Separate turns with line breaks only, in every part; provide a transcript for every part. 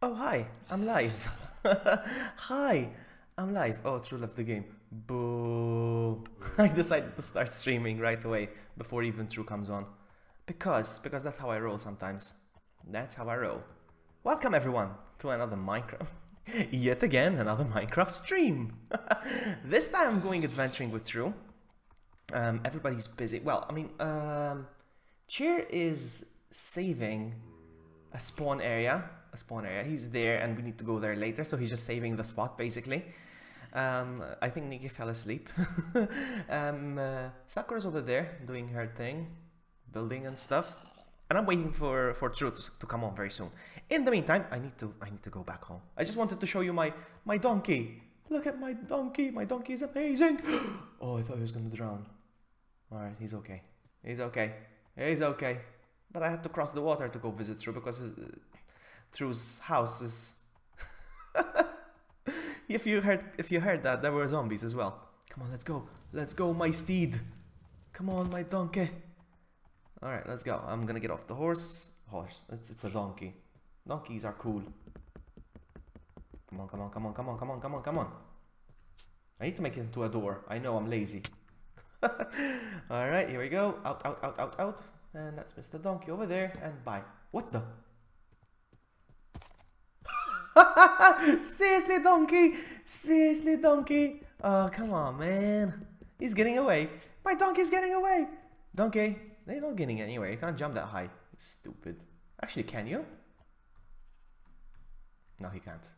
Oh, hi, I'm live. Hi, I'm live. Oh, True left the game. Boo. I decided to start streaming right away before even True comes on. Because that's how I roll sometimes. That's how I roll. Welcome everyone to another Minecraft. Yet again, another Minecraft stream. This time I'm going adventuring with True. Everybody's busy. Well, I mean, Cheer is saving a spawn area. He's there and we need to go there later, so he's just saving the spot basically. I think Nikki fell asleep. Sakura's over there doing her thing, building and stuff. And I'm waiting for True to come on very soon. In the meantime, I need to go back home. I just wanted to show you my donkey. Look at my donkey. My donkey is amazing. Oh, I thought he was gonna drown. Alright, he's okay. He's okay. He's okay. But I had to cross the water to go visit True because True's house is if you heard that, there were zombies as well. Come on, let's go. Let's go, my steed. Come on, my donkey. Alright, let's go. I'm gonna get off the horse. It's a donkey. Donkeys are cool. Come on, come on, come on, come on, come on, come on, come on. I need to make it into a door. I know I'm lazy. Alright, here we go. Out, out, out, out, out. And that's Mr. Donkey over there. And bye. What the? Seriously, donkey? Seriously, donkey? Oh, come on, man. He's getting away. My donkey's getting away. Donkey, they're not getting anywhere. You can't jump that high. Stupid. Actually, can you? No, he can't.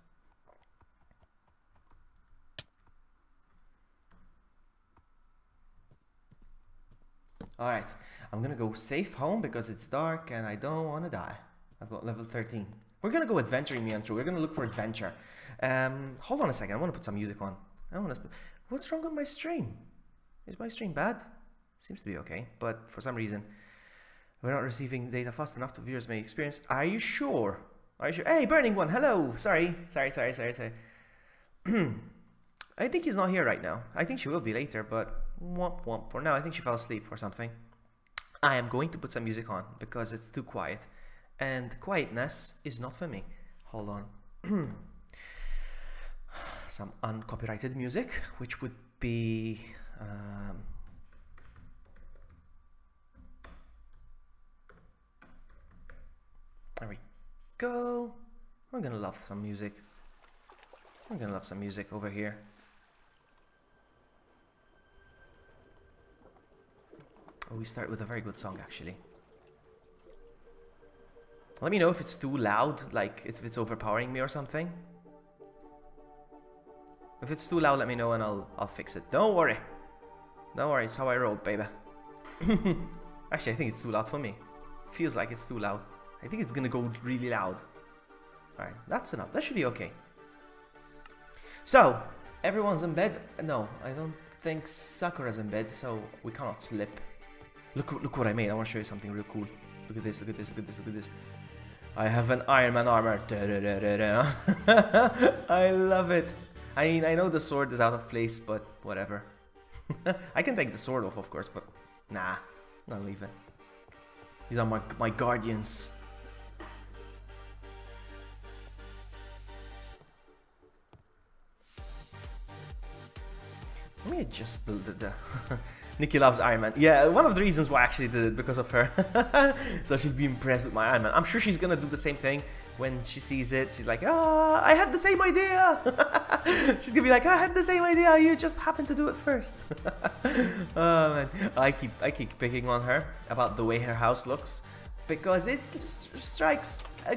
Alright, I'm gonna go safe home because it's dark and I don't want to die. I've got level 13. We're gonna go adventuring, me and True. We're gonna look for adventure. Hold on a second. I want to put some music on. What's wrong with my stream? Is my stream bad? Seems to be okay, but for some reason we're not receiving data fast enough to viewers may experience. Are you sure? Are you sure? Hey, Burning One. Hello. Sorry. I think he's not here right now. I think she will be later, but womp womp. For now, I think she fell asleep or something. I am going to put some music on because it's too quiet. And quietness is not for me. Hold on. Some uncopyrighted music, which would be... there we go. I'm gonna love some music. I'm gonna love some music over here. Oh, we start with a very good song, actually. Let me know if it's too loud, like if it's overpowering me or something. If it's too loud, let me know and I'll fix it. Don't worry. Don't worry, it's how I roll, baby. Actually, I think it's too loud for me. Feels like it's too loud. I think it's gonna go really loud. Alright, that's enough. That should be okay. So, everyone's in bed. No, I don't think Sakura's in bed, so we cannot slip. Look what I made. I want to show you something real cool. Look at this, look at this, look at this, look at this. I have an Iron Man armor. I love it. I mean, I know the sword is out of place, but whatever. I can take the sword off, of course, but nah, not leave it. These are my guardians. Let me adjust the Nikki loves Iron Man. Yeah, one of the reasons why I actually did it, because of her. So she'd be impressed with my Iron Man. I'm sure she's gonna do the same thing when she sees it. She's like, ah, I had the same idea. She's gonna be like, I had the same idea. You just happened to do it first. Oh man, I keep picking on her about the way her house looks because it just strikes a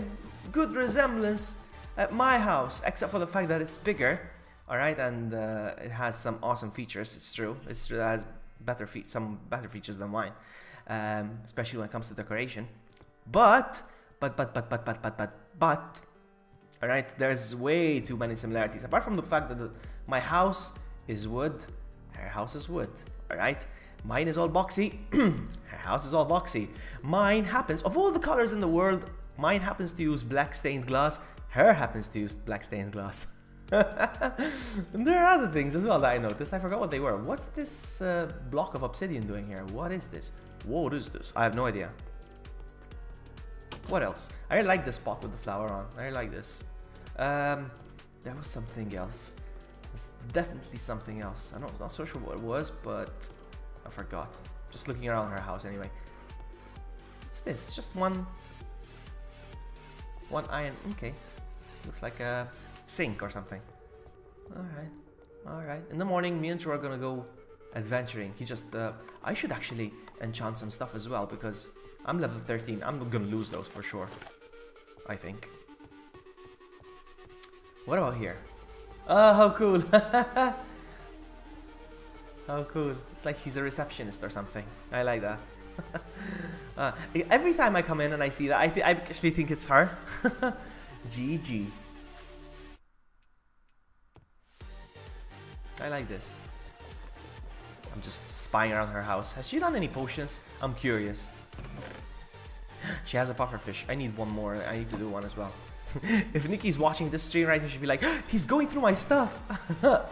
good resemblance at my house, except for the fact that it's bigger. All right, and it has some awesome features. It's true. It's true. It has some better features than mine, especially when it comes to decoration. But, all right, there's way too many similarities. Apart from the fact that my house is wood, her house is wood. All right, mine is all boxy. Her house is all boxy. Mine happens, of all the colors in the world, mine happens to use black stained glass. Her happens to use black stained glass. And there are other things as well that I noticed. I forgot what they were. What's this block of obsidian doing here? What is this? What is this? I have no idea. What else? I really like this spot with the flower on. I really like this. There was something else. There's definitely something else. I'm not so sure what it was, but I forgot. Just looking around her house anyway. What's this? It's just one iron. Okay. Looks like a sink or something. Alright. Alright. In the morning, me and Drew are gonna go adventuring. He just I should actually enchant some stuff as well, because I'm level 13. I'm gonna lose those for sure, I think. What about here? Oh, how cool. How cool. It's like she's a receptionist or something. I like that. Every time I come in and I see that, I actually think it's her. GG. I like this. I'm just spying around her house. Has she done any potions? I'm curious. She has a pufferfish. I need one more. I need to do one as well. If Nikki's watching this stream right now, she'd be like, he's going through my stuff.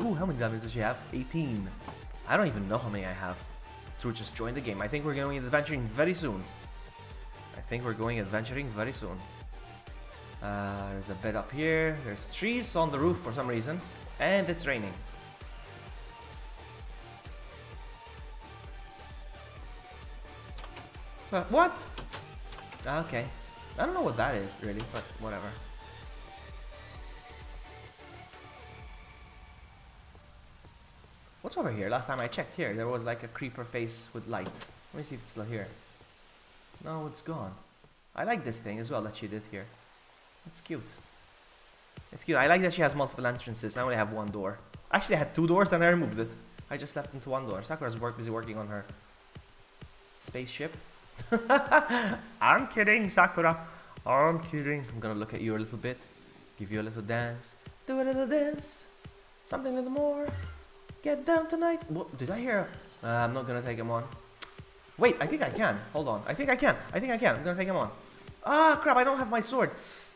Ooh, how many diamonds does she have? 18. I don't even know how many I have. True, just joined the game. I think we're going adventuring very soon. There's a bed up here. There's trees on the roof for some reason. And it's raining. What? Okay. I don't know what that is really, but whatever. What's over here? Last time I checked here, there was like a creeper face with light. Let me see if it's still here. No, it's gone. I like this thing as well that she did here. It's cute. It's cute. I like that she has multiple entrances. I only have one door. Actually, I had two doors and I removed it. I just left into one door. Sakura's busy working on her spaceship. I'm kidding, Sakura. I'm kidding. I'm gonna look at you a little bit. Give you a little dance. Do a little dance. Something a little more. Get down tonight. What did I hear? I'm not gonna take him on. Wait, I think I can. Hold on. I think I can. I'm gonna take him on. Ah, crap, I don't have my sword.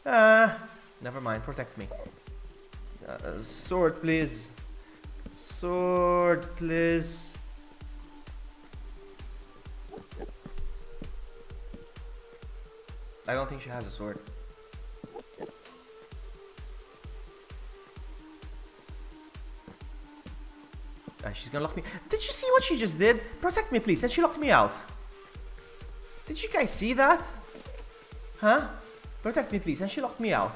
Never mind. Protect me. Sword, please. Sword, please. I don't think she has a sword. She's gonna lock me. Did you see what she just did? Protect me, please. And she locked me out. Did you guys see that? Huh? Protect me, please. And she locked me out.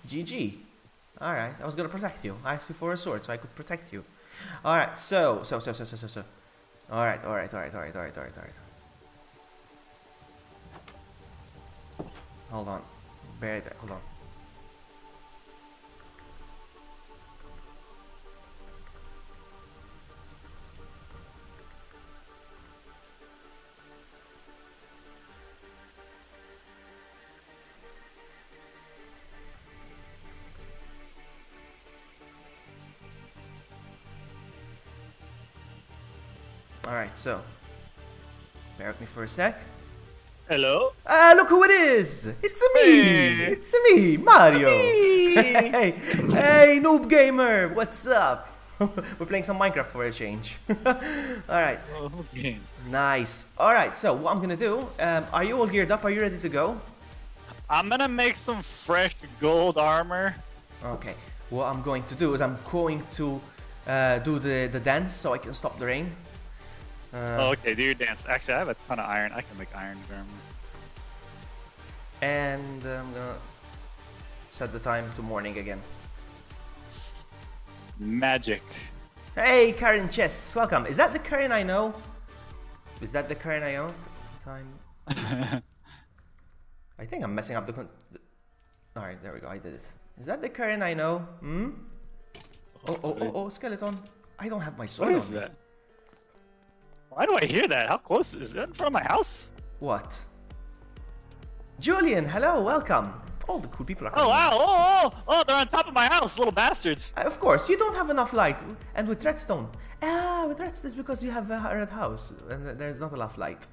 GG. Alright, I was gonna protect you. I asked you for a sword so I could protect you. Alright, so. Alright. Hold on. Bear that. Hold on. Alright, so bear with me for a sec.
Hello?
Look who it is! It's me!
Hey.
It's me, Mario!
Me.
Hey, Noob Gamer! What's up? We're playing some Minecraft for a change. Alright.
Oh, okay.
Nice. Alright, so what I'm gonna do, are you all geared up? Are you ready to go?
I'm gonna make some fresh gold armor.
Okay. What I'm going to do is I'm going to do the dance so I can stop the rain.
Okay, do your dance. Actually, I have a ton of iron. I can make iron armor.
And I'm gonna set the time to morning again.
Magic.
Hey, Karen Chess, welcome. Is that the Karen I know? Is that the Karen I know? Time. I think I'm messing up the. Alright, there we go. I did it. Is that the Karen I know? Hmm? Oh, skeleton. I don't have my sword.
What is that? Why do I hear that? How close is that in front of my house?
What? Julian, hello, welcome. All the cool people are coming.
Oh, wow. Oh, they're on top of my house, little bastards.
Of course, you don't have enough light. And with redstone. With redstone, it's because you have a red house. And there's not enough light.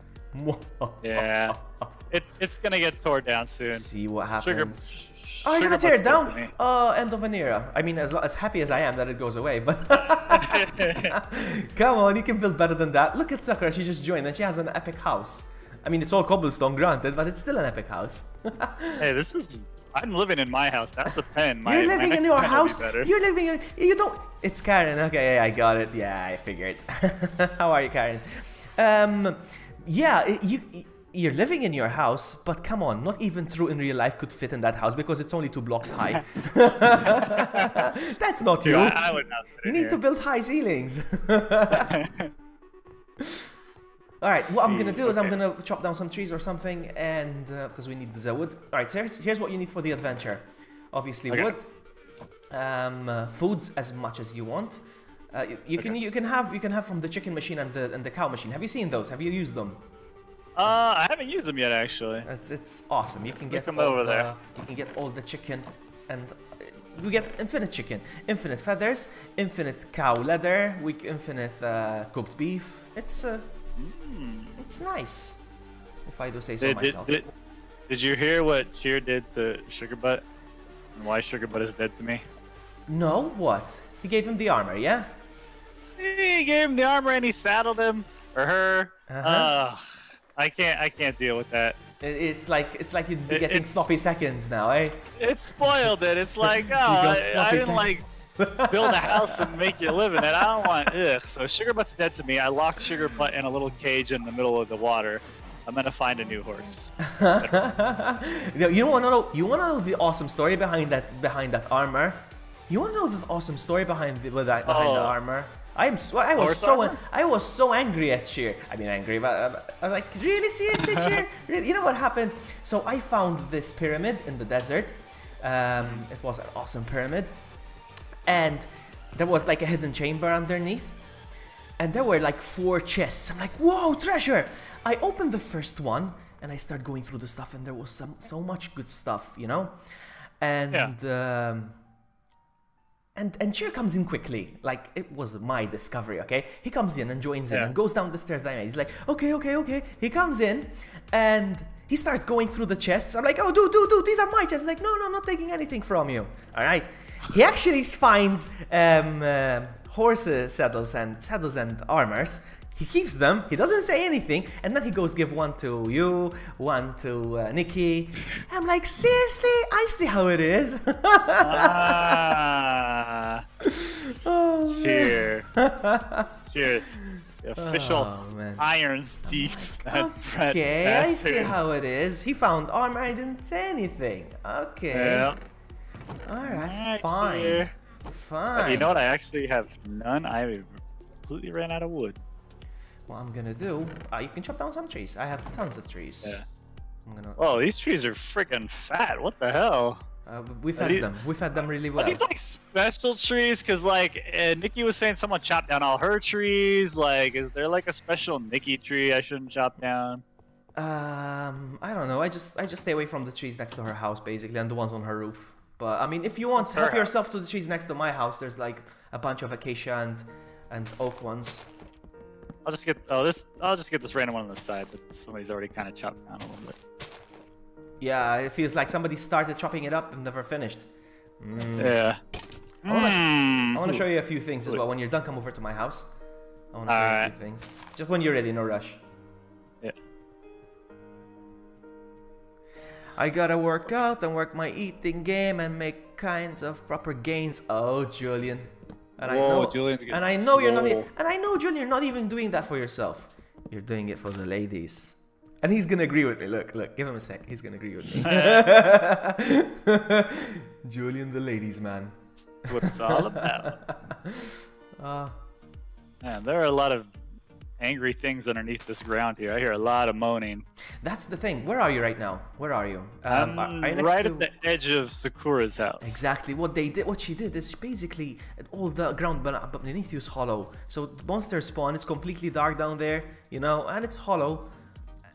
Yeah. It's gonna get torn down soon.
See what happens.
Sugar
Oh, you're gonna tear it down? End of an era. I mean, as happy as I am that it goes away, but... Come on, you can build better than that. Look at Sakura, she just joined and she has an epic house. I mean, it's all cobblestone, granted, but it's still an epic house.
Hey, this is... I'm living in my house. That's a pen.
You're living in your house. You're living in... You don't... It's Karen. Okay, yeah, I got it. Yeah, I figured. How are you, Karen? Yeah, you're living in your house, but come on, not even True in real life could fit in that house because it's only 2 blocks high. That's not you.
I would not fit
you
in
need
here.
to build high ceilings. Alright, what I'm gonna do is I'm gonna chop down some trees or something, and because we need the wood. Alright, so here's what you need for the adventure. Obviously wood, foods as much as you want. You can have from the chicken machine and the cow machine. Have you seen those? Have you used them?
I haven't used them yet, actually.
It's awesome. You can get
them over there.
You can get all the chicken, and we get infinite chicken, infinite feathers, infinite cow leather, infinite cooked beef. It's nice, if I do say so myself.
Did you hear what Cheer did to Sugar Butt? And why Sugar Butt is dead to me?
No, what? He gave him the armor, yeah?
He gave him the armor and he saddled him or her. I can't deal with that.
It's like you'd be getting sloppy seconds now, eh?
It spoiled it. It's like, oh, I didn't like build a house and make you live in it. I don't want, ugh. So Sugar Butt's dead to me. I locked Sugar Butt in a little cage in the middle of the water. I'm gonna find a new horse.
You wanna know the awesome story behind that armor? You wanna know the awesome story behind the armor? I was so angry at Cheer. I mean, angry, but I was like, really, seriously, Cheer? Really? You know what happened? So I found this pyramid in the desert. It was an awesome pyramid, and there was like a hidden chamber underneath, and there were like 4 chests. I'm like, whoa, treasure! I opened the first one, and I start going through the stuff, and there was so much good stuff, you know, and. And Cheer comes in quickly, like it was my discovery, okay? He comes in and joins in and goes down the stairs that I made. He's like, okay. He comes in and he starts going through the chests. I'm like, oh, dude, these are my chests. Like, no, I'm not taking anything from you. All right. He actually finds horses, saddles and armors. He keeps them, he doesn't say anything, and then he goes give one to you, one to Nikki. I'm like, seriously? I see how it is.
Cheer. Cheer. The official iron thief.
Okay, I see how it is. He found armor, I didn't say anything. Okay. Yeah. Alright, fine. Fine.
You know what? I actually have none. I completely ran out of wood.
What I'm gonna do, you can chop down some trees. I have tons of trees.
Yeah. Oh, these trees are freaking fat. What the hell?
We fed them. We fed them really well.
Are these like special trees? Cause like Nikki was saying, someone chopped down all her trees. Like, is there like a special Nikki tree I shouldn't chop down?
I don't know. I just stay away from the trees next to her house, basically, and the ones on her roof. But I mean, if you want to help yourself to the trees next to my house, there's like a bunch of acacia and oak ones.
I'll just get this random one on the side, but somebody's already kind of chopped down a little bit.
Yeah, it feels like somebody started chopping it up and never finished.
Yeah.
I want to show you a few things as well. When you're done, come over to my house. I want to show you a few things. Just when you're ready, no rush.
Yeah.
I gotta work out and work my eating game and make kinds of proper gains. Oh, Julian. And I know you're not. And I know, Julian, you're not even doing that for yourself. You're doing it for the ladies. And he's gonna agree with me. Look, give him a sec. He's gonna agree with me. Julian, the ladies, man.
What it's all about. Man, there are a lot of angry things underneath this ground here. I hear a lot of moaning.
That's the thing. Where are you right now? Where are you?
Right at the edge of Sakura's house.
Exactly. What she did is basically all the ground beneath you is hollow. So the monsters spawn. It's completely dark down there, you know, and it's hollow.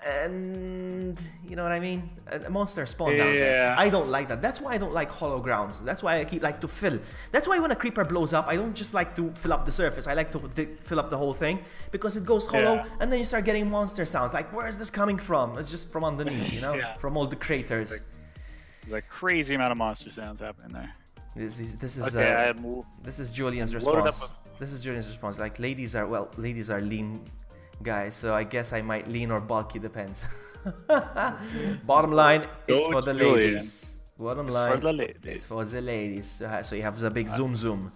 And you know what I mean? A monster spawn down there. I don't like that. That's why I don't like hollow grounds. That's why I keep like to fill. That's why when a creeper blows up, I don't just like to fill up the surface. I like to fill up the whole thing because it goes hollow, and then you start getting monster sounds. Like, where is this coming from? It's just from underneath, you know, from all the craters.
There's a crazy amount of monster sounds happening there.
This is Julian's response. This is Julian's response. Like, ladies are lean guys. So I guess I might lean or bulk. It depends. Bottom line, it's for the ladies. Bottom line, it's for the ladies. So you have the big zoom. Zoom.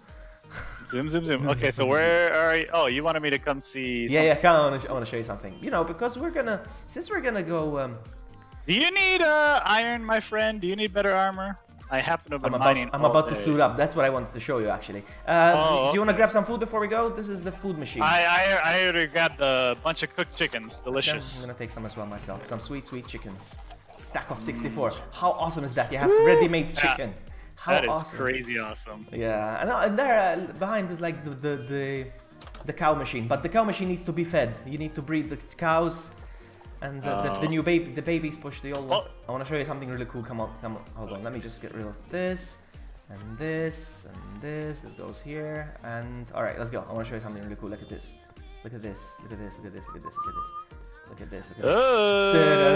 Okay, so where are you? Oh, you wanted me to come see something.
Yeah, come on. I want to show you something. You know, because since we're gonna go...
Do you need iron, my friend? Do you need better armor? I happen to have been mining
I'm about to suit up. That's what I wanted to show you, actually. Do you want to grab some food before we go? This is the food machine.
I already grabbed a bunch of cooked chickens. Delicious.
I'm gonna take some as well myself. Some sweet chickens. Stack of 64. How awesome is that? You have ready-made chicken. How
that is
awesome.
Crazy awesome.
Yeah, and there behind is like the cow machine. But the cow machine needs to be fed. You need to breed the cows. And the new babies push the old ones. I want to show you something really cool. Come on, hold on. Let me just get rid of this, and this, and this. This goes here, and all right, let's go. I want to show you something really cool. Look at this. Look at this. Look at this. Look at this. Look at this. Look at this. Look at this. Look at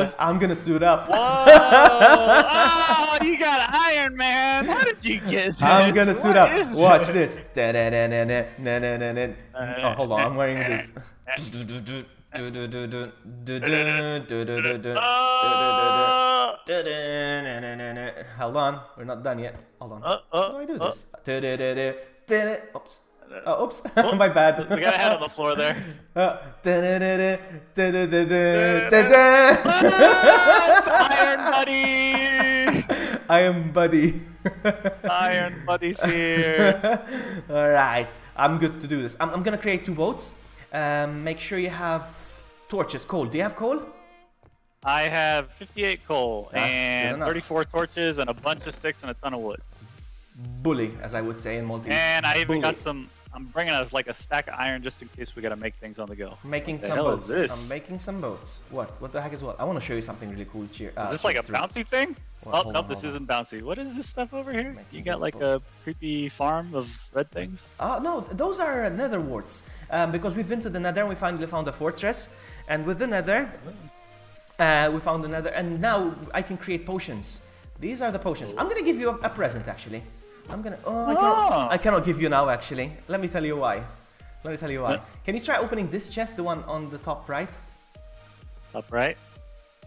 this. I'm gonna suit up.
Whoa! Oh, you got Iron Man. How did you get this?
I'm gonna suit up. Watch this. Oh, hold on. I'm wearing this. Hold on, we're not done yet. Hold on. How do I do this? Oops. Oh, oops. My bad.
We got a head on the floor there. It's Iron Buddy.
Iron Buddy.
Iron Buddy's here.
All right, I'm good to do this. I'm gonna create 2 boats. Make sure you have torches. Coal. Do you have coal?
I have 58 coal and
34
torches and a bunch of sticks and a ton of wood.
Bully, as I would say in Maltese.
And I even got some. I'm bringing us like a stack of iron just in case we gotta make things on the go.
Making some boats. I'm making some boats. What? What the heck is what? I want to show you something really cool. Is
this like a bouncy thing? Oh, no, this isn't bouncy. What is this stuff over here? You got like a creepy farm of red things?
No, those are nether warts. Because we've been to the nether and we finally found a fortress. And with the nether, we found the nether. And now I can create potions. These are the potions. I'm going to give you a present, actually. I'm going to... I cannot give you now, actually. Let me tell you why. Let me tell you why. Can you try opening this chest, the one on the top right?
Top right?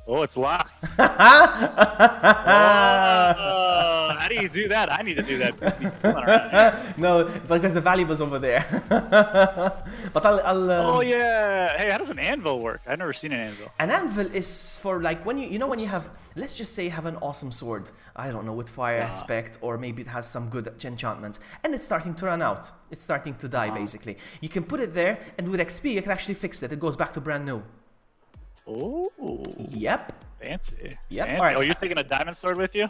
Oh, it's locked. How do you do that? I need to do that.
No, because the valuable's over there. But I'll
oh yeah. Hey, how does an anvil work? I've never seen an anvil.
An anvil is for like when you know when you have, let's just say you have an awesome sword. I don't know, with fire aspect, or maybe it has some good enchantments, and it's starting to run out. It's starting to die basically. You can put it there, and with XP you can actually fix it. It goes back to brand new.
Oh.
Yep.
Fancy.
Yep.
Fancy.
All right.
Oh, you're taking a diamond sword with you?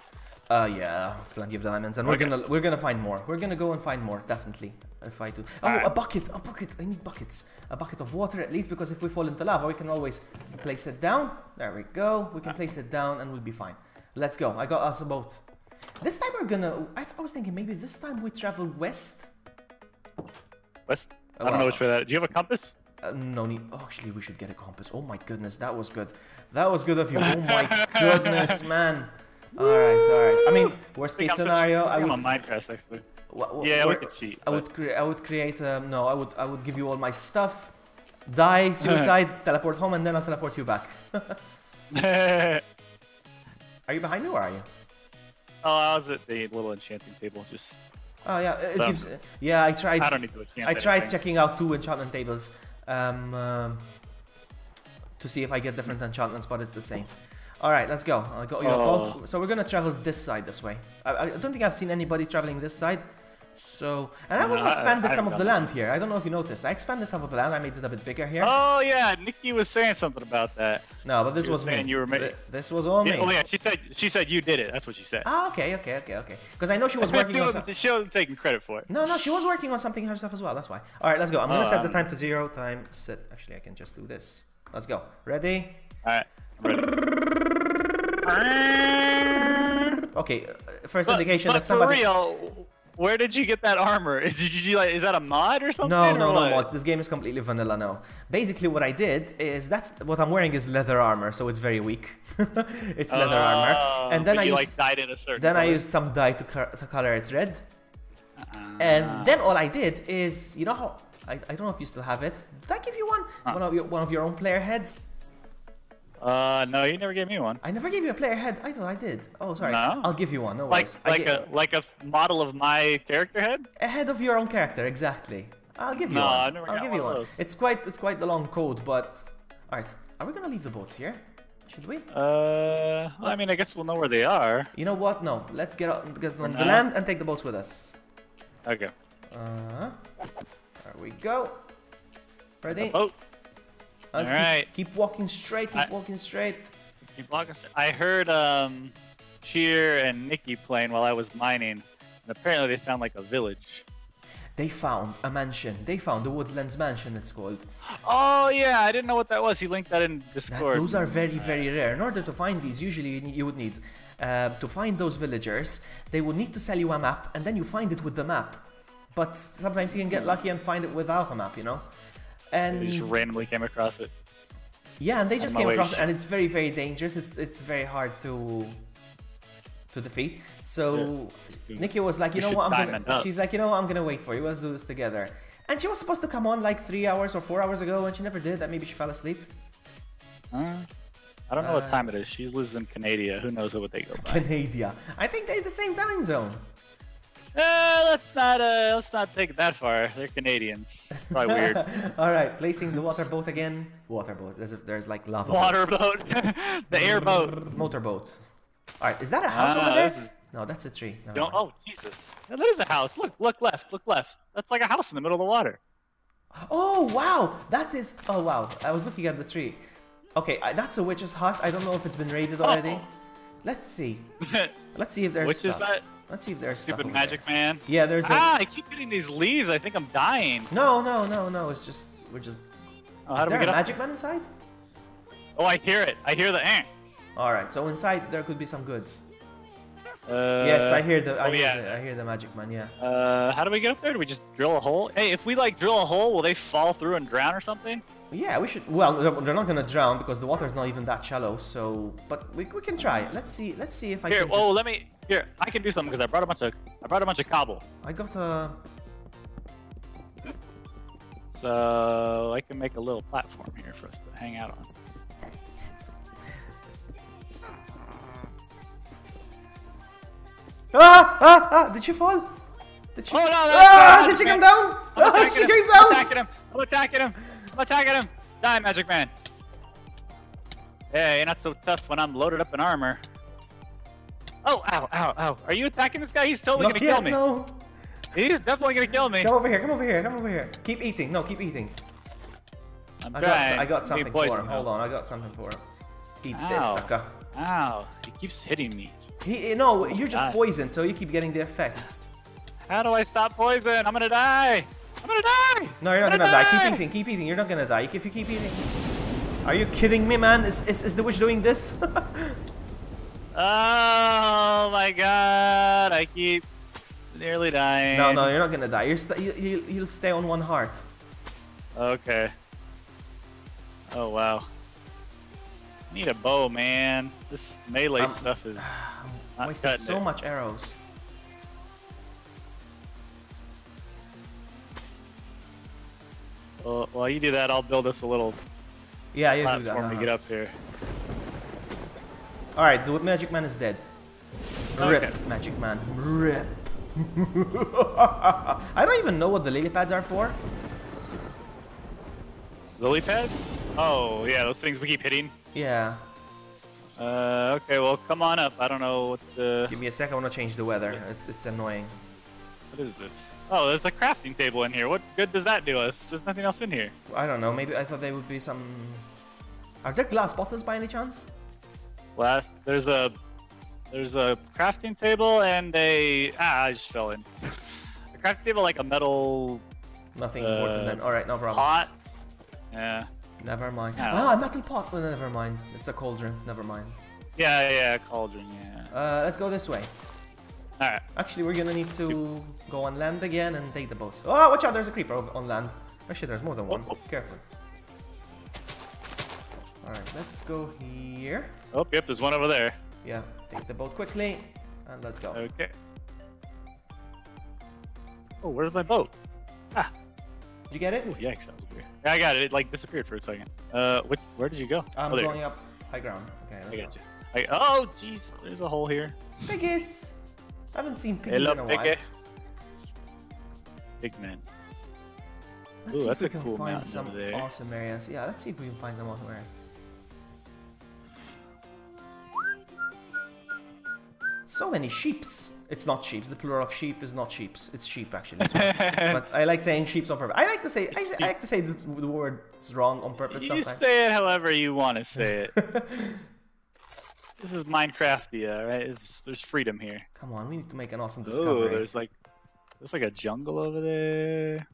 Yeah, plenty of diamonds, and we're gonna find more. We're gonna go and find more, definitely. If I do. Oh, a bucket. I need buckets. A bucket of water at least, because if we fall into lava, we can always place it down. There we go. We can place it down, and we'll be fine. Let's go. I got us a boat. This time we're gonna. I was thinking maybe this time we travel west.
West. I don't know which way that. Do you have a compass?
No need. Oh, actually, we should get a compass. Oh my goodness, that was good. That was good of you. Oh my goodness, man. All right. I mean, worst case scenario, I would.
I'm on Minecraft actually. Yeah, we could cheat.
I would create. No, I would give you all my stuff. Die, suicide, teleport home, and then I'll teleport you back. Are you behind me, or are you?
Oh, I was at the little enchanting table, just.
Oh yeah, it gives. Yeah, I tried.
I don't need to enchant
I tried checking out 2 enchantment tables, to see if I get different enchantments, but it's the same. All right, let's go. I got your boat. So we're gonna travel this side this way. I don't think I've seen anybody traveling this side. So, and I also expanded some of the land here. I don't know if you noticed. I expanded some of the land. I made it a bit bigger here.
Oh yeah, Nikki was saying something about that.
No, but this was me.
You were
this was all me.
Oh yeah, she said you did it. That's what she said.
Ah, okay. Because I know she was working on something.
She wasn't taking credit for it.
No, she was working on something herself as well. That's why. All right, let's go. I'm gonna set the time to 0. Time set. Actually, I can just do this. Let's go. Ready?
All right. I'm ready.
Okay. First indication that somebody.
For real. Where did you get that armor? Is that a mod or something?
No mods. This game is completely vanilla now. Basically, what I did is what I'm wearing is leather armor, so it's very weak. It's leather armor, and then I used
dyed in a certain.
Then I used some dye to color it red, and then all I did is, you know how I don't know if you still have it. Did I give you one? One of your own player heads?
No, you never gave me one.
I never gave you a player head. I thought I did. Oh, sorry.
No?
I'll give you one. No
like
worries.
like a model of my character head?
A head of your own character, exactly. I'll give you
no,
one.
I never
I'll give you
one.
one. It's quite the long code, but all right. Are we gonna leave the boats here? Should we?
I mean, I guess we'll know where they are.
You know what? No. Let's get on the land and take the boats with us.
Okay.
There we go. Ready?
Boat. All right.
Keep walking straight. Keep walking straight.
Keep walking straight. I heard Cheer and Nikki playing while I was mining, and apparently they found like a village.
They found a mansion. They found the Woodlands Mansion, it's called.
Oh yeah, I didn't know what that was. He linked that in Discord.
Those are very, very rare. In order to find these, usually you would need to find those villagers. They would need to sell you a map, and then you find it with the map. But sometimes you can get lucky and find it without a map, you know. And
they just randomly came across it.
Yeah, and they just came across it, and it's very, very dangerous. It's very hard to defeat. So Nikki was like, you know what, she's like, you know what, I'm gonna wait for you. Let's do this together. And she was supposed to come on like 3 hours or 4 hours ago, and she never did. And maybe she fell asleep.
I don't know what time it is. She lives in Canada. Who knows what they go by?
Canada. I think they're the same time zone.
Let's not take it that far. They're Canadians. Probably weird.
All right, placing the water boat again. Water boat. There's like lava.
Water boat. The airboat.
Motorboat. All right, is that a house over there? No, that's a tree.
Oh, Jesus. No, that is a house. Look left. Look left. That's like a house in the middle of the water.
Oh, wow. That is... Oh, wow. I was looking at the tree. Okay, that's a witch's hut. I don't know if it's been raided already.
Oh.
Let's see. Let's see if there's
Which
stuff.
is that?
Let's see if there's
Stupid
stuff
magic
there.
man.
Yeah, there's
I keep hitting these leaves. I think I'm dying.
No. It's just... We're just...
Oh, how
is
do
there
we get
a magic man inside?
Oh, I hear it. I hear the ant.
Alright, so inside there could be some goods. Yes, I hear the I hear the magic man, yeah.
How do we get up there? Do we just drill a hole? Hey, if we like drill a hole, will they fall through and drown or something?
Yeah, we should. Well, they're not gonna drown because the water's not even that shallow. So, but we can try. Let's see if I can.
Let me. Here, I can do something because I brought a bunch of cobble.
I got a.
So I can make a little platform here for us to hang out on.
Did she fall? Did she?
Oh no!
Did she come down? She came down!
I'm attacking him! Die, Magic Man! Hey, you're not so tough when I'm loaded up in armor. Oh, ow. Are you attacking this guy? He's totally gonna kill me.
No.
He's definitely gonna kill me.
Come over here. Keep eating. No, keep eating. I got something for him. Hold on, I got something for him. Eat this, sucker.
Ow, he keeps hitting me.
No, you're just poisoned, so you keep getting the effects.
How do I stop poison? I'm gonna die!
No, you're not gonna die. Keep eating. You're not gonna die if you keep eating. Are you kidding me, man? Is the witch doing this?
Oh my god, I keep nearly dying.
No, you're not gonna die. You'll stay on one heart.
Okay. Oh wow. I need a bow, man. This melee stuff is
I'm wasting so much arrows.
Well, while you do that, I'll build us a little platform to get up here.
Alright, the Magic Man is dead.
Okay.
Rip, Magic Man. Rip. I don't even know what the lily pads are for.
Lily pads? Oh, yeah, those things we keep hitting.
Yeah.
Okay, well, come on up. I don't know what the...
Give me a sec, I want to change the weather. It's annoying.
What is this? Oh, there's a crafting table in here. What good does that do us? There's nothing else in here.
I don't know, maybe I thought there would be some... Are there glass bottles by any chance?
Well, there's a crafting table and a... I just fell in. A crafting table, like a metal...
Nothing important then. Alright, no problem.
Pot? Yeah.
Never mind.
Oh.
A metal pot. Well, never mind. It's a cauldron. Never mind.
Yeah, cauldron, yeah.
Let's go this way.
Alright.
Actually, we're gonna need to go on land again and take the boats. Oh, watch out! There's a creeper on land. Actually, there's more than one. Careful. Alright, let's go here.
Oh, yep, there's one over there.
Yeah, take the boat quickly, and let's go.
Okay. Oh, where's my boat? Ah.
Did you get it?
Ooh, yikes, that was weird. Yeah, I got it. It like disappeared for a second. Where did you go?
I'm going up high ground. Okay, let's
I got you. Oh, jeez, there's a hole here.
Piggies! I haven't seen piggies
Hello,
in a
piggy.
while.
Big man.
Let's
Ooh,
see
that's
if we
a
can
cool
find
mountain
some
over there.
awesome areas. Yeah, let's see if we can find some awesome areas. So many sheeps. It's not sheeps. The plural of sheep is not sheeps. It's sheep actually. But I like saying sheeps on purpose. I like to say the word is wrong on purpose sometimes.
You say it however you want to say it. This is Minecraftia, right? There's freedom here.
Come on, we need to make an awesome discovery.
Oh, there's like a jungle over there.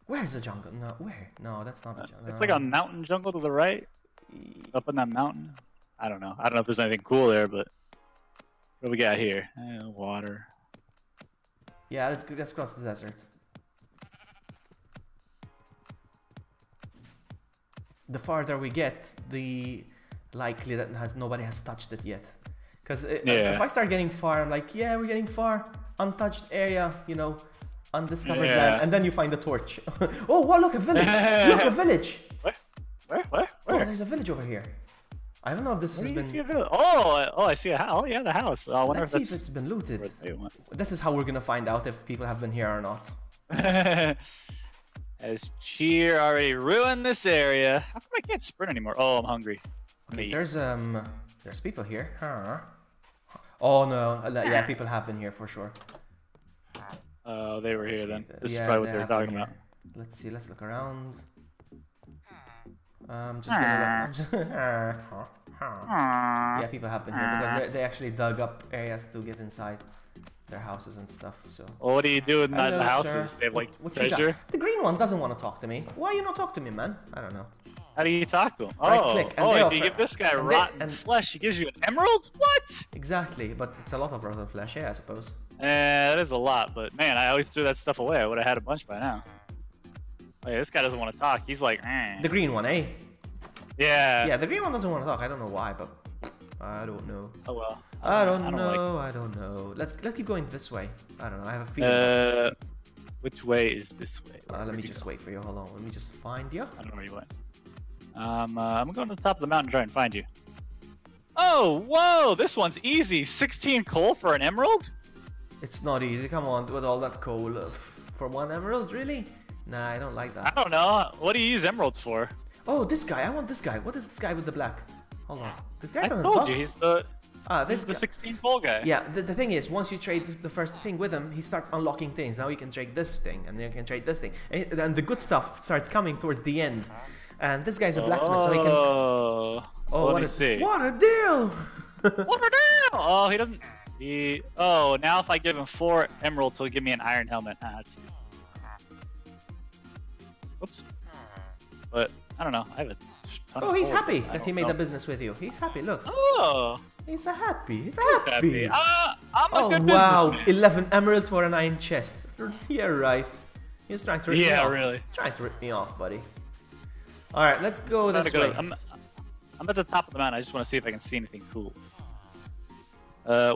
Where's the jungle? No, where? No, that's not the jungle.
It's like a mountain jungle to the right. Up in that mountain. I don't know. I don't know if there's anything cool there, but what do we got here? Water.
Yeah, let's cross the desert. The farther we get, the likely that nobody has touched it yet. Because if I start getting far, I'm like, yeah, we're getting far. Untouched area, you know, undiscovered land. And then you find a torch. Oh, wow, look, a village. Look, a village.
Where?
Oh, there's a village over here. I don't know if this has been...
Oh, I see a house. Oh, yeah, the house. I wonder
Let's see if it's been looted. This is how we're going to find out if people have been here or not.
Has cheer already ruined this area? How come I can't sprint anymore? Oh, I'm hungry.
Okay, there's people here. Huh. Oh no, yeah, people have been here for sure.
Oh, they were here then. This is probably what they were talking about.
Let's see, let's look around. Just gonna look. Yeah, people have been here because they actually dug up areas to get inside their houses and stuff. So.
Well, what do you do in the houses?
Sir.
They have like
what
treasure.
The green one doesn't want to talk to me. Why you not talk to me, man? I don't know.
How do you talk to him?
Right click.
And you give this guy rotten flesh. He gives you an emerald? What?
Exactly, but it's a lot of rotten flesh, yeah, I suppose.
That is a lot, but man, I always threw that stuff away. I would have had a bunch by now. Oh, yeah, this guy doesn't want to talk. He's like,
The green one, eh?
Yeah.
Yeah, the green one doesn't want to talk. I don't know why, but I don't know.
Oh well.
I don't know. Let's keep going this way. I don't know. I have a feeling.
Which way is this way?
Let me just wait for you. Hold on. Let me just find you.
I don't know where you went. I'm going to the top of the mountain to try and find you. Oh, whoa! This one's easy. 16 coal for an emerald?
It's not easy. Come on, with all that coal for one emerald, really? Nah, I don't like that.
I don't know. What do you use emeralds for?
Oh, this guy. I want this guy. What is this guy with the black? Hold on. This guy doesn't
talk.
talk.
You, he's the.
This
is the 16 coal guy.
Yeah, the thing is, once you trade the first thing with him, he starts unlocking things. Now you can trade this thing, and then you can trade this thing. And the good stuff starts coming towards the end. And this guy's a blacksmith, so he can...
Oh, what a deal!
What a deal!
Oh, he doesn't... Oh, now if I give him 4 emeralds, he'll give me an iron helmet. That's... Whoops. But, I don't know. I have a ton of
he's
gold,
happy that he made a business with you. He's happy, look.
Oh!
He's happy. He's happy.
I'm a good
wow,
businessman.
11 emeralds for an iron chest. Yeah, right. He's trying to rip me off.
Yeah, really.
Trying to rip me off, buddy. Alright, let's go this way.
I'm at the top of the mountain. I just want to see if I can see anything cool.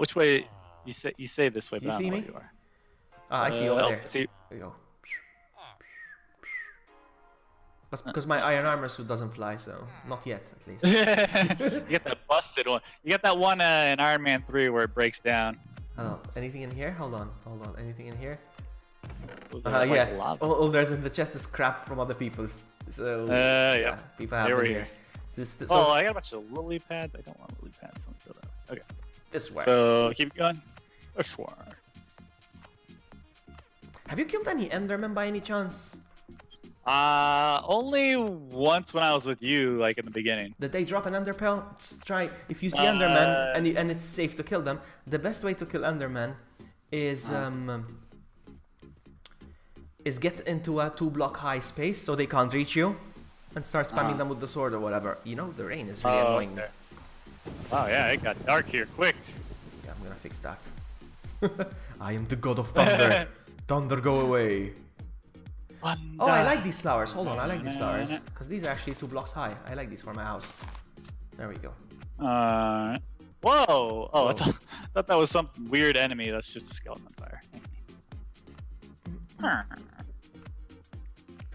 Which way? You say this way,
Do you
but
see
I don't
me?
know where you are.
I see you over there.
I see you.
There you go. That's because my iron armor suit doesn't fly, so not yet, at least.
You get that busted one. You get that one in Iron Man 3 where it breaks down.
Oh, anything in here? Hold on. Anything in here?
Yeah.
All there's in the chest is crap from other people's. So
yeah,
people have it here.
Oh, I got a bunch of lily pads. I don't want lily pads. Let me throw that. Okay.
This way.
So keep going. Sure.
Have you killed any Endermen by any chance?
Only once when I was with you, like in the beginning.
Did they drop an Ender pearl? Just try. If you see Endermen and it's safe to kill them, the best way to kill Endermen is get into a 2-block high space so they can't reach you, and start spamming them with the sword or whatever. You know, the rain is really annoying me.
Oh yeah, it got dark here quick.
Yeah, I'm gonna fix that. I am the god of thunder. Thunder, go away. Oh, I like these flowers. Hold on, I like these flowers. Because these are actually 2 blocks high. I like these for my house. There we go.
Whoa! Oh, whoa. I thought that was some weird enemy. That's just a skeleton fire.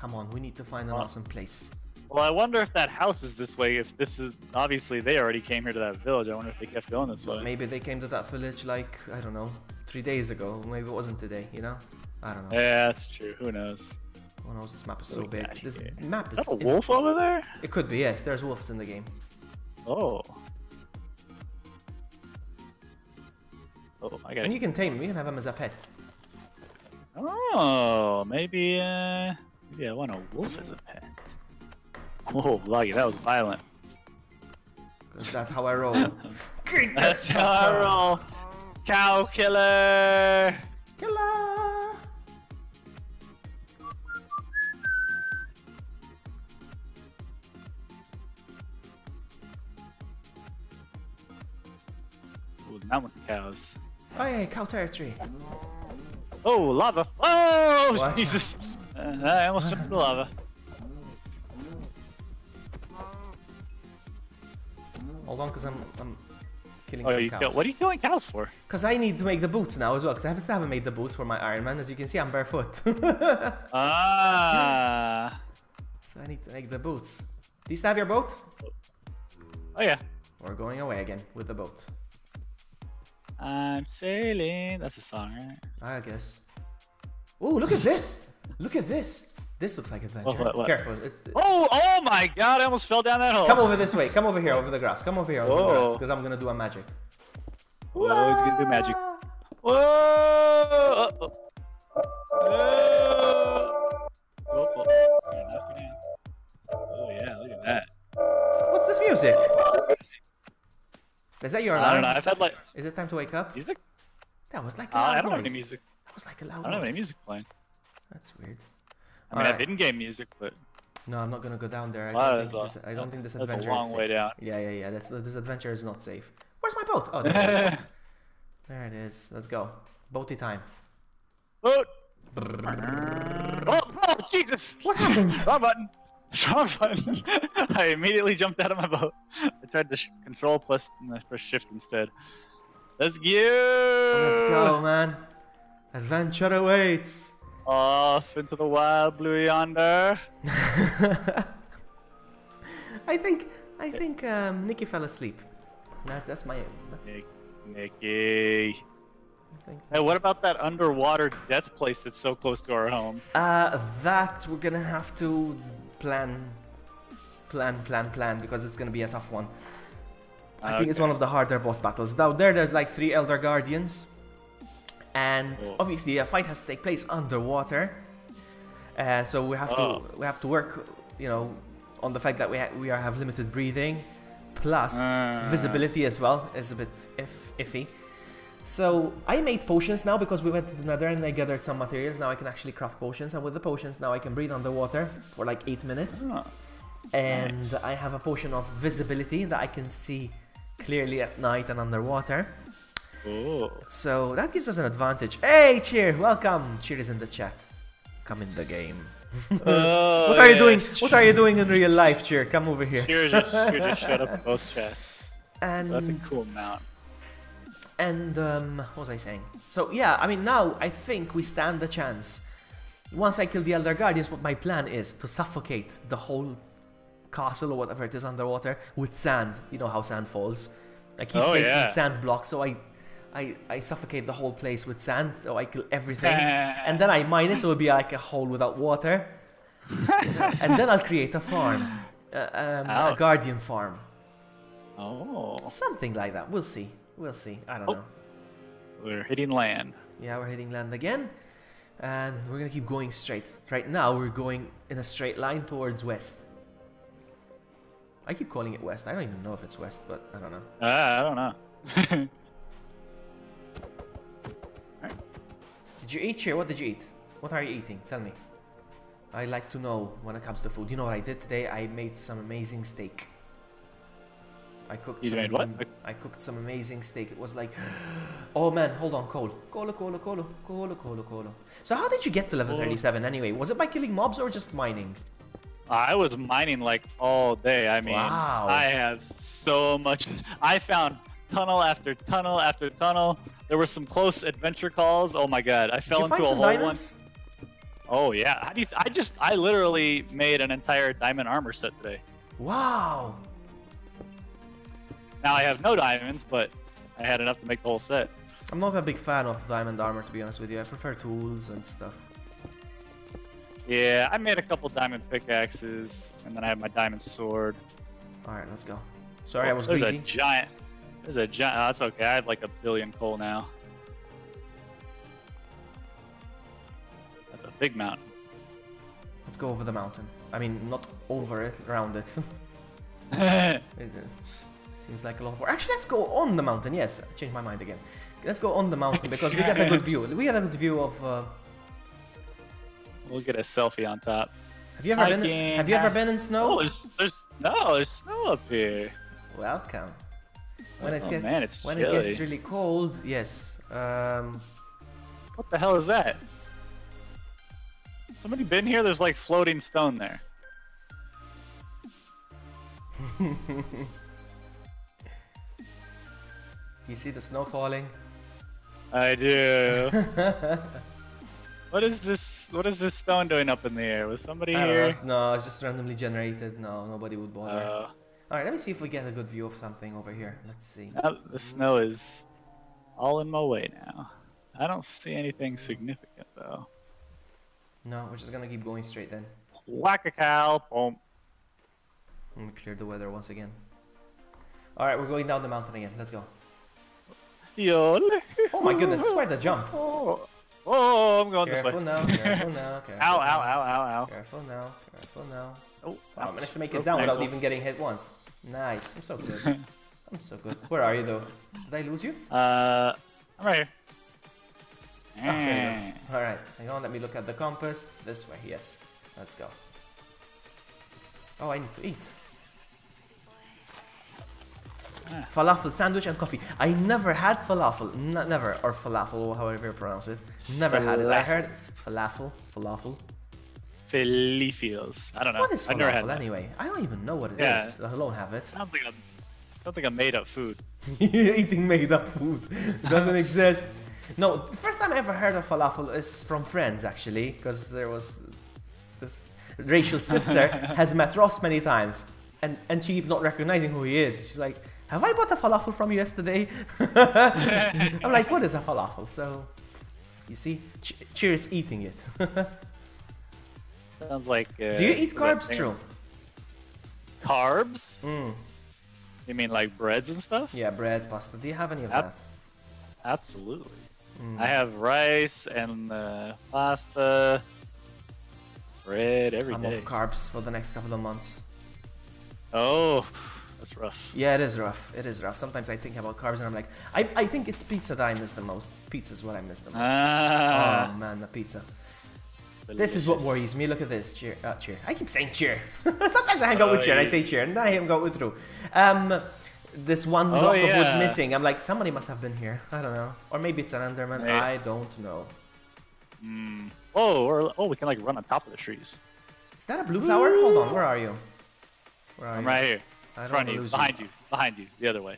Come on, we need to find an awesome place.
Well, I wonder if that house is this way. If this is obviously they already came here to that village. I wonder if they kept going this way.
Maybe they came to that village like I don't know, 3 days ago. Maybe it wasn't today. You know, I don't know.
Yeah, that's true. Who knows?
Who knows? This map is so big. This map is.
Is that a wolf over there?
It could be. Yes, there's wolves in the game.
Oh. Oh, I got.
And you can tame him. You can have him as a pet.
Oh, maybe I want a wolf as a pet. Oh, Luggy, that was violent.
Because that's how I roll.
That's how I roll. Cow killer!
Killer!
Ooh, not with the cows.
Oh yeah, cow territory.
Oh, lava! Oh,
What?
Jesus! I almost jumped in the lava.
Hold on, because I'm killing some cows.
What are you killing cows for?
Because I need to make the boots now as well, because I haven't made the boots for my Iron Man. As you can see, I'm barefoot.
Ah.
So I need to make the boots. Do you still have your boat?
Oh yeah.
We're going away again with the boat.
I'm sailing. That's a song, right?
I guess. Oh, look at this! Look at this! This looks like adventure.
What?
Careful.
Oh my god, I almost fell down that hole.
Come over this way. Come over here, over the grass. Come over here, over the grass, because I'm gonna do a magic.
Whoa, he's gonna do magic. Whoa! Oh yeah, look at that.
What's this music? Is that your alarm?
I don't know. I've had like.
Is it time to wake up?
Music?
That was like a loud
I don't have
noise.
any music.
That was like a loud
I don't have any
noise.
music playing.
That's weird.
I mean, I have in-game music, but
No, I'm not gonna go down there. I don't think this adventure
that's a long
is
way
safe.
down.
Yeah. This adventure is not safe. Where's my boat? Oh, there it is. There it is. Let's go. Boaty time.
Boat! Oh, Jesus!
What happened?
Wrong button! Wrong button! I immediately jumped out of my boat. I tried to control plus and I pressed shift instead. Let's go!
Let's go, man. Adventure awaits.
Off into the wild blue yonder.
I think Nikki fell asleep. That's
Nikki. Hey, what about that underwater death place that's so close to our home?
That we're gonna have to plan because it's gonna be a tough one. I think it's one of the harder boss battles. Down there's like 3 Elder Guardians. And obviously a fight has to take place underwater, so we have to work, you know, on the fact that we have limited breathing, plus visibility as well is a bit iffy. So I made potions now because we went to the Nether and I gathered some materials. Now I can actually craft potions, and with the potions now I can breathe underwater for like 8 minutes. And nice. I have a potion of visibility that I can see clearly at night and underwater.
Ooh.
So that gives us an advantage. Hey, Cheer, welcome. Cheer is in the chat. Come in the game. What are you doing? What are you doing in real life, Cheer? Come over here.
Cheer just shut up both chats.
And
that's a cool mount.
And what was I saying? So yeah, I mean now I think we stand a chance. Once I kill the Elder Guardians, what my plan is to suffocate the whole castle or whatever it is underwater with sand. You know how sand falls. I keep placing sand blocks, so I suffocate the whole place with sand, so I kill everything, and then I mine it, so it'll be like a hole without water, and then I'll create a farm, a guardian farm.
Oh,
something like that. We'll see. We'll see. I don't know.
We're hitting land.
Yeah, we're hitting land again, and we're gonna keep going straight. Right now, we're going in a straight line towards west. I keep calling it west. I don't even know if it's west, but I don't know.
I don't know.
Did you eat here? What did you eat? What are you eating? Tell me. I like to know when it comes to food. You know what I did today? I made some amazing steak. I cooked
you made what?
I cooked some amazing steak. It was like, oh man, hold on, Cole. Colo. So how did you get to level 37 anyway? Was it by killing mobs or just mining?
I was mining like all day. I mean,
wow.
I have so much. I found tunnel after tunnel after tunnel. There were some close adventure calls. Oh my god, I fell into a hole once. Oh yeah. How do you? I literally made an entire diamond armor set today.
Wow.
Now I have no diamonds, but I had enough to make the whole set.
I'm not a big fan of diamond armor, to be honest with you. I prefer tools and stuff.
Yeah, I made a couple diamond pickaxes, and then I have my diamond sword.
All right, let's go. Sorry, I was
There's
greedy.
There's a giant. Oh, that's okay. I have like 1 billion coal now. That's a big mountain.
Let's go over the mountain. I mean, not over it, around it. Seems like a lot of work. Actually, let's go on the mountain. Yes, I changed my mind again. Let's go on the mountain because we get a good view. We get a good view of.
We'll get a selfie on top.
Have you ever been? Have you ever been in snow?
Oh, there's snow up here.
Welcome. When it gets really cold, yes.
What the hell is that? Somebody been here? There's like floating stone there.
You see the snow falling?
I do. What is this? What is this stone doing up in the air? Was somebody here?
No, it's just randomly generated. No, nobody would bother. Alright, let me see if we get a good view of something over here. Let's see.
The snow is all in my way now. I don't see anything significant though.
No, we're just gonna keep going straight then.
Whack a cow, boom.
I'm gonna clear the weather once again. Alright, we're going down the mountain again. Let's go. Oh my goodness, it's quite a jump.
Oh, I'm going this way.
Careful now, careful now, careful
Ow,
now.
ow, ow, ow, ow.
Careful now, careful now.
Oh,
I managed to make it down without even getting hit once. Nice, I'm so good. I'm so good. Where are you though? Did I lose you?
I'm right here.
Okay, alright, hang on, let me look at the compass. This way, yes. Let's go. Oh, I need to eat. Falafel sandwich and coffee. I never had falafel. Never. Or falafel, however you pronounce it. Never had it. I heard falafel. Falafel.
Falafels. I don't know.
What is
I've never had
falafel
that.
anyway? I don't even know what it is. Let alone have it.
Sounds like a made up food.
You're eating made up food. It doesn't exist. No, the first time I ever heard of falafel is from Friends, actually. Because there was this Rachel's sister has met Ross many times. And she keeps not recognizing who he is. She's like, have I bought a falafel from you yesterday? I'm like, what is a falafel? So, you see, cheers eating it.
Sounds like...
Do you eat carbs, True?
Carbs? You mean like breads and stuff?
Yeah, bread, pasta. Do you have any of that?
Absolutely. I have rice and pasta, bread every day.
I'm off carbs for the next couple of months.
Oh, that's rough.
Yeah, it is rough. It is rough. Sometimes I think about carbs and I'm like, I think it's pizza that I miss the most. Pizza is what I miss the most. Oh man, the pizza. Delicious. This is what worries me. Look at this. Cheer. Cheer. I keep saying cheer. Sometimes I hang out with cheer. I say cheer, and then I hang out with Drew. This one block of wood missing. I'm like, somebody must have been here. I don't know. Or maybe it's an Enderman. Right. I don't know.
Oh, we can like run on top of the trees.
Is that a blue flower? Hold on. Where are you? Where are
I'm
you?
right here.
I
front of you, behind you, the other way.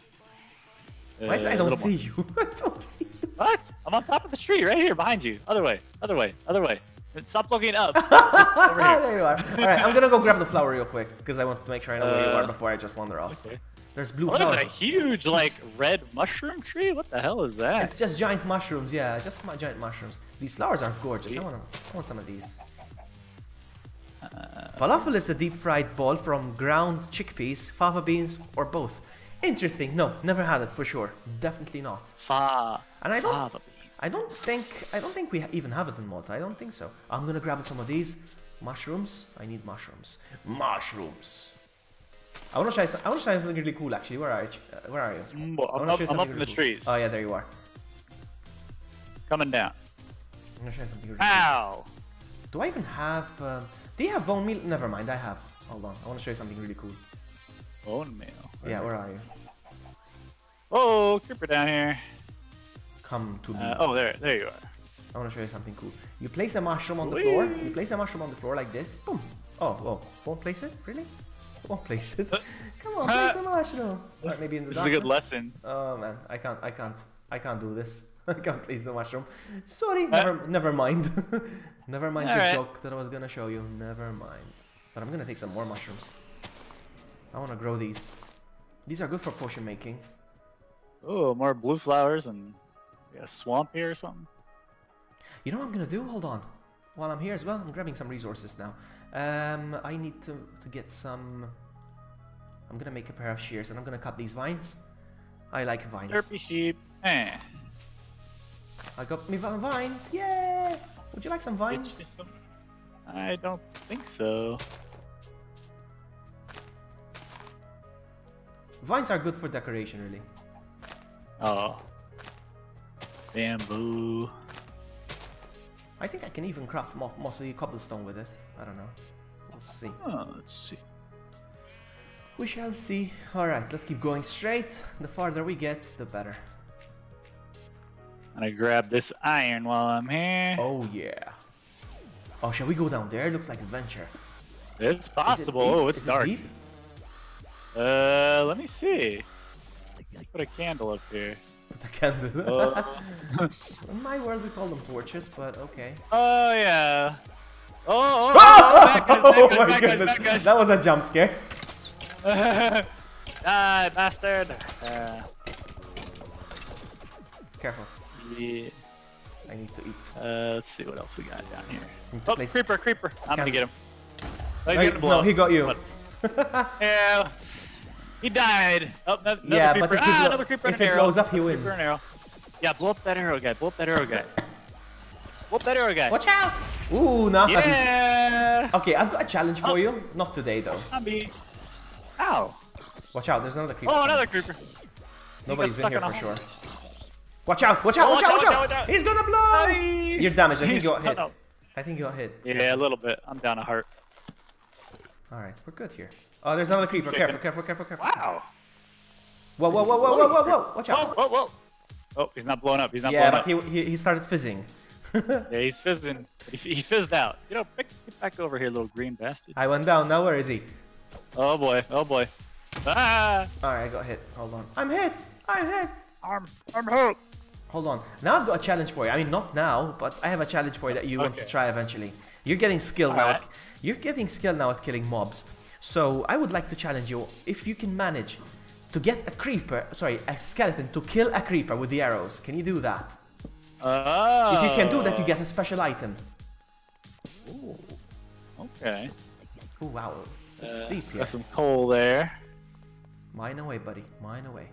Why is I don't see you? I don't see you.
What? I'm on top of the tree, right here, behind you. Other way, other way, other way. Stop looking up. Over here.
There you are. All right, I'm gonna go grab the flower real quick because I want to make sure I know where you are before I just wander off. Okay. There's blue flowers.
There's a huge, like, red mushroom tree. What the hell is that?
It's just giant mushrooms. Yeah, just giant mushrooms. These flowers are gorgeous. I want some of these. Falafel is a deep-fried ball from ground chickpeas, fava beans, or both. Interesting. No, never had it for sure. Definitely not. And I don't think we even have it in Malta. I don't think so. I'm gonna grab some of these mushrooms. I need mushrooms. Mushrooms. I want to try something really cool. Actually, where are you?
I'm up in the trees.
Oh yeah, there you are.
Coming down.
I'm gonna try something really
cool.
Do I even have? Do you have bone meal? Never mind, I have. Hold on, I want to show you something really cool.
Bone meal?
Yeah, where are you?
Oh, creeper down here.
Come to me.
Oh, there you are.
I want to show you something cool. You place a mushroom on the floor. You place a mushroom on the floor like this. Boom. Oh, won't place it? Really? Won't place it. Come on, place the mushroom. Or maybe in the darkness.
This is a good lesson.
Oh man, I can't do this. I can't place the mushroom. Sorry, never mind. Never mind the joke that I was gonna show you. Never mind. But I'm gonna take some more mushrooms. I wanna grow these. These are good for potion making.
Oh, more blue flowers and a swamp here or something.
You know what I'm gonna do? Hold on. While I'm here as well, I'm grabbing some resources now. I need to get some... I'm gonna make a pair of shears and I'm gonna cut these vines. I like vines.
Derpy sheep. Eh.
I got me vines. Yay! Would you like some vines?
I don't think so.
Vines are good for decoration, really.
Oh. Bamboo.
I think I can even craft mossy cobblestone with it. I don't know. We'll see.
Oh, let's see.
We shall see. Alright, let's keep going straight. The farther we get, the better.
I'm gonna grab this iron while I'm here.
Oh, yeah. Oh, shall we go down there? Looks like adventure.
It's possible. Oh, it's dark.
Deep?
Let me see. Let's put a candle up here.
Put a candle. In my world, we call them torches, but okay.
Oh, yeah. Oh,
My goodness.
Guys.
That was a jump scare.
Die, bastard.
Careful.
Yeah.
I need to eat.
Let's see what else we got down here. Oh,
place...
creeper. I'm gonna get him. Oh, he's
no,
gonna blow.
No, he got you.
Yeah. He died. Oh, another
yeah,
creeper.
but
Another creeper
if
and an
it
arrow.
blows up, he wins.
Yeah, blow up that arrow guy. Blow up that arrow guy. Blow up that arrow guy.
Watch out! Ooh, now
yeah.
Okay, I've got a challenge for you. Not today, though.
Ow.
Watch out, there's another creeper.
Oh, another creeper.
Nobody's been here for sure. Watch out! Watch out! He's gonna blow! You're damaged. I think you got hit. I think you got hit.
Yeah, a little bit. I'm down a heart.
Alright, we're good here. Oh, there's another creeper. Careful.
Wow.
Whoa. Watch out.
Whoa. Oh, he's not blowing up. He's not
blowing
up.
Yeah, but he started fizzing.
Yeah, he's fizzing. He fizzed out. You know, get back over here, little green bastard.
I went down. Now where is he?
Oh boy. Ah!
Alright, I got hit. Hold on. I'm hit. I'm
hurt.
Hold on. Now I've got a challenge for you. I mean, not now, but I have a challenge for you that you want to try eventually. You're getting skill now. You're getting skill now at killing mobs. So I would like to challenge you if you can manage to get a skeleton to kill a creeper with the arrows. Can you do that?
Oh.
If you can do that, you get a special item.
Ooh. Okay.
Oh wow. It's deep here.
Got some coal there.
Mine away, buddy. Mine away.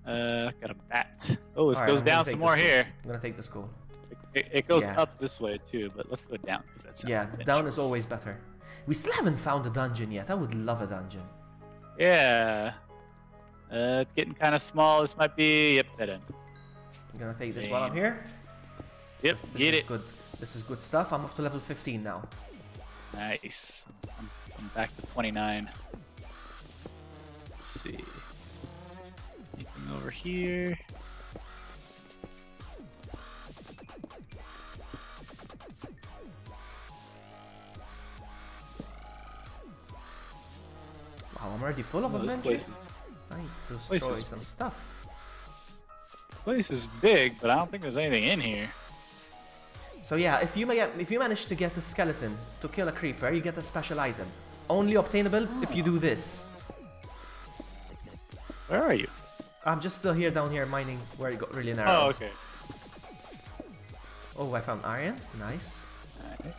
Got a bat. Oh, this goes down some more here.
I'm gonna take this coal.
It goes up this way too, but let's go down.
Yeah, down is always better. We still haven't found a dungeon yet. I would love a dungeon.
Yeah. It's getting kind of small. This might be... Yep, dead end.
I'm gonna take this while I'm here.
Yep,
this is good. This is good stuff. I'm up to level 15 now.
Nice. I'm back to 29. Let's see. Anything over here?
Wow, I'm already full of adventure. I need to destroy some stuff.
This place is big, but I don't think there's anything in here.
So yeah, if you manage to get a skeleton to kill a creeper, you get a special item. Only obtainable if you do this.
Where are you?
I'm just still here down here mining where it got really narrow.
Oh, okay.
Oh, I found iron. Nice.
Alright.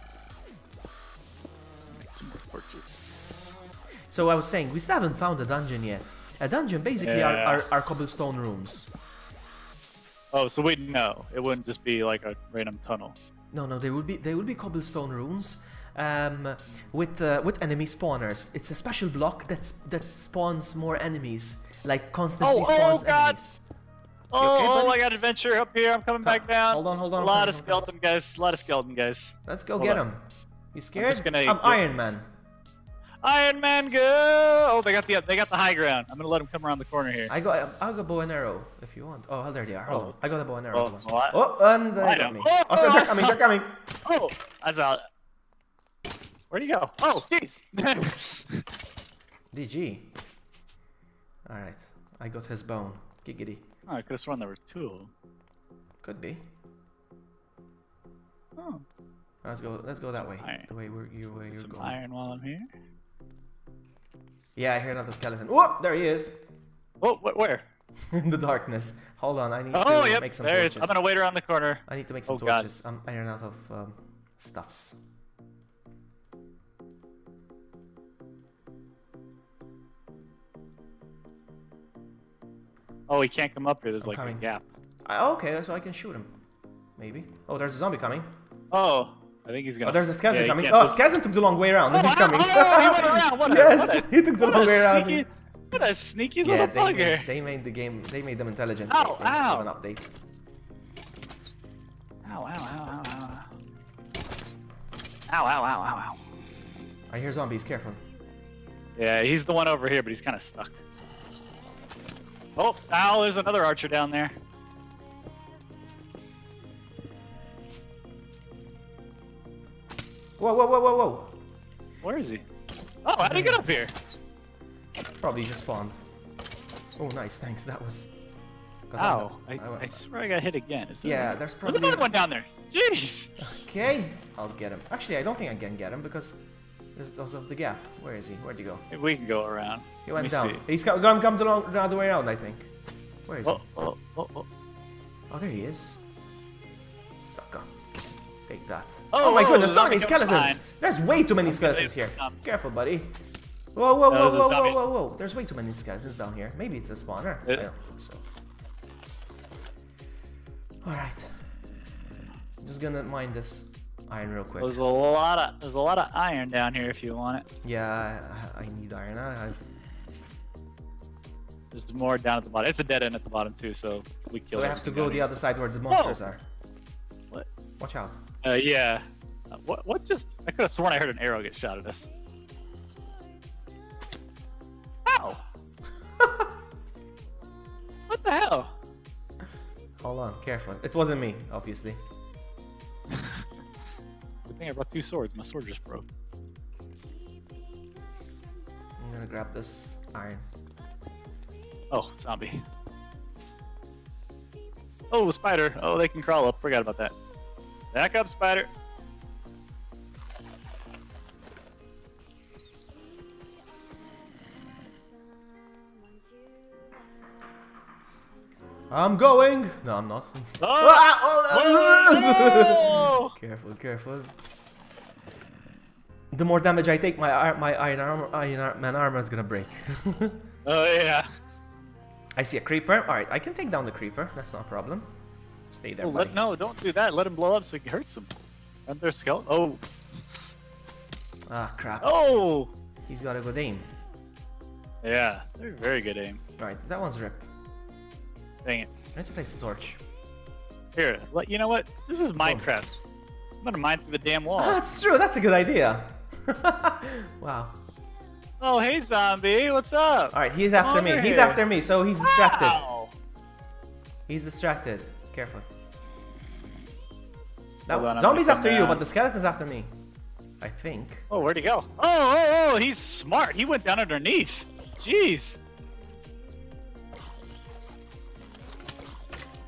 Make some more torches.
So I was saying, we still haven't found a dungeon yet. A dungeon basically are cobblestone rooms.
Oh, so wait, no. It wouldn't just be like a random tunnel.
No, they would be cobblestone rooms with enemy spawners. It's a special block that spawns more enemies. Like constantly spawns enemies.
Oh, I got adventure up here. I'm coming back down.
Hold on.
A lot of skeleton guys.
Let's go get them. You scared? I'm Iron Man.
Iron Man, go! Oh, they got the high ground. I'm gonna let them come around the corner here.
I'll go bow and arrow if you want. Oh, there they are. Hold on. I got a bow and arrow.
And
they got me. Oh, they're coming.
Oh, that's out. Where'd he go? Oh, jeez.
DG. All right, I got his bone. Giggity.
Oh, I could have sworn there were 2 of them.
Could be.
Oh.
Let's go that way.
Iron.
The way you're going.
Some iron while I'm here.
Yeah, I hear another skeleton. Oh, there he is.
Oh, where?
In the darkness. Hold on, I need to make some
there
torches.
I'm gonna wait around the corner.
I need to make some
God.
torches. I'm iron out of stuffs.
Oh, he can't come up here. There's
I'm
like
coming.
a gap.
Okay, so I can shoot him. Maybe. Oh, there's a zombie coming.
Oh, I think he's gonna.
Oh, there's a skeleton coming.
he
Oh,
can't
skeleton took the long way around.
Oh,
He's coming.
he went around. What a,
Yes,
what a,
he took the long way around.
sneaky, what a sneaky little bugger.
They made the game. They made them intelligent.
Ow,
they
ow.
gave an update.
Ow, ow, ow, ow, ow. Ow, ow, ow, ow, ow.
I hear zombies. Careful.
Yeah, he's the one over here, but he's kind of stuck. Oh, ow, there's another archer down there.
Whoa, whoa, whoa, whoa, whoa.
Where is he? Oh, how'd he get up here?
Probably just spawned. Oh, nice. Thanks. That was.
Ow. I swear I got hit again.
Yeah, there's probably...
another one down there. Jeez.
Okay. I'll get him. Actually, I don't think I can get him because those of the gap. Where is he? Where'd he go?
Maybe we can go around.
He went down. See. He's come the other way around, I think. Where is he?
Oh,
there he is. Sucker. Take that.
Oh,
my goodness, so many
okay,
skeletons!
fine.
There's way too many skeletons here. Careful, buddy. Whoa, whoa, whoa, whoa, whoa, whoa, whoa. There's way too many skeletons down here. Maybe it's a spawner. I don't think so. Alright. Just gonna mine this iron real quick.
There's a lot of iron down here if you want it.
Yeah, I need iron.
There's more down at the bottom. It's a dead end at the bottom too, so we kill.
So I have to go the other side where the monsters are.
What?
Watch out.
Yeah. What just... I could have sworn I heard an arrow get shot at us. Ow! What the hell?
Hold on, careful. It wasn't me, obviously.
Good thing I brought 2 swords. My sword just broke.
I'm gonna grab this iron.
Oh, zombie. Oh, spider. Oh, they can crawl up. Forgot about that. Back up, spider.
I'm going! No, I'm not.
Oh!
Careful, careful. The more damage I take, my iron armor is gonna break.
Oh, yeah.
I see a creeper. Alright, I can take down the creeper. That's not a problem. Stay there, buddy.
No, don't do that. Let him blow up so he hurts him. Aren't there skeleton? Oh.
Ah, crap.
Oh!
He's got a good aim.
Yeah, they're very good aim.
Alright, that one's ripped.
Dang it.
I need to place the torch.
Here, you know what? This is Minecraft. I'm gonna mine through the damn wall.
Ah, that's true. That's a good idea. Wow.
Oh, hey, zombie. What's up?
Alright, he's after me. He's after me, so he's distracted.
Wow.
He's distracted. Careful.
Hold on,
Zombie's after you, but the skeleton's after me. I think.
Oh, where'd he go? Oh, he's smart. He went down underneath. Jeez.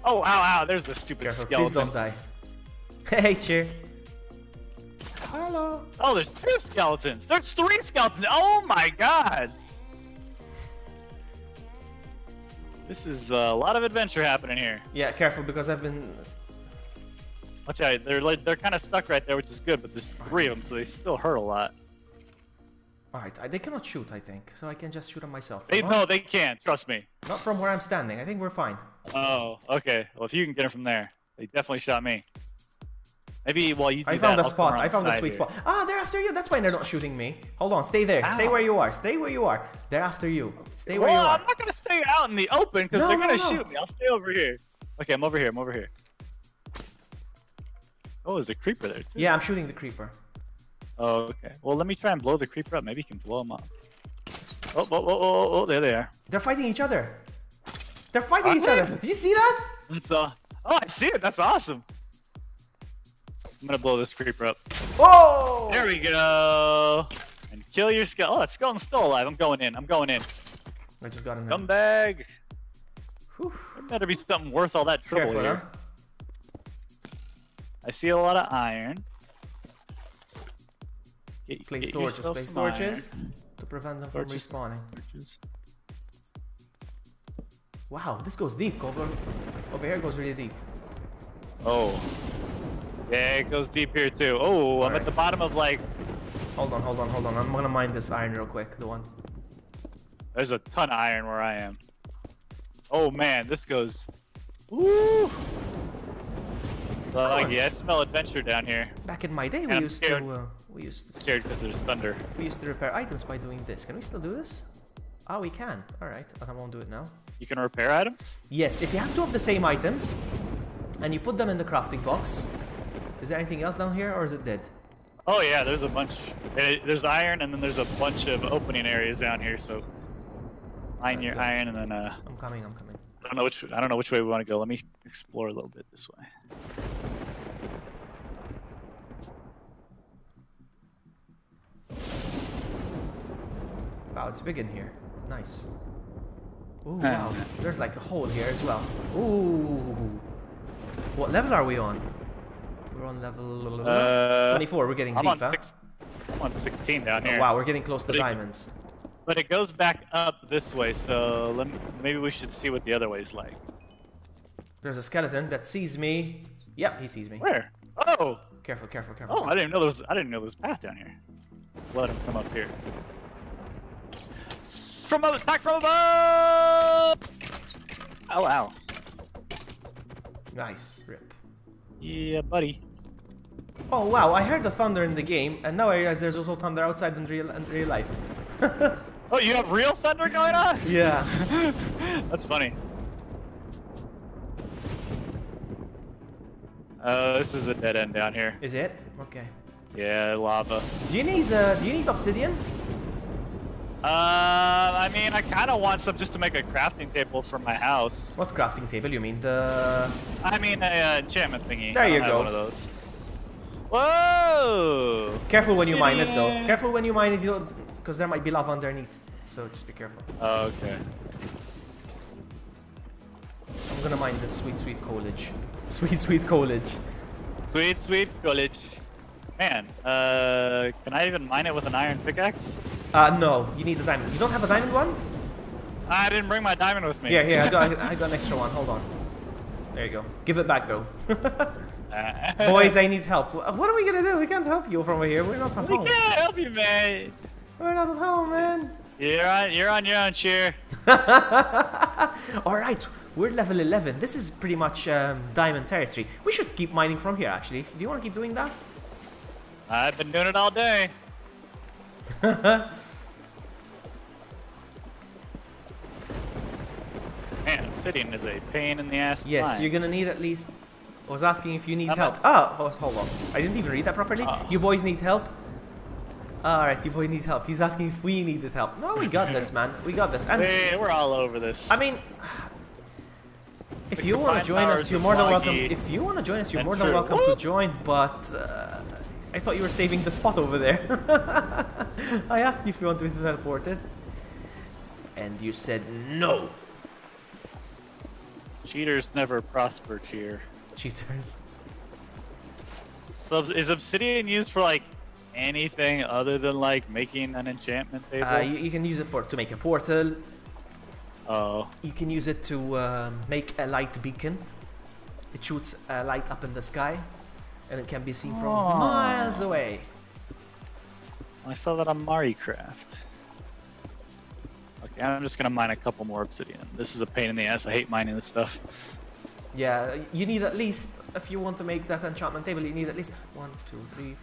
Oh, ow, there's the stupid
Careful,
skeleton.
please don't die. Hey, cheer. Hello.
Oh, there's 2 skeletons. There's 3 skeletons. Oh my god. This is a lot of adventure happening here.
Yeah, careful because I've been...
Watch out, they're kind of stuck right there, which is good, but there's 3 of them, so they still hurt a lot.
Alright, they cannot shoot, I think, so I can just shoot them myself.
No, they can't. Trust me.
Not from where I'm standing. I think we're fine.
Oh, okay. Well, if you can get them from there, they definitely shot me. Maybe while you do
I found
that,
a spot. I found a
side
sweet
here.
spot. Ah, they're after you. That's why they're not shooting me. Hold on, stay there.
Ow.
Stay where you are. Stay where you are. They're after you. Stay where you are.
I'm not gonna stay out in the open because they're gonna shoot me. I'll stay over here. Okay, I'm over here. I'm over here. Oh, there's a creeper there too.
Yeah, I'm shooting the creeper.
Oh, okay. Well, let me try and blow the creeper up. Maybe you can blow him up. Oh, there they are.
They're fighting each other. They're fighting each other. Did you see that?
Oh, I see it. That's awesome. I'm gonna blow this creeper up.
Oh!
There we go. And kill your skeleton. Oh, that skeleton's still alive. I'm going in.
I just got him.
Scumbag. There better be something worth all that trouble
Careful,
here.
huh?
I see a lot of iron.
Place torches. Place torches to prevent them from respawning. Wow, this goes deep. Over here goes really deep.
Oh. Yeah, it goes deep here too. Oh, I'm at the bottom of like...
Hold on. I'm gonna mine this iron real quick. The one.
There's a ton of iron where I am. Oh man, this goes... Woo! Yeah, I smell adventure down here.
Back in my day, we used to
scared because there's thunder.
We used to repair items by doing this. Can we still do this? Ah, we can. Alright, but I won't do it now.
You can repair items?
Yes, if you have two of the same items, and you put them in the crafting box. Is there anything else down here, or is it dead?
Oh yeah, there's a bunch. There's iron, and then there's a bunch of opening areas down here, so... Mine your iron, and then
I'm coming.
I don't know which way we want to go. Let me explore a little bit this way.
Wow, it's big in here. Nice. Ooh, wow. There's like a hole here as well. Ooh. What level are we on? We're on level 24. We're getting deep, huh?
I'm on 16 down here.
Oh, wow, we're getting close to diamonds.
But it goes back up this way, so maybe we should see what the other way's like.
There's a skeleton that sees me. Yep, he sees me.
Where? Oh!
Careful.
Oh, I didn't know there was a path down here. Let him come up here. Attack from above! Ow.
Nice. Rip.
Yeah, buddy.
Oh, wow, I heard the thunder in the game, and now I realize there's also thunder outside in real life.
Oh, you have real thunder going on?
Yeah.
That's funny. This is a dead end down here.
Is it? Okay.
Yeah, lava.
Do you need obsidian?
I mean, I kind of want some just to make a crafting table for my house.
What crafting table? You mean the...
I mean, a enchantment thingy.
There you go.
One of those. Whoa!
Careful when you mine it, though. Careful when you mine it, because there might be lava underneath. So just be careful.
Oh, okay.
I'm gonna mine this sweet college. Sweet college.
Sweet college. Man, can I even mine it with an iron pickaxe?
No, you need a diamond. You don't have a diamond one?
I didn't bring my diamond with me.
Here, I got an extra one. Hold on. There you go. Give it back, though. Boys, I need help. What are we gonna do? We can't help you from over here. We're not at home.
We can't help you, man.
We're not at home, man.
You're on your own, cheer.
Alright, we're level 11. This is pretty much diamond territory. We should keep mining from here, actually. Do you want to keep doing that?
I've been doing it all day. Man, obsidian is a pain in the ass.
Yes, you're gonna need at least... I was asking if you need help. Hold on. I didn't even read that properly. You boys need help? Alright, you boys need help. He's asking if we needed help. No, we got this, man. We got this. And
hey, we're all over this.
I mean... If you want to join us, you're more than welcome. If you want to join us, you're more than welcome to join, but... I thought you were saving the spot over there. I asked you if you wanted to be teleported. And you said no.
Cheaters never prosper, cheer.
Cheaters.
So is obsidian used for like anything other than like making an enchantment table?
You can use it to make a portal.
Oh.
You can use it to make a light beacon. It shoots a light up in the sky. And it can be seen from miles away.
I saw that on Minecraft. Okay, I'm just gonna mine a couple more obsidian. This is a pain in the ass. I hate mining this stuff.
Yeah, you need at least, if you want to make that enchantment table, you need at least 1, 2, 3,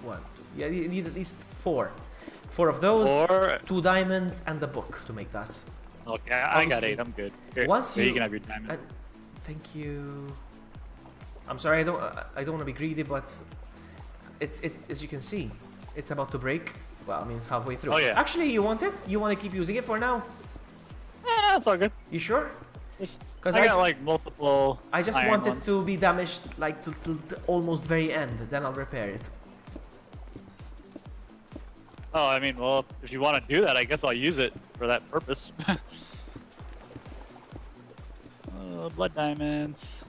1, 2. Yeah, you need at least 4. 4 of those, 2 diamonds, and a book to make that.
Okay, I got 8. I'm good. Here, you can have your diamond.
Thank you. I'm sorry, I don't want to be greedy, but it's as you can see, it's about to break. Well, I mean, it's halfway through.
Oh yeah.
Actually, you want it? You want to keep using it for now?
Yeah, it's all good.
You sure?
Because I got like multiple.
I just want it to be damaged like to the almost very end. Then I'll repair it.
Oh, I mean, well, if you want to do that, I guess I'll use it for that purpose. blood diamonds.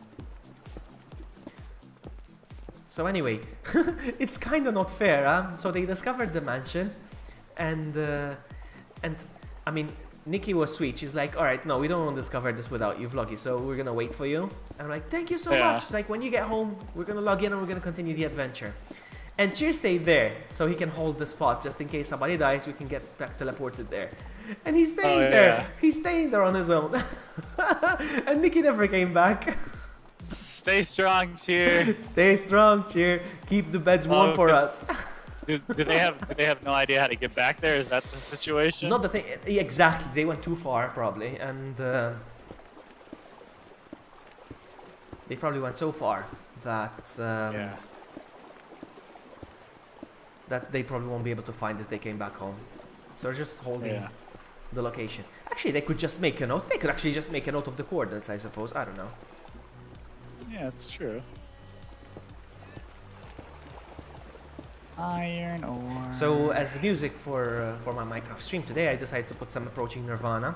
So anyway, it's kind of not fair, huh? So they discovered the mansion, and I mean, Nikki was sweet. She's like, all right, no, we don't want to discover this without you, Vloggy, so we're gonna wait for you. And I'm like, thank you so much. She's like, when you get home, we're gonna log in and we're gonna continue the adventure. And Cheer stayed there, so he can hold the spot just in case somebody dies. We can get back teleported there. And he's staying there. He's staying there on his own. And Nikki never came back.
Stay strong, Cheer.
Stay strong, Cheer. Keep the beds warm for us.
do they have no idea how to get back there? Is that the situation?
Not the thing. Exactly. They went too far, probably, and they probably went so far that that they probably won't be able to find if they came back home. So they're just holding the location. Actually, they could just make a note. They could actually just make a note of the coordinates, I suppose. I don't know.
Yeah, it's true. Iron ore.
So as music for my Minecraft stream today, I decided to put some Approaching Nirvana.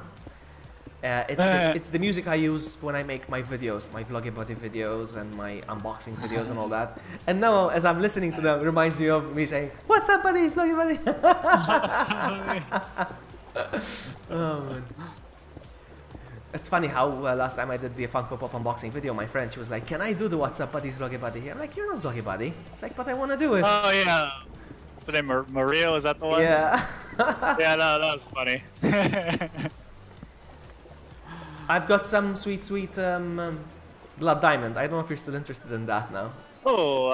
It's the music I use when I make my videos, my Vloggy Buddy videos and my unboxing videos and all that. And now, as I'm listening to them, it reminds me of me saying, "What's up, buddy? Vloggy Buddy." Oh man. It's funny how last time I did the Funko Pop unboxing video, my friend, she was like, "Can I do the What's Up Buddies Vloggy Buddy?" I'm like, "You're not Vloggy Buddy." It's like, "But I want to do it."
Oh yeah. What's her name? Mario? Is that the one?
Yeah.
Yeah, no, that was funny.
I've got some sweet blood diamond. I don't know if you're still interested in that now.
Oh,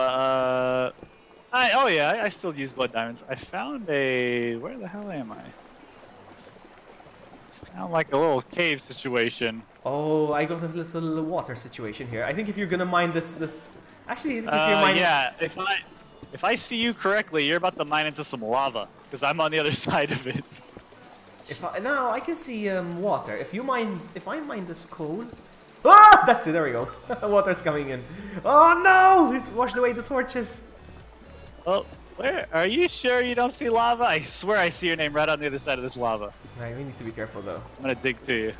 I still use blood diamonds. I found a... Where the hell am I? Found like a little cave situation.
Oh, I got a little water situation here. I think if you're gonna mine this... Actually, if you're mining...
Yeah, if I see you correctly, you're about to mine into some lava. Because I'm on the other side of it.
No, I can see water. If I mine this coal... Ah! That's it, there we go. Water's coming in. Oh no! It washed away the torches.
Oh, where? Are you sure you don't see lava? I swear I see your name right on the other side of this lava.
Right, we need to be careful though.
I'm gonna dig to you.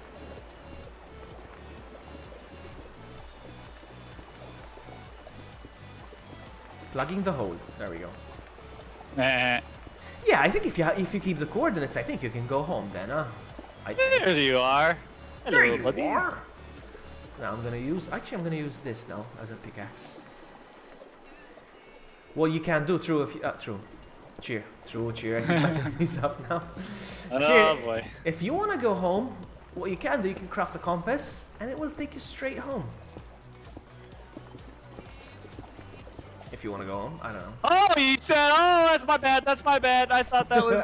Plugging the hole. There we go.
Eh.
Yeah, I think if you keep the coordinates, I think you can go home then, huh?
There you are. Hello,
There you
buddy.
are. Now I'm gonna use this now as a pickaxe. Well, you can do true if you Cheer. I keep messing these up now.
Oh
Cheer,
boy.
if you wanna go home, what you can do, you can craft a compass and it will take you straight home. If you want to go home, I don't know.
Oh, you said, oh, that's my bad. I thought that was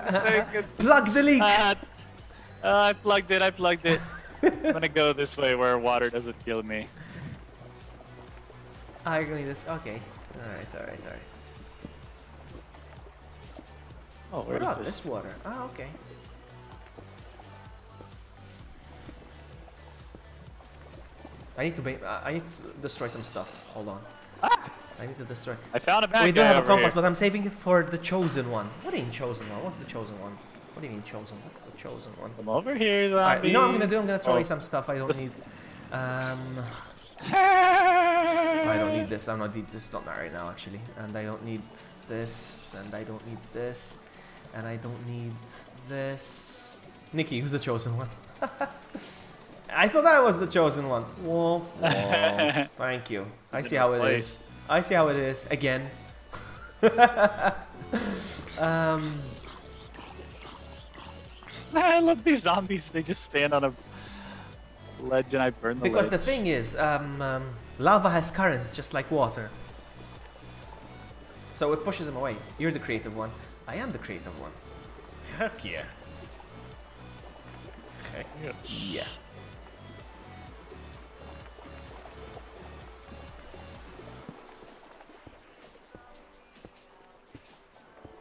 good.
Plug the leak.
I plugged it. I'm gonna go this way where water doesn't kill me.
You're going this. Okay. All right.
Oh, where's
this water? Ah, okay. I need to destroy some stuff. Hold on. I need to destroy.
I found a bad guy.
We do have a compass,
here.
but I'm saving it for the chosen one. What do you mean chosen one? What's the chosen one? What do you mean chosen? What's the chosen one?
Come over here, zombie.
Alright, you know what I'm gonna do? I'm gonna throw away some stuff I don't need. I don't need this. I'm not need this. Not right now, actually. And I don't need this. And I don't need this. And I don't need this. Nikki, who's the chosen one? I thought I was the chosen one. Whoa. Thank you. I see how it is. I see how it is. Again.
I love these zombies. They just stand on a ledge and I burn them.
Because the thing is, lava has currents just like water. So it pushes them away. You're the creative one. I am the creative one. Heck yeah. Heck yeah.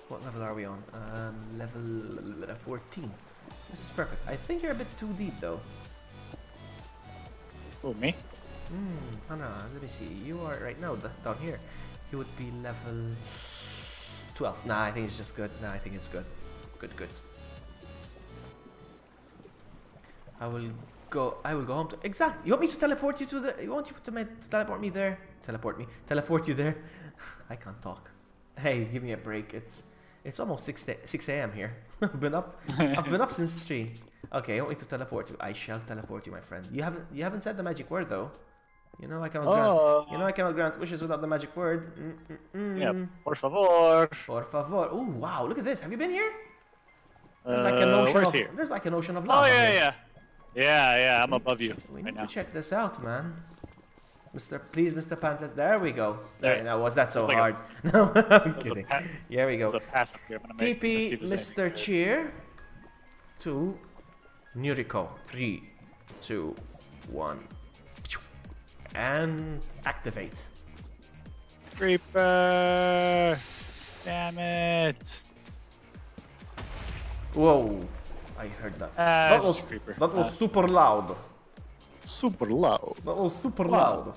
What level are we on? Level 14. This is perfect. I think you're a bit too deep though.
Oh, me?
Oh no, let me see. You are right now down here. You would be level 12. Nah, I think it's just good. Nah, I think it's good. Good. I will go home to... Exactly. You want me to teleport you to the... You want you to teleport me there? Teleport me. Teleport you there? I can't talk. Hey, give me a break. It's almost 6 a.m. here. I've been up since 3. Okay, I want me to teleport you. I shall teleport you, my friend. You haven't said the magic word though. You know I cannot grant. You know I cannot grant wishes without the magic word.
Yeah, por favor.
Por favor. Oh wow, look at this. Have you been here? There's like an ocean of
here?
There's like an ocean of lava.
Oh yeah,
here.
yeah. I'm above you.
We need to check this out, man. Please, Mr. Pantless. There we go. There. Now, was that so hard? No, I'm kidding. Here we go. TP Mr. Cheer to Nuriko. 3, 2, 1. And activate.
Creeper! Damn it!
Whoa! I heard that. That was super loud.
Super loud.
That was super loud.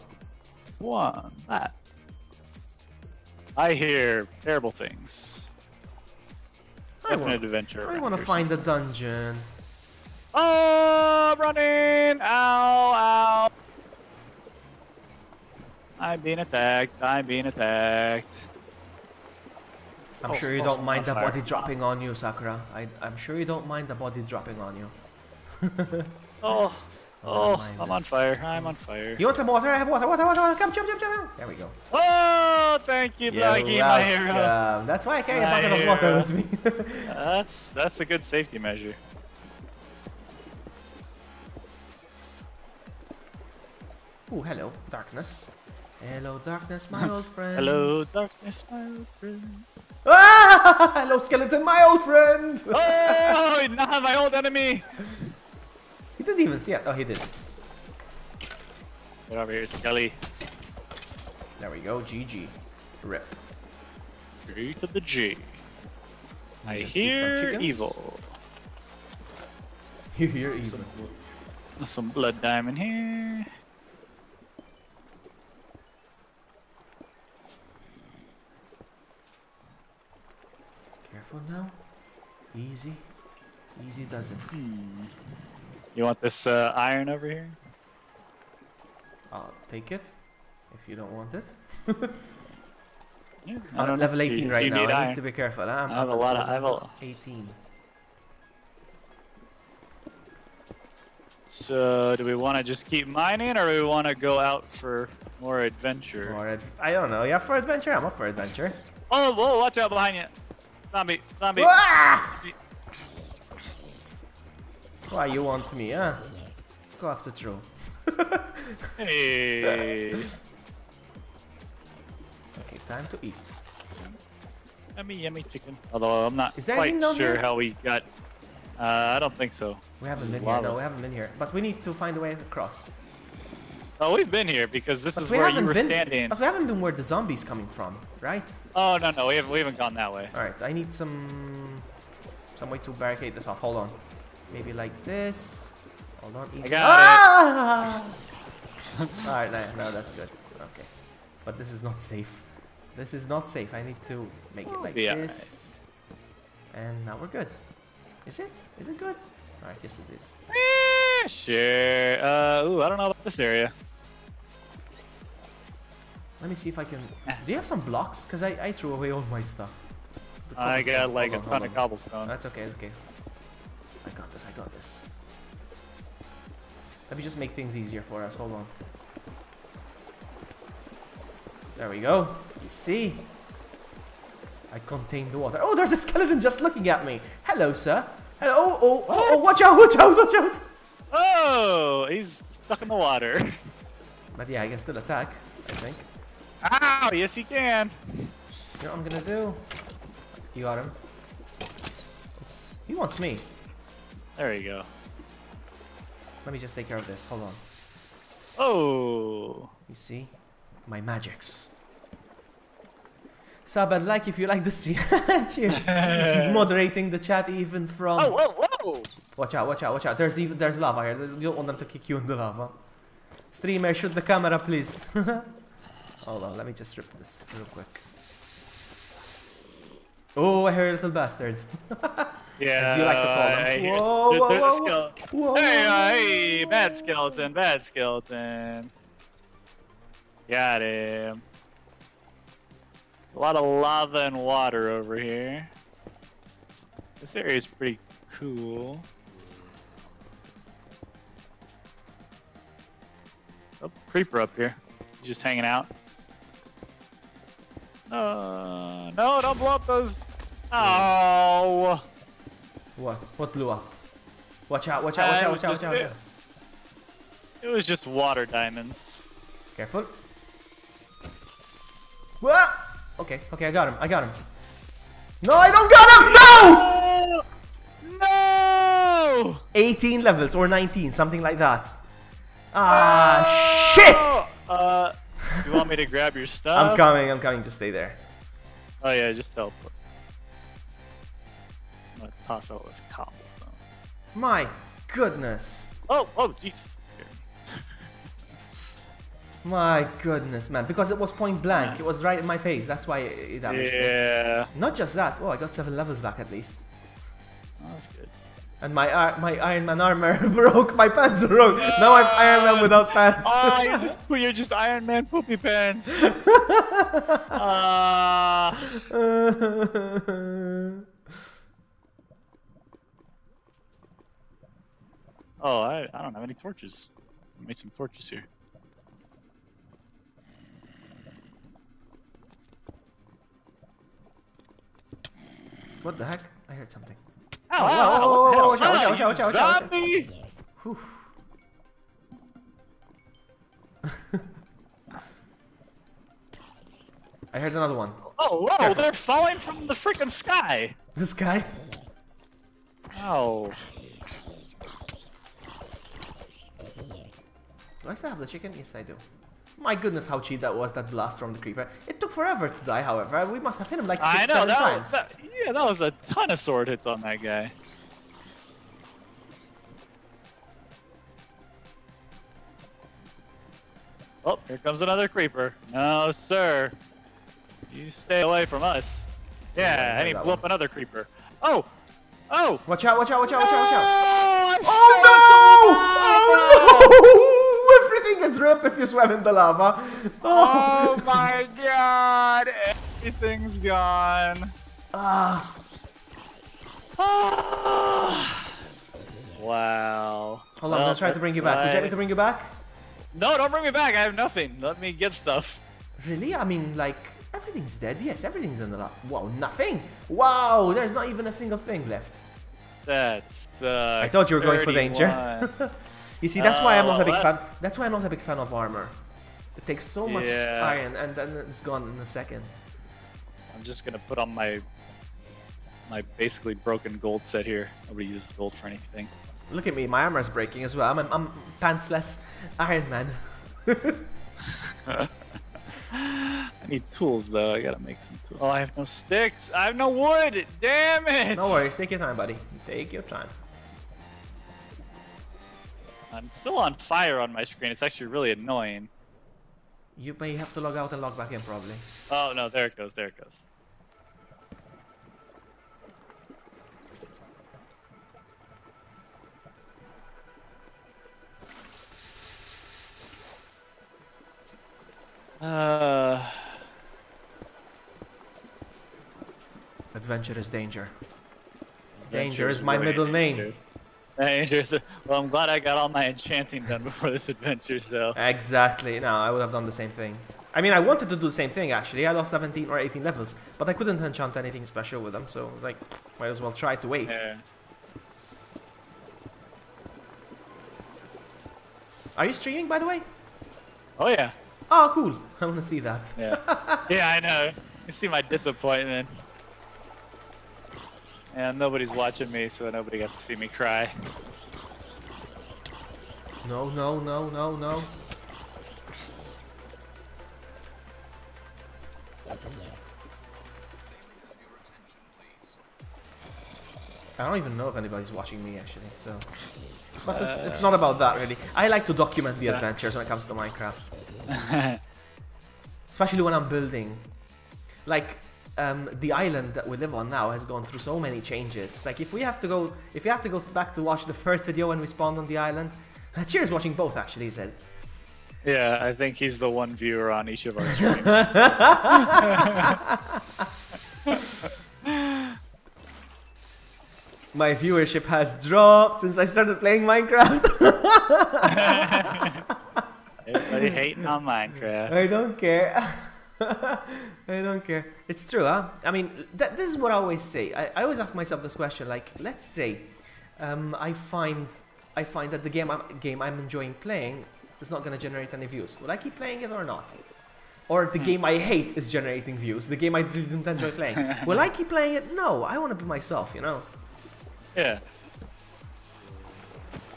One. That. I hear terrible things. Definite adventure.
I want to find the dungeon.
Oh, I'm running! Ow, ow! I'm being attacked. I'm being attacked.
I'm sure you don't mind the body dropping on you, Sakura. I'm sure you don't mind the body dropping on you.
I'm on fire. I'm on fire.
You want some water? I have water. Water. Come, jump. There we go.
Oh, thank you, Blackie, my hero.
That's why I carry a bucket of water with me.
That's a good safety measure.
Ooh, hello, darkness. Hello, darkness, my old friend.
Hello, darkness, my old friend.
Ah! Hello, skeleton, my old friend.
Oh, not my old enemy.
He didn't even see it. Oh, he did.
Get over here, Skelly.
There we go. GG. Rip.
G to the G. I hear evil.
You hear evil.
Some blood diamond here.
Careful now. Easy. Easy does it.
You want this iron over here?
I'll take it. If you don't want it.
Yeah,
I'm at level 18 right now. I need to be careful.
I have a lot of. I have a
18.
So, do we want to just keep mining, or do we want to go out for more adventure?
I don't know. You're up for adventure? I'm up for adventure.
Oh, whoa! Watch out behind you! Zombie! Zombie!
Ah! Why you want me, huh? Go after TRU.
Hey!
Okay, time to eat.
Yummy chicken. Although I'm not quite sure how we got. I don't think so.
We haven't been here. No, we haven't been here. But we need to find a way across.
Oh, we've been here because this is where you were standing.
But we haven't been where the zombies coming from, right?
Oh no, we haven't gone that way.
All right, I need some way to barricade this off. Hold on, maybe like this. Hold on, easy.
I got
it. All right, no, that's good. Okay, but this is not safe. This is not safe. I need to make it like this, and now we're good. Is it? Is it good? All right, yes it is.
Sure. Ooh, I don't know about this area.
Let me see if I can. Do you have some blocks? Cause I threw away all my stuff.
I got like a ton of cobblestone.
That's okay. It's okay. I got this. I got this. Let me just make things easier for us. Hold on. There we go. You see? I contained the water. Oh, there's a skeleton just looking at me. Hello, sir. Hello. Oh, watch out, watch out, watch out.
Oh, he's stuck in the water.
But yeah, I can still attack, I think.
Ow, yes he can.
You know what I'm gonna do? You got him. Oops. He wants me.
There you go.
Let me just take care of this. Hold on.
Oh.
You see? My magics. Sub and like if you like the stream. He's moderating the chat even from.
Oh, whoa!
Watch out! Watch out! Watch out! There's lava here. You don't want them to kick you in the lava. Streamer, shoot the camera, please. Hold on, let me just rip this real quick. Oh, I heard a little bastard. as you like to call them.
There's a skeleton. Hey, bad skeleton, bad skeleton. Got him. A lot of lava and water over here. This area is pretty cool. Oh, creeper up here. He's just hanging out. No, don't blow up those. Oh.
What? What blew up? Watch out, watch out, watch out, watch out, watch out.
It was just water diamonds.
Careful. What? Okay, okay, I got him, I got him. No, I don't got him! No!
No!
18 levels or 19, something like that. Ah, shit!
You want me to grab your stuff?
I'm coming, just stay there.
Oh yeah, just teleport. I'm gonna toss out this cobblestone.
My goodness.
Oh, Jesus.
My goodness, man. Because it was point blank. It was right in my face. That's why it damaged me. Not just that. Oh, I got 7 levels back at least.
Oh, that's good.
And my Iron Man armor broke. My pants broke. Now I'm Iron Man without pants.
Oh, you're just Iron Man poopy pants. Oh, I don't have any torches. I'll make some torches here.
What the heck? I heard something.
Oh,
watch out, watch out, watch out, watch out.
Zombie!
I heard another one.
Oh, whoa, careful. They're falling from the freaking sky.
The sky?
Oh.
Do I still have the chicken? Yes, I do. My goodness, how cheap that was, that blast from the creeper. It took forever to die, however. We must have hit him like 6-7 times.
Yeah, that was a ton of sword hits on that guy. Oh, here comes another creeper. No, sir. You stay away from us. Yeah, and he blew up another creeper. Oh! Oh!
Watch out, watch out, watch out, watch out, watch out!
Oh,
no! Oh no! Everything is ripped if you swim in the lava.
Oh my god! Everything's gone.
Ah.
Wow.
Hold on, I'm gonna try to bring you back. Would you like me to bring you back?
No, don't bring me back. I have nothing. Let me get stuff.
Really? I mean, like, everything's dead. Yes, everything's in the lava. Wow, nothing. Wow, there's not even a single thing left.
That's
I thought you were going for danger. You see, that's why I'm not a big fan. That's why I'm not a big fan of armor. It takes so much iron, and then it's gone in a second.
I'm just gonna put on my basically broken gold set here. Nobody uses gold for anything.
Look at me, my armor's breaking as well. I'm pantsless Iron Man.
I need tools though. I gotta make some tools. Oh, I have no sticks. I have no wood. Damn it!
No worries. Take your time, buddy. Take your time.
I'm still on fire on my screen. It's actually really annoying.
You may have to log out and log back in, probably.
Oh no! There it goes. There it goes.
Adventure is danger. Danger is my middle name.
Danger. Well, I'm glad I got all my enchanting done before this adventure, so.
Exactly. No, I would have done the same thing. I mean, I wanted to do the same thing, actually. I lost 17 or 18 levels, but I couldn't enchant anything special with them, so I was like, might as well try to wait.
Yeah.
Are you streaming, by the way?
Oh, yeah.
Oh, cool. I want to see that.
Yeah. Yeah, I know. You see my disappointment. And nobody's watching me, so nobody got to see me cry.
No, no, no, no, no. I don't even know if anybody's watching me, actually, so... But it's not about that, really. I like to document the adventures when it comes to Minecraft. Especially when I'm building. Like, the island that we live on now has gone through so many changes. Like if you have to go back to watch the first video when we spawned on the island. Cheers watching both actually, he said.
Yeah, I think he's the one viewer on each of our streams.
My viewership has dropped since I started playing Minecraft.
Everybody hating on Minecraft.
I don't care. I don't care. It's true, huh? I mean, this is what I always say. I always ask myself this question. Like, let's say I find that the game I'm enjoying playing is not going to generate any views. Will I keep playing it or not? Or the game I hate is generating views. The game I didn't enjoy playing. Will I keep playing it? No. I want to be myself, you know?
Yeah.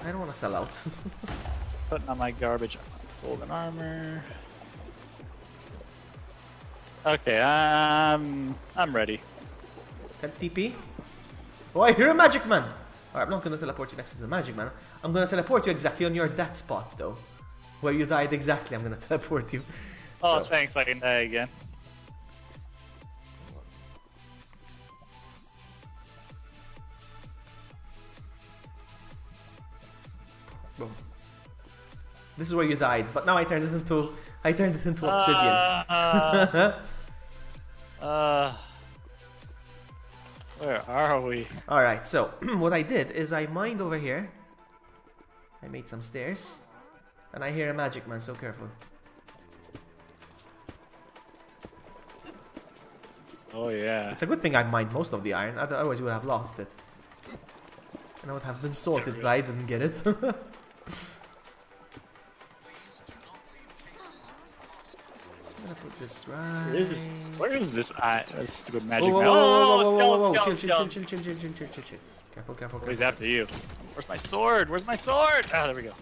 I don't want to sell out.
Putting on my garbage golden armor. Okay, I'm ready.
10 TP. Oh, I hear a magic man. Alright, I'm not gonna teleport you next to the magic man. I'm gonna teleport you exactly on your dead spot, though. Where you died exactly, I'm gonna teleport you.
Oh,
So.
thanks, I can die again.
Boom. This is where you died, but now I turned it into obsidian.
Where are we?
Alright, so what I did is I mined over here. I made some stairs. And I hear a magic man, so careful.
Oh yeah.
It's a good thing I mined most of the iron, otherwise we would have lost it. And I would have been salted if I didn't get it. I'm gonna put this right...
Where is this stupid magic man?
Whoa,
Skeleton.
Chill. Careful.
He's after you. Where's my sword? Where's my sword? Ah, there we go.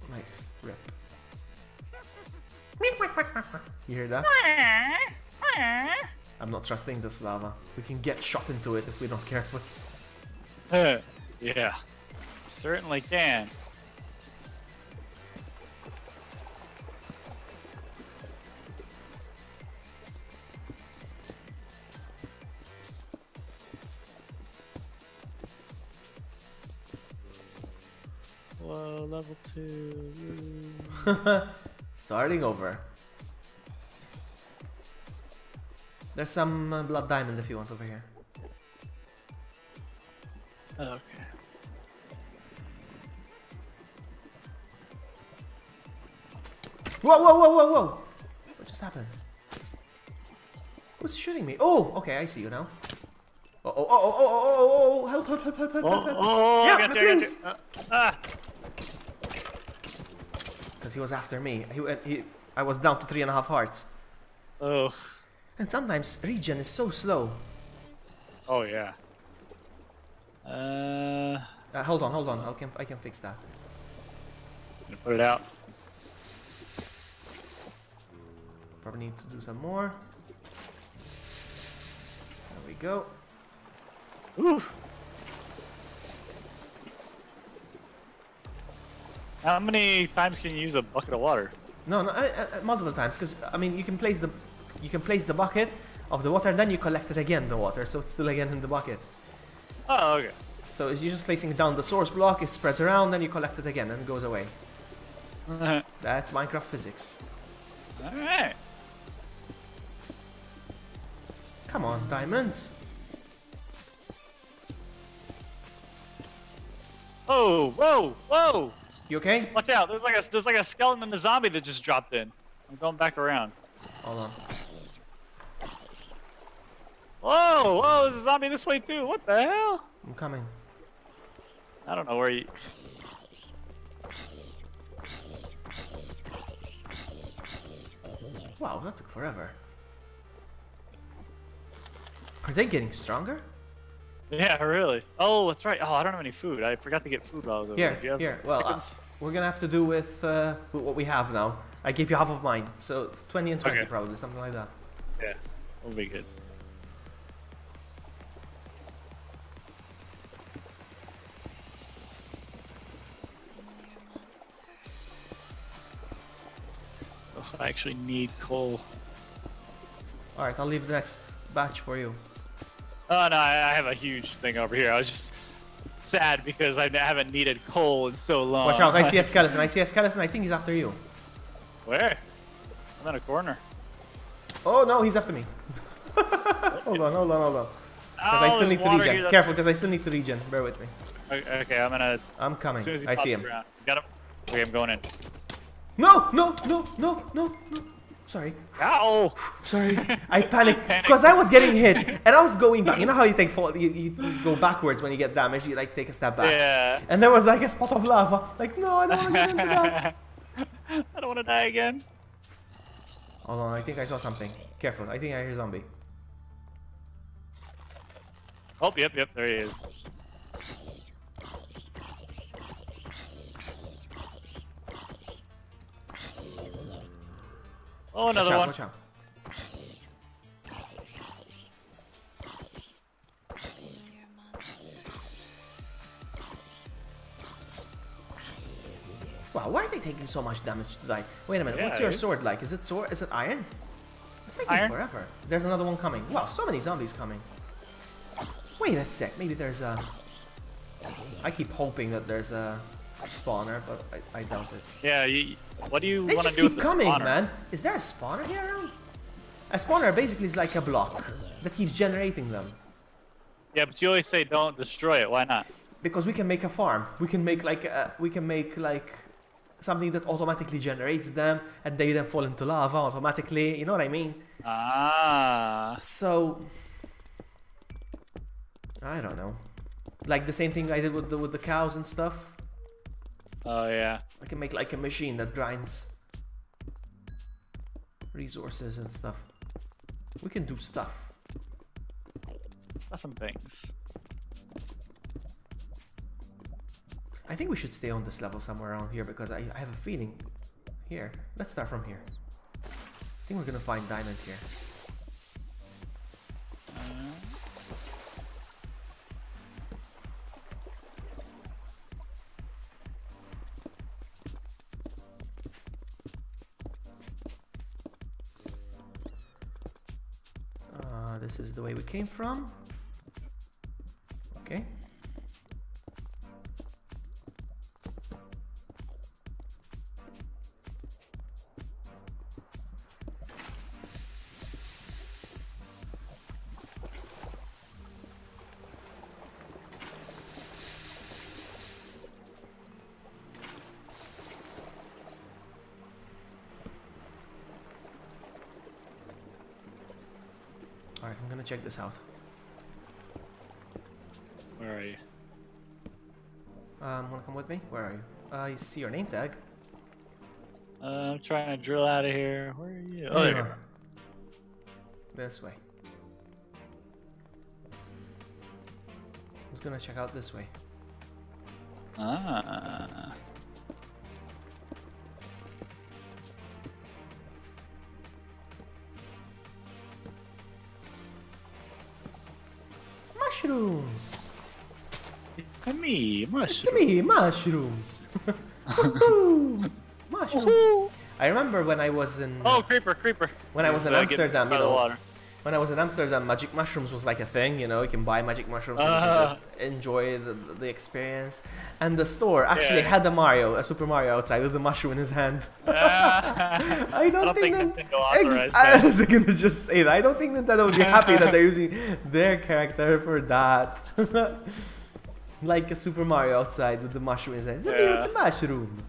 Nice. Rip. You hear that? I'm not trusting this lava. We can get shot into it if we're not careful.
Yeah. Certainly can. Whoa, level 2.
Starting over. There's some blood diamond if you want over here.
Okay.
Whoa! What just happened? Who's shooting me? Oh, okay, I see you now. Oh, help. Yeah,
I got you.
Because he was after me. I was down to 3.5 hearts.
Oh.
And sometimes regen is so slow.
Oh yeah.
Hold on. I can fix that.
Gonna put it out.
Probably need to do some more. There we go.
Ooh. How many times can you use a bucket of water?
No, multiple times. Because I mean, you can place the bucket of the water, and then you collect it again, the water, so it's still again in the bucket.
Oh, okay.
So you're just placing down the source block, it spreads around, then you collect it again, and it goes away. That's Minecraft physics.
Alright.
Come on, diamonds.
Oh, whoa!
You okay?
Watch out! There's like a skeleton and a zombie that just dropped in. I'm going back around.
Hold on.
Whoa! There's a zombie this way too. What the hell?
I'm coming.
I don't know where you.
Wow, that took forever. Are they getting stronger?
Yeah, really. Oh, that's right. Oh, I don't have any food. I forgot to get food while I was over there.
Here. Well, we're gonna have to do with what we have now. I gave you half of mine, so 20 and 20 probably, something like that.
Yeah, we'll be good. Oh, I actually need coal.
Alright, I'll leave the next batch for you.
Oh no, I have a huge thing over here. I was just sad because I haven't needed coal in so long.
Watch out, I see a skeleton. I see a skeleton. I think he's after you.
Where? I'm in a corner.
Oh no, he's after me. Hold on. Because I still need to regen.
Here,
Careful, because I still need to regen. Bear with me.
Okay,
I'm coming.
As soon as he
I see
pops
him.
around. Got him. Okay, I'm going in.
No. Sorry.
Ow!
Sorry. I panicked because I was getting hit and I was going back. You know how you take fall? You go backwards when you get damaged. You like take a step back.
Yeah.
And there was like a spot of lava. Like, no, I don't want to get into that.
I don't want to die again.
Hold on, I think I saw something. Careful, I think I hear a zombie.
Oh, yep, there he is. Oh, another one.
Watch out. Wow, why are they taking so much damage to die? Wait a minute, what's your sword like? Is it sword? Is it iron? It's taking forever. There's another one coming. Wow, so many zombies coming. Wait a sec, maybe there's a... I keep hoping that there's a spawner, but I doubt it.
Yeah, what do you want to do with the spawner? They just keep
coming, man. Is there a spawner here around? A spawner basically is like a block that keeps generating them. Yeah,
but you always say don't destroy it. Why not?
Because we can make a farm. We can make like something that automatically generates them, and they then fall into lava automatically. You know what I mean?
Ah.
So I don't know. Like the same thing I did with the cows and stuff.
Oh yeah.
I can make like a machine that grinds resources and stuff. We can do stuff.
Stuff and things.
I think we should stay on this level somewhere around here because I have a feeling here. Let's start from here. I think we're gonna find diamond here. This is the way we came from. Okay. Alright, I'm gonna check this out.
Where are you?
Wanna come with me? Where are you? I see your name tag.
I'm trying to drill out of here. Where are you? Oh,
There
there
you
you
are. This way. I was gonna check out this way.
Ah.
Mushrooms!
It's me, mushrooms.
It's me, mushrooms! Mushrooms! I remember when I was in...
Oh, creeper.
When I was in Amsterdam, you know...
Water.
When I was in Amsterdam, magic mushrooms was like a thing, you know, you can buy magic mushrooms and you can just enjoy the experience. And the store actually had a Super Mario outside with the mushroom in his hand. I don't think
Nintendo authorized
I was gonna just say that. I don't think Nintendo would be happy that they're using their character for that. Like a Super Mario outside with the mushroom in his hand. It's me with the mushroom.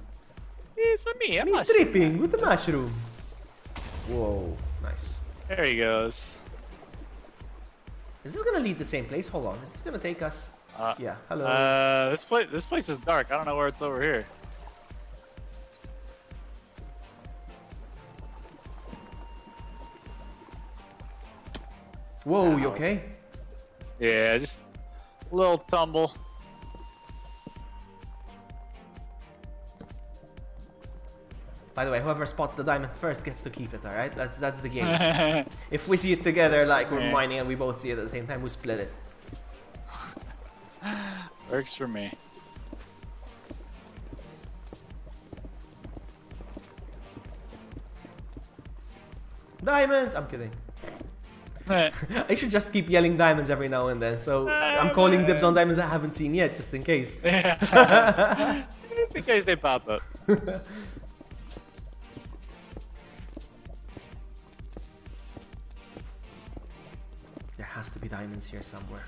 It's me,
Me tripping with the mushroom. Whoa, nice.
There he goes.
Is this gonna lead the same place? Hold on. Is this gonna take us? Yeah. Hello.
This place is dark. I don't know where it's over here.
Whoa, you okay?
Yeah, just a little tumble.
By the way, whoever spots the diamond first gets to keep it, alright? That's the game. If we see it together, like we're mining and we both see it at the same time, we split it.
Works for me.
Diamonds! I'm kidding. I should just keep yelling diamonds every now and then. So I'm calling dibs on diamonds I haven't seen yet, just in case.
Just in case they pop up.
There has to be diamonds here somewhere.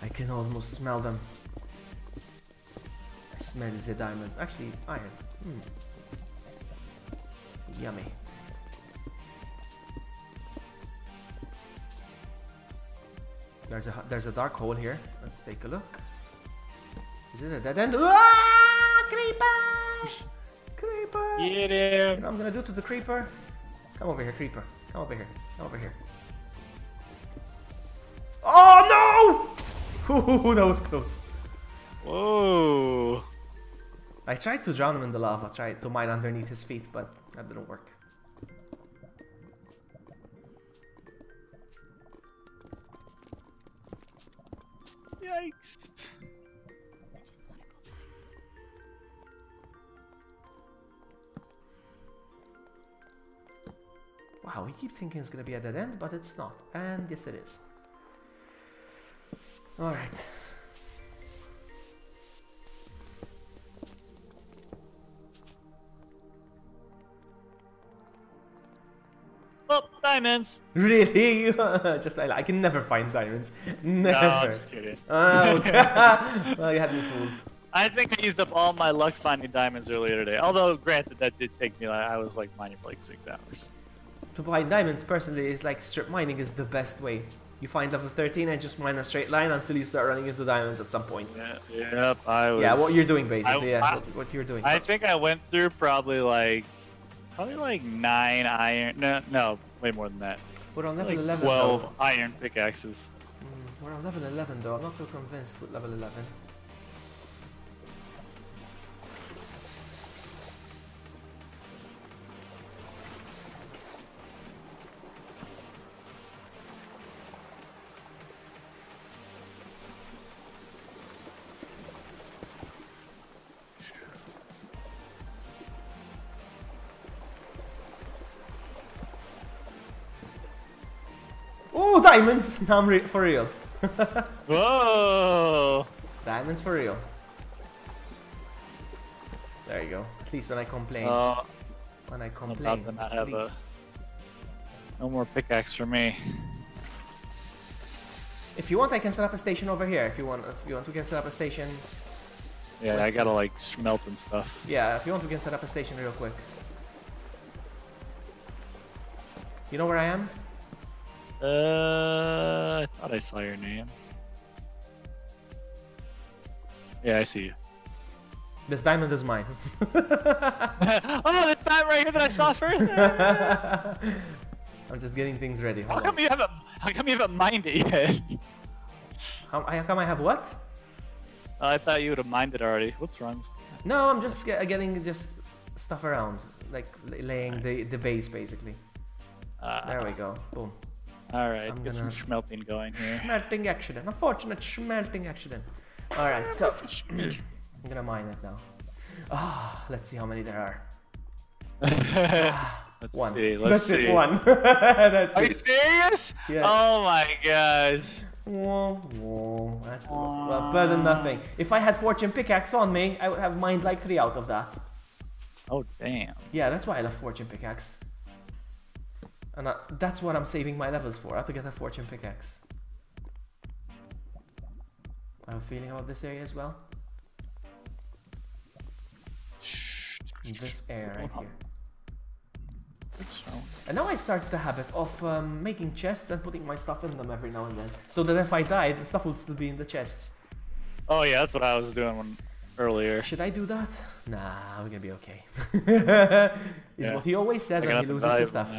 I can almost smell them. I smell the diamond. Actually, iron. Yummy. There's a dark hole here. Let's take a look. Is it a dead end? Ah, creeper! Creeper!
Get him!
You know what I'm gonna do to the creeper? Come over here, creeper. Come over here. Come over here. Oh no! Ooh, that was close.
Whoa!
I tried to drown him in the lava. Tried to mine underneath his feet, but that didn't work.
Yikes!
Wow, we keep thinking it's gonna be a dead end, but it's not. And yes, it is. Alright.
Oh, diamonds!
Really? Just I can never find diamonds. Never.
No, I'm just kidding.
Oh, okay. Well, you had me fooled.
I think I used up all my luck finding diamonds earlier today. Although, granted, that did take me, I was like mining for like 6 hours.
To find diamonds, personally, is like strip mining is the best way. You find level 13 and just mine a straight line until you start running into diamonds at some point.
Yep, I was...
Yeah, what you're doing basically, what you're doing.
I think I went through probably like 9 iron... No, way more than that.
We're on level
like
11
12
though.
iron pickaxes.
We're on level 11 though, I'm not too convinced with level 11. Oh, diamonds! Now I'm for real.
Whoa!
Diamonds for real. There you go. At least when I complain. When I complain, at least.
No more pickaxe for me.
If you want, I can set up a station over here. If you want, we can set up a station.
Yeah, I gotta like smelt and stuff.
Yeah, if you want, we can set up a station real quick. You know where I am?
I thought I saw your name. Yeah, I see you.
This diamond is mine.
Oh, that's that right here that I saw first.
I'm just getting things ready.
How come you haven't mined it yet?
How come I have what?
I thought you would have mined it already. What's wrong?
No, I'm just getting just stuff around, like laying the base basically. There we go. Boom.
Alright, get some smelting going here.
Smelting accident. Unfortunate smelting accident. Alright, so I'm gonna mine it now. Let's see how many there are. One.
Let's see.
It, one. That's
Are you serious?
Yes.
Oh my gosh.
Whoa. That's well, better than nothing. If I had fortune pickaxe on me, I would have mined like 3 out of that.
Oh damn.
Yeah, that's why I love fortune pickaxe. And that's what I'm saving my levels for. I have to get a fortune pickaxe. I have a feeling about this area as well. This area right here. And now I started the habit of making chests and putting my stuff in them every now and then. So that if I die, the stuff will still be in the chests.
Oh yeah, that's what I was doing earlier.
Should I do that? Nah, we're gonna be okay. It's what he always says when he loses his stuff.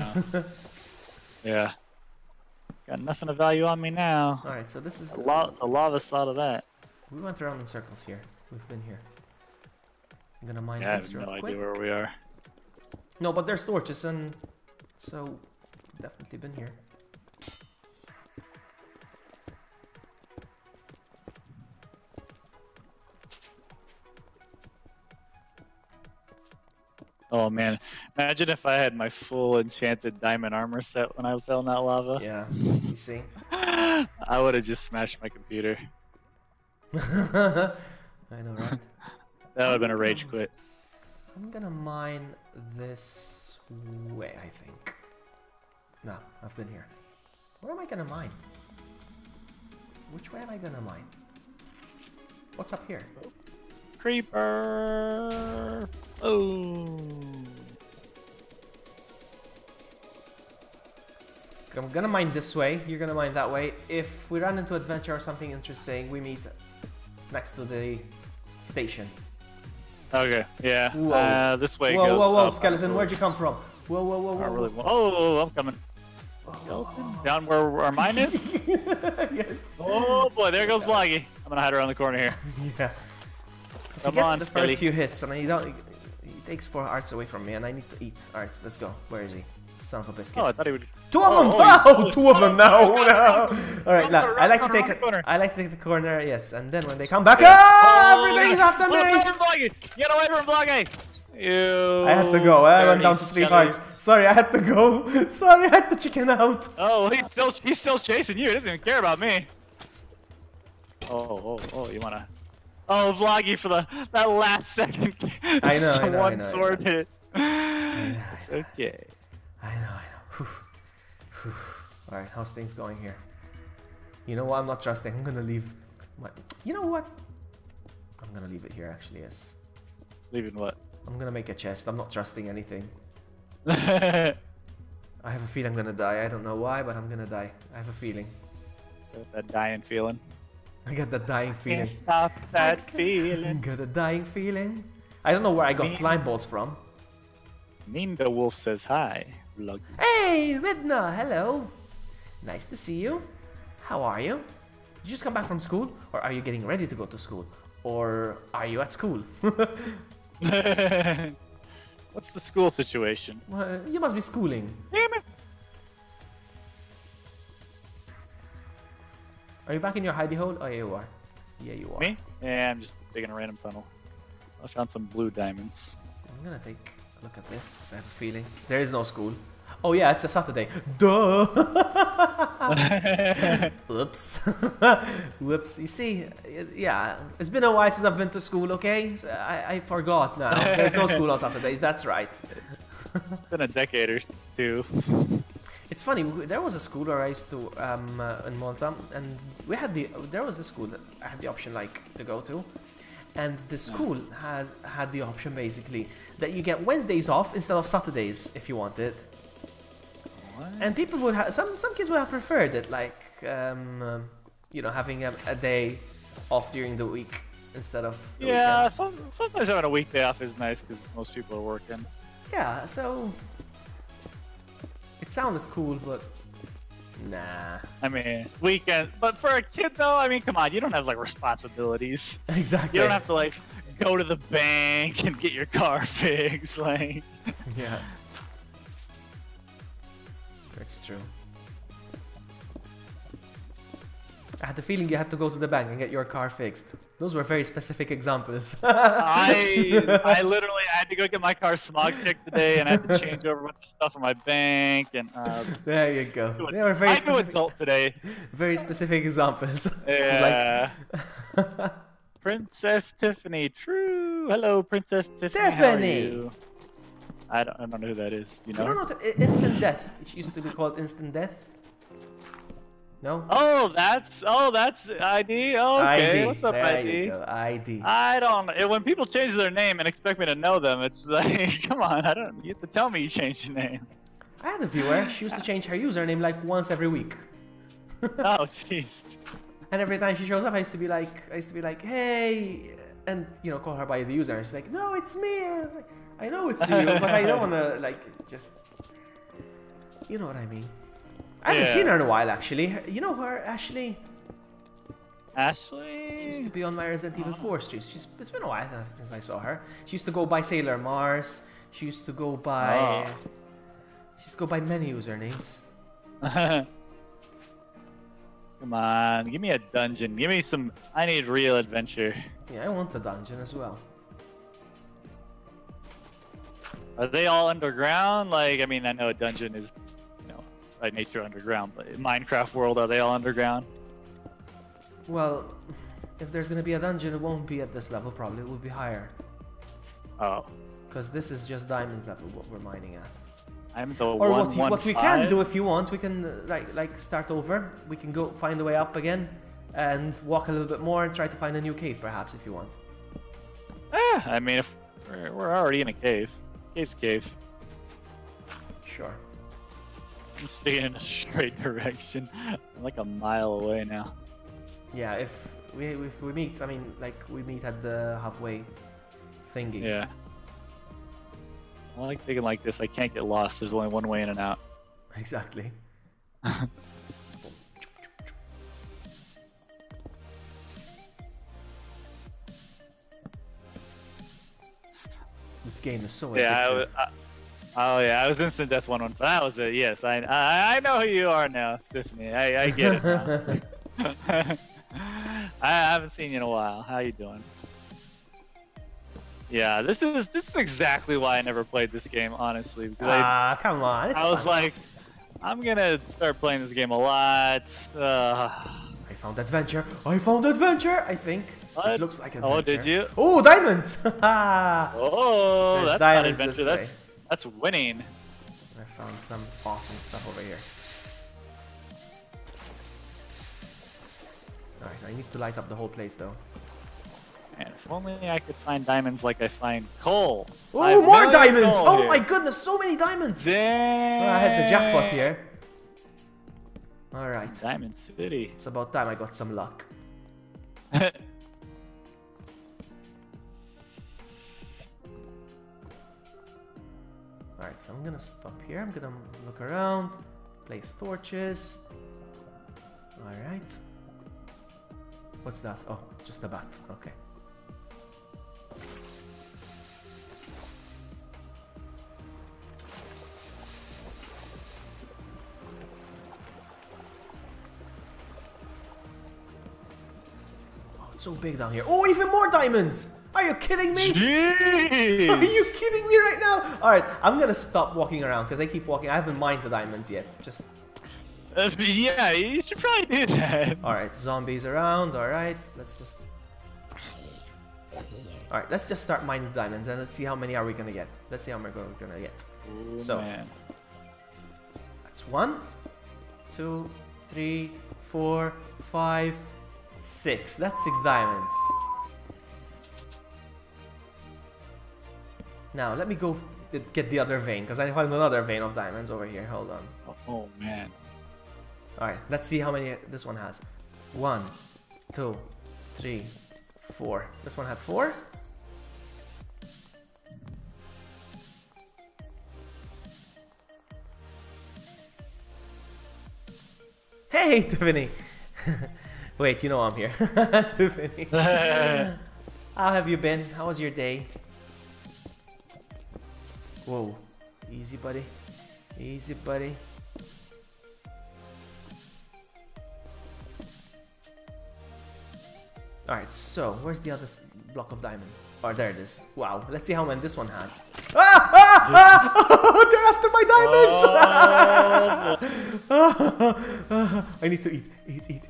Yeah. Got nothing of value on me now.
Alright, so this is...
A lava saw of that.
We went around in circles here. We've been here. I'm gonna mine this real quick.
I have no idea where we are.
No, but there's torches and... So... Definitely been here.
Oh man, imagine if I had my full enchanted diamond armor set when I fell in that lava.
Yeah, you see.
I would have just smashed my computer.
I know, right?
That would have been a rage quit.
I'm gonna mine this way, I think. No, I've been here. Where am I gonna mine? Which way am I gonna mine? What's up here?
Creeper! Oh!
I'm gonna mine this way, you're gonna mine that way. If we run into adventure or something interesting, we meet next to the station.
Okay, yeah.
Whoa.
This way
whoa,
goes
whoa, whoa,
up.
skeleton, where'd you come from? Whoa, whoa, whoa, whoa.
I really want. Oh, I'm coming. Skeleton? Down where our mine is?
Yes.
Oh boy, there goes Loggy. I'm gonna hide around the corner here.
Yeah. Because he
Come
gets
on,
the
Skelly.
first few hits, and he takes 4 hearts away from me, and I need to eat hearts. Let's go. Where is he? Son of a biscuit.
Oh, I thought he would.
2 of them!
Oh,
Oh, 2 of them now! No! Alright, now, I like to take
corner.
I like to take the corner, yes, and then when they come back, everything's after me!
Get away from Vloggy! You.
I had to go, I went down to 3 hearts. Sorry, I had to go. Sorry, I had to chicken out.
Oh, he's still chasing you. He doesn't even care about me. Oh, you wanna? Oh, Vloggy for that last second.
I know,
One sword hit. It's okay.
I know. Alright, how's things going here? You know what? I'm not trusting. I'm gonna leave. You know what? I'm gonna leave it here, actually, yes.
Leaving what?
I'm gonna make a chest. I'm not trusting anything.
That
I have a feeling I'm gonna die. I don't know why, but I'm gonna die. I have a feeling.
dying feeling.
I got that dying feeling.
Can't stop that
I
feeling.
got a dying feeling. I don't know where I got slime balls from.
Mean the Wolf says hi. Vloggy.
Hey, Midna, hello. Nice to see you. How are you? Did you just come back from school? Or are you getting ready to go to school? Or are you at school?
What's the school situation?
Well, you must be schooling.
Damn it.
Are you back in your hidey hole? Oh, yeah, you are. Yeah, you are.
Me? Yeah, I'm just digging a random tunnel. I found some blue diamonds.
I'm gonna take a look at this because I have a feeling. There is no school. Oh yeah, it's a Saturday. Duh! Oops. Whoops. You see, yeah, it's been a while since I've been to school, okay? So I forgot now. There's no school on Saturdays, that's right.
It's been a decade or two.
It's funny, there was a school where I used to, in Malta, and there was a school that I had the option, like, to go to. And the school had the option, basically, that you get Wednesdays off instead of Saturdays, if you want it.
What?
And people would have, some kids would have preferred it, like, you know, having a day off during the week instead of the weekend.
Sometimes having a weekday off is nice because most people are working.
Yeah, so it sounded cool, but nah.
I mean, weekend, but for a kid though, I mean, come on, you don't have like responsibilities.
Exactly.
You don't have to like go to the bank and get your car fixed, like.
Yeah. It's true. I had the feeling you had to go to the bank and get your car fixed. Those were very specific examples.
I literally had to go get my car smog checked today, and I had to change over a bunch of stuff from my bank. And
there you go. They were very specific.
Adult today.
Very specific examples.
Yeah. Like... Princess Tiffany, true. Hello, Princess Tiffany.
Tiffany.
How are you? I don't know who that is. You know?
You don't know instant death. It used to be called instant death. No?
Oh, that's ID. Oh, okay.
ID.
What's up,
there
ID?
You go. ID.
I don't. When people change their name and expect me to know them, it's like, come on. I don't. You have to tell me you changed your name.
I had a viewer. She used to change her username like once every week.
Oh, jeez.
And every time she shows up, I used to be like, hey, and you know, call her by the user. And she's like, no, it's me. Like, I know it's you, but I don't want to like just. You know what I mean. I haven't seen her in a while, actually. You know her, Ashley?
Ashley?
She used to be on my Resident Evil 4 streams. It's been a while since I saw her. She used to go by Sailor Mars. She used to go by... She used to go by many usernames.
Come on, give me a dungeon. Give me some... I need real adventure.
Yeah, I want a dungeon as well.
Are they all underground? Like, I mean, I know a dungeon is, you know, by nature underground, but in Minecraft world, are they all underground?
Well, if there's gonna be a dungeon, it won't be at this level. Probably it will be higher.
Oh.
Because this is just diamond level what we're mining at.
I'm the
or what we can do if you want, we can like start over. We can go find a way up again and walk a little bit more and try to find a new cave, perhaps, if you want.
I mean, if we're already in a cave. Cave's cave.
Sure.
I'm staying in a straight direction. I'm like a mile away now.
Yeah, if we meet, I mean, like we meet at the halfway thingy.
Yeah. I like thinking like this. I can't get lost. There's only one way in and out.
Exactly. This game is so addictive.
Oh yeah, I was instant death 1-1, but that was it. Yes, I know who you are now, Tiffany. I get it now. I haven't seen you in a while. How you doing? Yeah, this is exactly why I never played this game, honestly.
Come on. It's
I was
fun.
like, I'm gonna start playing this game a lot.
I found adventure. I found adventure. I think.
What?
It looks like adventure.
Oh, did you?
Oh, diamonds!
Oh,
There's
that's not
diamonds this
adventure.
way.
That's winning.
I found some awesome stuff over here. Alright, I need to light up the whole place though.
Man, if only I could find diamonds like I find coal.
Oh, more diamonds! Oh my goodness, so many diamonds!
Dang!
Oh, I had the jackpot here. Alright.
Diamond City.
It's about time I got some luck. Alright, so I'm gonna stop here. I'm gonna look around, place torches. Alright. What's that? Oh, just a bat. Okay. Oh, it's so big down here. Oh, even more diamonds! Are you kidding me?
Jeez!
Are you kidding me right now? Alright, I'm gonna stop walking around because I keep walking. I haven't mined the diamonds yet. Just.
Yeah, you should probably do that.
Alright, zombies around. Alright, let's just. Alright, let's just start mining diamonds and let's see how many are we gonna get. Let's see how many we're gonna get.
Ooh,
so,
man.
that's 1, 2, 3, 4, 5, 6. That's 6 diamonds. Now, let me go get the other vein, because I found another vein of diamonds over here. Hold on.
Oh, man.
Alright, let's see how many this one has. 1, 2, 3, 4. This one had 4. Hey, Tiffany! Wait, you know I'm here. Tiffany. How have you been? How was your day? Whoa. Easy, buddy. Easy, buddy. Alright, so where's the other block of diamond? Oh, there it is. Wow. Let's see how many this one has. They're after my diamonds! I need to eat. Eat.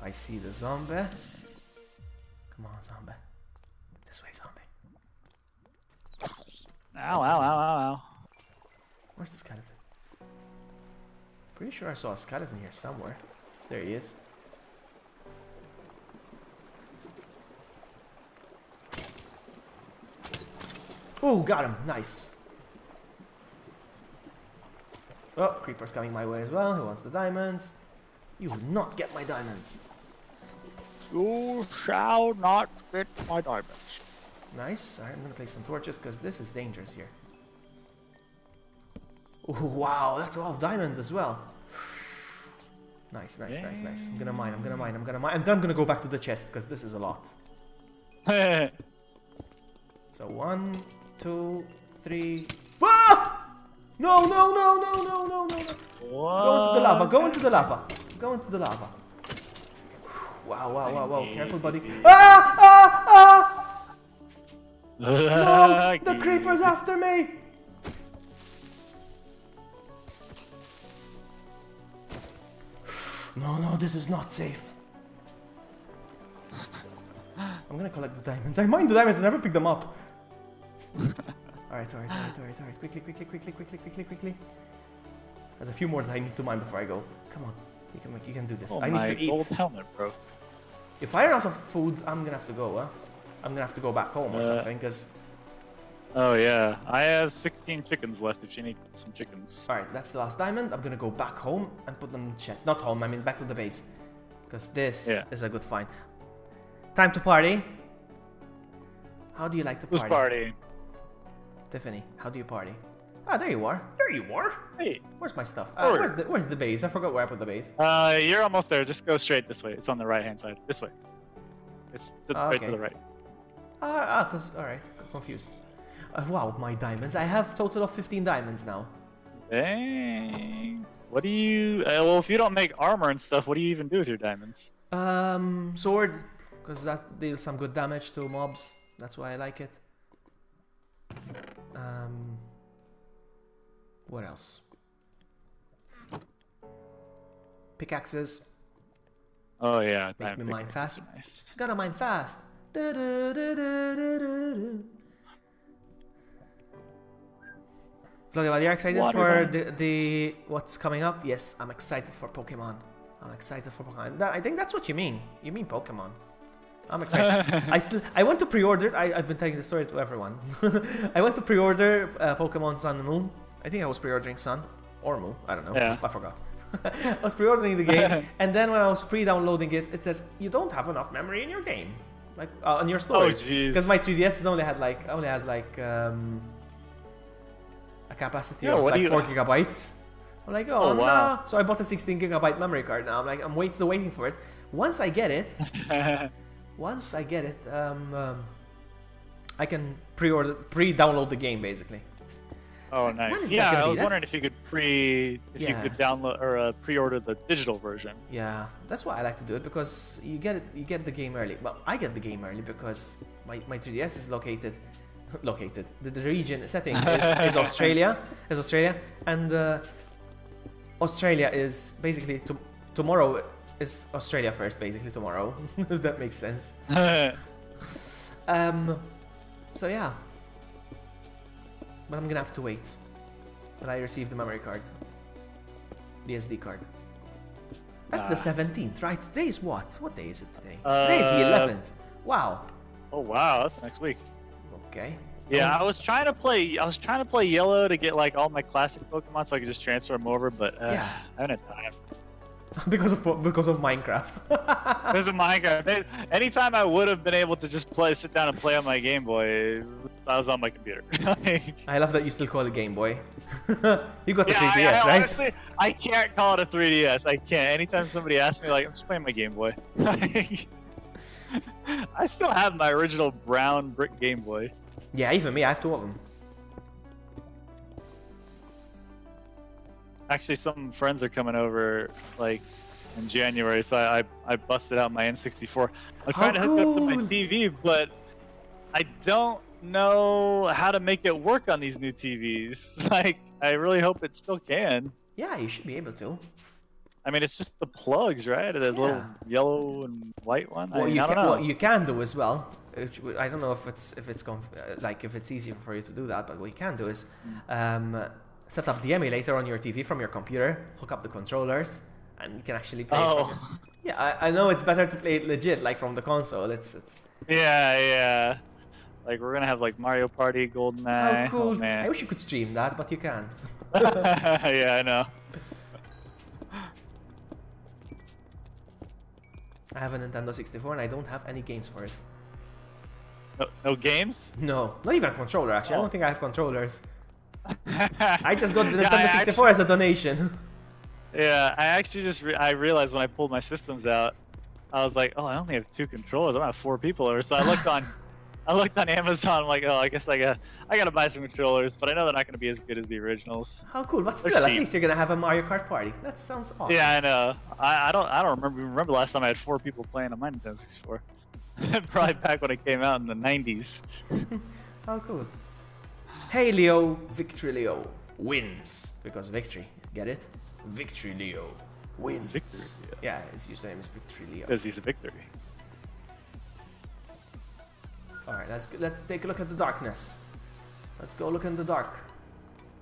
I see the zombie. Come on, zombie. This way, zombie.
Ow.
Where's the skeleton? Pretty sure I saw a skeleton here somewhere. There he is. Oh, got him. Nice. Oh, creeper's coming my way as well. Who wants the diamonds? You will not get my diamonds.
You shall not get my diamonds.
Nice. Alright, I'm gonna place some torches because this is dangerous here. Oh, wow, that's a lot of diamonds as well. Nice. I'm gonna mine. And then I'm gonna go back to the chest because this is a lot. So 1, 2, 3. Ah! No. Go into the lava. Wow, wow, wow, wow. Careful, buddy. Ah! Ah! Ah! No! The creeper's after me! No, no, this is not safe. I'm gonna collect the diamonds. I mine the diamonds and never pick them up. Alright, alright, alright, alright, alright. Quickly, quickly, quickly, quickly, quickly, quickly. There's a few more that I need to mine before I go. Come on, you can do this.
Oh,
I need to eat.
Gold helmet, bro.
If I run out of food, I'm gonna have to go, huh? I'm gonna have to go back home or something, because...
Oh yeah, I have 16 chickens left if you need some chickens.
Alright, that's the last diamond. I'm gonna go back home and put them in the chest. Not home, I mean back to the base. Because this is a good find. Time to party. How do you like to party?
Who's party?
Tiffany, how do you party? Ah, there you are. There you are.
Hey.
Where's my stuff? Where's the base? I forgot where I put the base.
You're almost there. Just go straight this way. It's on the right-hand side. This way. It's right to the right.
Alright, confused. Wow, my diamonds. I have total of 15 diamonds now.
Dang. What do you... well, if you don't make armor and stuff, what do you even do with your diamonds?
Sword. Because that deals some good damage to mobs. That's why I like it. What else? Pickaxes.
Oh yeah,
make me mine fast.
Nice.
Gotta mine fast. Vloggy, are you excited for the what's coming up? Yes, I'm excited for Pokemon. I'm excited for Pokemon. I think that's what you mean. You mean Pokemon. I'm excited. I went to pre-order. I've been telling the story to everyone. I went to pre-order Pokemon Sun and Moon. I think I was pre-ordering Sun or Moon. I don't know. Yeah. I forgot. I was pre-ordering the game, and then when I was pre-downloading it, it says you don't have enough memory in your game, like on your storage.
Oh jeez.
Because my 3DS only has a capacity of like 4 gigabytes. I'm like, oh wow. No. So I bought a 16 gigabyte memory card now. I'm like, I'm still waiting for it. Once I get it. I can pre-download the game basically.
Oh, nice. Yeah, I was wondering if you could download or pre-order the digital version.
Yeah, that's why I like to do it, because you get the game early. Well, I get the game early because my 3DS is located. The region setting is Australia. And Australia is basically tomorrow. Is Australia first, basically tomorrow, if that makes sense. So yeah, but I'm gonna have to wait till I receive the memory card, the SD card. That's the 17th, right? Today is what? What day is it today? Today is the 11th. Wow.
Oh wow, that's next week.
Okay.
Yeah, I was trying to play yellow to get like all my classic Pokemon so I could just transfer them over, but I haven't had time.
because of Minecraft.
Because of Minecraft. Anytime I would have been able to just sit down and play on my Game Boy, I was on my computer.
I love that you still call it Game Boy. You got the 3DS, right?
Honestly, I can't call it a 3DS. I can't. Anytime somebody asks me, like, I'm just playing my Game Boy. I still have my original brown brick Game Boy.
Yeah, even me. I have 2 of them.
Actually, some friends are coming over, like, in January, so I busted out my N64. I'm trying to hook it up to my TV, but I don't know how to make it work on these new TVs. Like, I really hope it still can.
Yeah, you should be able to.
I mean, it's just the plugs, right? The little yellow and white one.
Well,
I don't know.
What you can do as well. I don't know if it's easy for you to do that, but what you can do is set up the emulator on your TV from your computer, hook up the controllers, and you can actually play. Yeah, I know it's better to play it legit, like from the console. It's.
Yeah. Like we're gonna have like Mario Party, GoldenEye.
Oh, cool!
Oh, man.
I wish you could stream that, but you can't.
Yeah, I know.
I have a Nintendo 64 and I don't have any games for it.
No games?
No, not even a controller actually. I don't think I have controllers. I just got the Nintendo 64 as a donation.
Yeah, I actually I realized when I pulled my systems out, I was like, oh, I only have 2 controllers. I don't have 4 people over. So I looked on I looked on Amazon. I'm like, oh, I guess I gotta buy some controllers, but I know they're not gonna be as good as the originals.
How cool! But still, at least you're gonna have a Mario Kart party. That sounds awesome.
Yeah, I know. I don't remember the last time I had 4 people playing on my Nintendo 64. Probably back when it came out in the 90s.
How cool! Hey Leo, Victory Leo wins because victory. Get it? Victory Leo wins.
Victory,
yeah, his username is Victory Leo.
Because he's a victory.
All right, let's take a look at the darkness. Let's go look in the dark.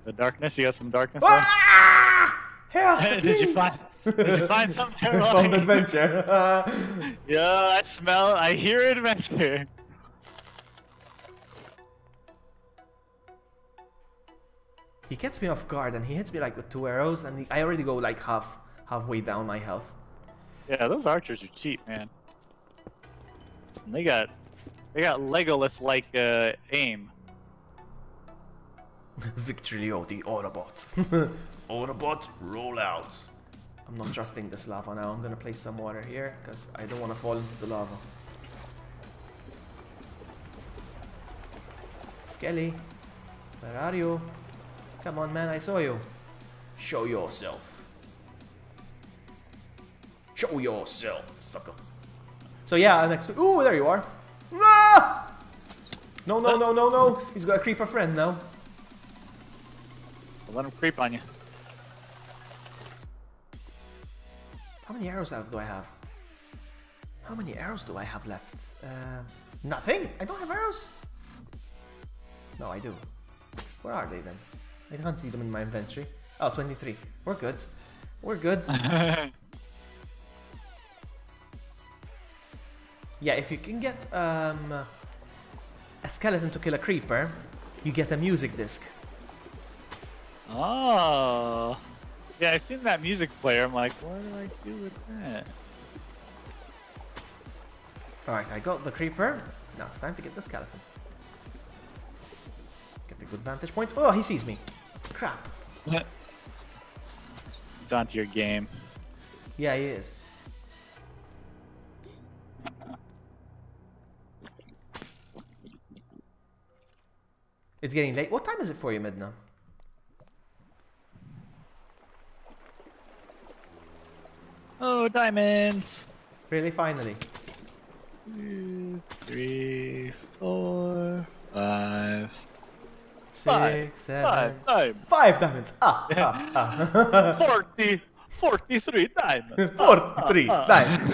The darkness. You got some darkness.
Here,
Did you find something?
Found adventure.
Yeah, I hear adventure.
He gets me off guard and he hits me like with 2 arrows, and I already go like halfway down my health.
Yeah, those archers are cheap, man. And they got Legolas like aim.
Victory Leo, the Autobot. Autobot, roll out. I'm not trusting this lava now. I'm gonna place some water here because I don't want to fall into the lava. Skelly, where are you? Come on, man, I saw you. Show yourself. Show yourself, sucker. So yeah, next week. Ooh, there you are. Ah! No, no, no, no, no. He's got a creeper friend now.
Let him creep on you.
How many arrows do I have? How many arrows do I have left? Nothing? I don't have arrows? No, I do. Where are they then? I can't see them in my inventory. Oh, 23. We're good. We're good. Yeah, if you can get a skeleton to kill a creeper, you get a music disc.
Oh. Yeah, I've seen that music player. I'm like, what do I do with that?
Alright, I got the creeper. Now it's time to get the skeleton. Get the good vantage point. Oh, he sees me. Crap.
He's onto your game.
Yeah, he is. It's getting late. What time is it for you, Midna?
Oh, diamonds!
Really, finally?
2, 3, 4, 5.
6, 7,
5
diamonds.
43 diamonds.
43 diamonds.